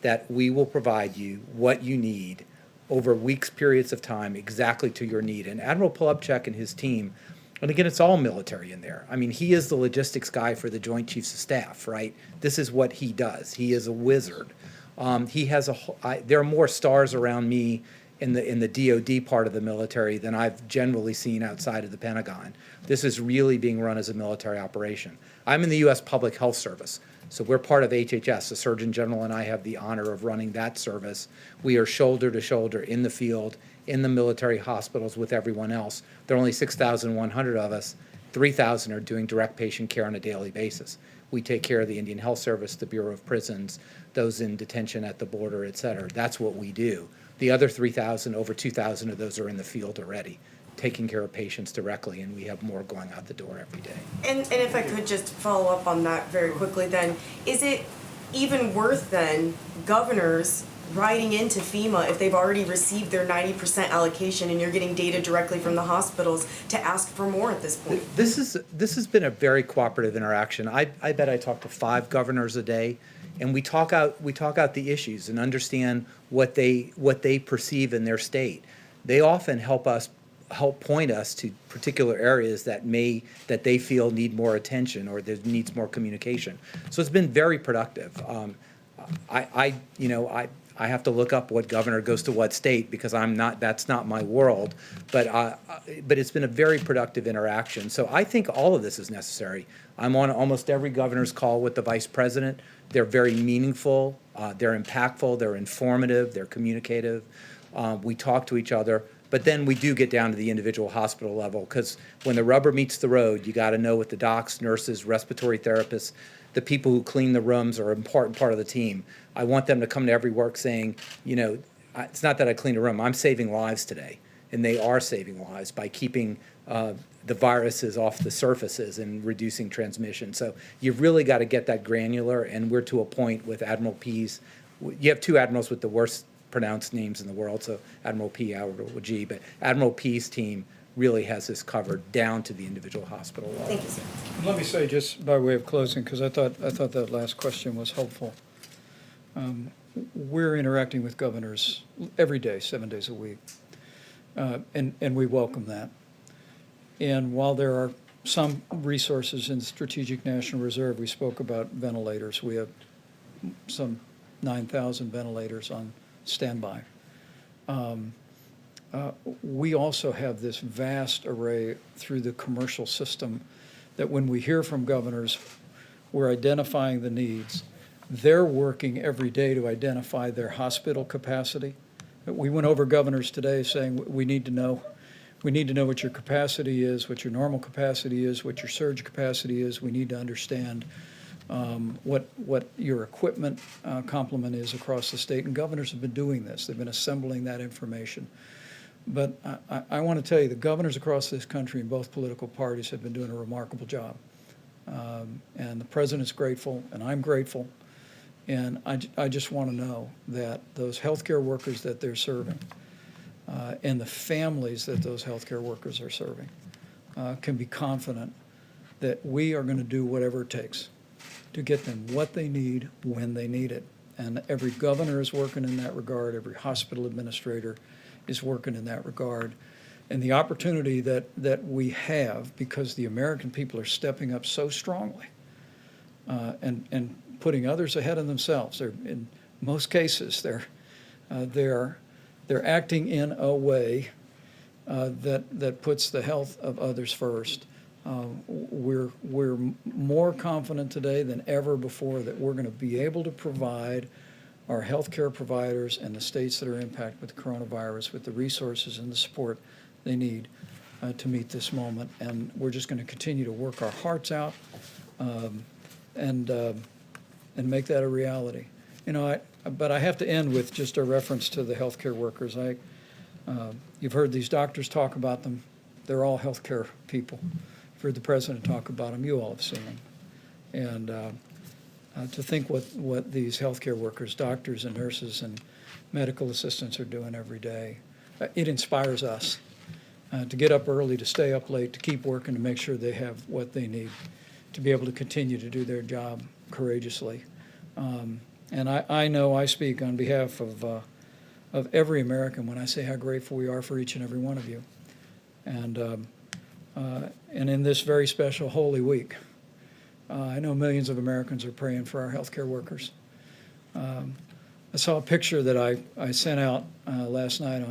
that we will provide you what you need over weeks, periods of time, exactly to your need. And Admiral Plavsic and his team, and again, it's all military in there. I mean, he is the logistics guy for the Joint Chiefs of Staff, right? This is what he does. He is a wizard. There are more stars around me in the DoD part of the military than I've generally seen outside of the Pentagon. This is really being run as a military operation. I'm in the U.S. Public Health Service. So we're part of HHS. The Surgeon General and I have the honor of running that service. We are shoulder to shoulder in the field, in the military hospitals with everyone else. There are only 6,100 of us. 3,000 are doing direct patient care on a daily basis. We take care of the Indian Health Service, the Bureau of Prisons, those in detention at the border, et cetera. That's what we do. The other 3,000, over 2,000 of those are in the field already, taking care of patients directly, and we have more going out the door every day. And if I could just follow up on that very quickly then, is it even worth then governors writing into FEMA if they've already received their 90% allocation and you're getting data directly from the hospitals to ask for more at this point? This has been a very cooperative interaction. I bet I talk to 5 governors a day, and we talk out the issues and understand what they perceive in their state. They often help point us to particular areas that they feel need more attention or that needs more communication. So it's been very productive. I have to look up what governor goes to what state because that's not my world, but it's been a very productive interaction. So I think all of this is necessary. I'm on almost every governor's call with the vice president. They're very meaningful, they're impactful, they're informative, they're communicative. We talk to each other, but then we do get down to the individual hospital level because when the rubber meets the road, you got to know what the docs, nurses, respiratory therapists, the people who clean the rooms are an important part of the team. I want them to come to every work saying, it's not that I cleaned a room, I'm saving lives today. And they are saving lives by keeping the viruses off the surfaces and reducing transmission. So you've really got to get that granular, and we're to a point with Admiral P's. You have 2 admirals with the worst pronounced names in the world, so Admiral P, Admiral G, but Admiral P's team really has this covered down to the individual hospital level. Thank you, sir. Let me say, just by way of closing, because I thought that last question was helpful. We're interacting with governors every day, 7 days a week, and we welcome that. And while there are some resources in Strategic National Reserve, we spoke about ventilators. We have some 9,000 ventilators on standby. We also have this vast array through the commercial system that when we hear from governors, we're identifying the needs. They're working every day to identify their hospital capacity. We went over governors today saying we need to know what your capacity is, what your normal capacity is, what your surge capacity is. We need to understand what your equipment complement is across the state. And governors have been doing this. They've been assembling that information. But I want to tell you, the governors across this country in both political parties have been doing a remarkable job. And the president's grateful, and I'm grateful. And I just want to know that those healthcare workers that they're serving and the families that those healthcare workers are serving can be confident that we are going to do whatever it takes to get them what they need when they need it. And every governor is working in that regard. Every hospital administrator is working in that regard. And the opportunity that we have, because the American people are stepping up so strongly and putting others ahead of themselves. In most cases, they're acting in a way that puts the health of others first. We're more confident today than ever before that we're going to be able to provide our healthcare providers and the states that are impacted with the coronavirus with the resources and the support they need to meet this moment. And we're just going to continue to work our hearts out and make that a reality. But I have to end with just a reference to the healthcare workers. You've heard these doctors talk about them. They're all healthcare people. You've heard the president talk about them. You all have seen them. And to think what these healthcare workers, doctors and nurses and medical assistants are doing every day, it inspires us to get up early, to stay up late, to keep working, to make sure they have what they need to be able to continue to do their job courageously. And I know I speak on behalf of every American when I say how grateful we are for each and every one of you. And in this very special Holy Week, I know millions of Americans are praying for our healthcare workers. I saw a picture that I sent out last night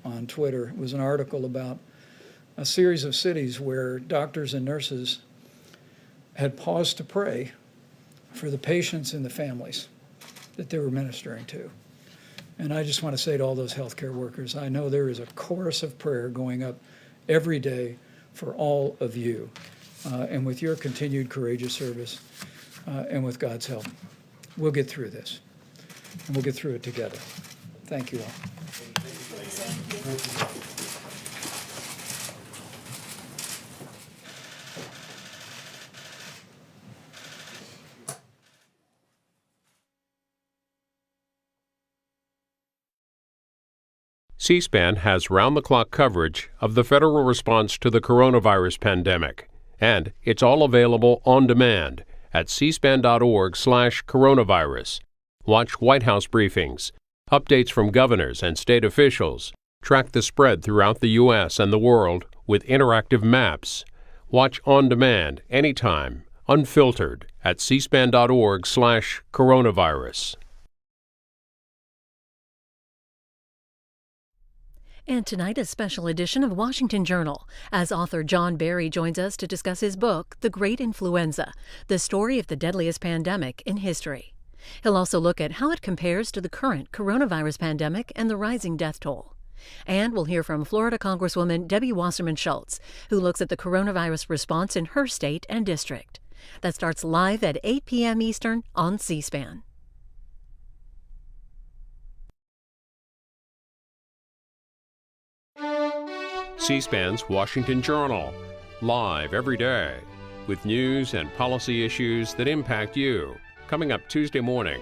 on Twitter. It was an article about a series of cities where doctors and nurses had paused to pray for the patients and the families that they were ministering to. And I just want to say to all those healthcare workers, I know there is a chorus of prayer going up every day for all of you. And with your continued courageous service and with God's help, we'll get through this. And we'll get through it together. Thank you all. C-SPAN has round-the-clock coverage of the federal response to the coronavirus pandemic, and it's all available on demand at cspan.org/coronavirus. Watch White House briefings, updates from governors and state officials, track the spread throughout the U.S. and the world with interactive maps. Watch on demand, anytime, unfiltered at cspan.org/coronavirus. And tonight, a special edition of Washington Journal, as author John Barry joins us to discuss his book, The Great Influenza, the story of the deadliest pandemic in history. He'll also look at how it compares to the current coronavirus pandemic and the rising death toll. And we'll hear from Florida Congresswoman Debbie Wasserman Schultz, who looks at the coronavirus response in her state and district. That starts live at 8 p.m. Eastern on C-SPAN. C-SPAN's Washington Journal, live every day, with news and policy issues that impact you. Coming up Tuesday morning.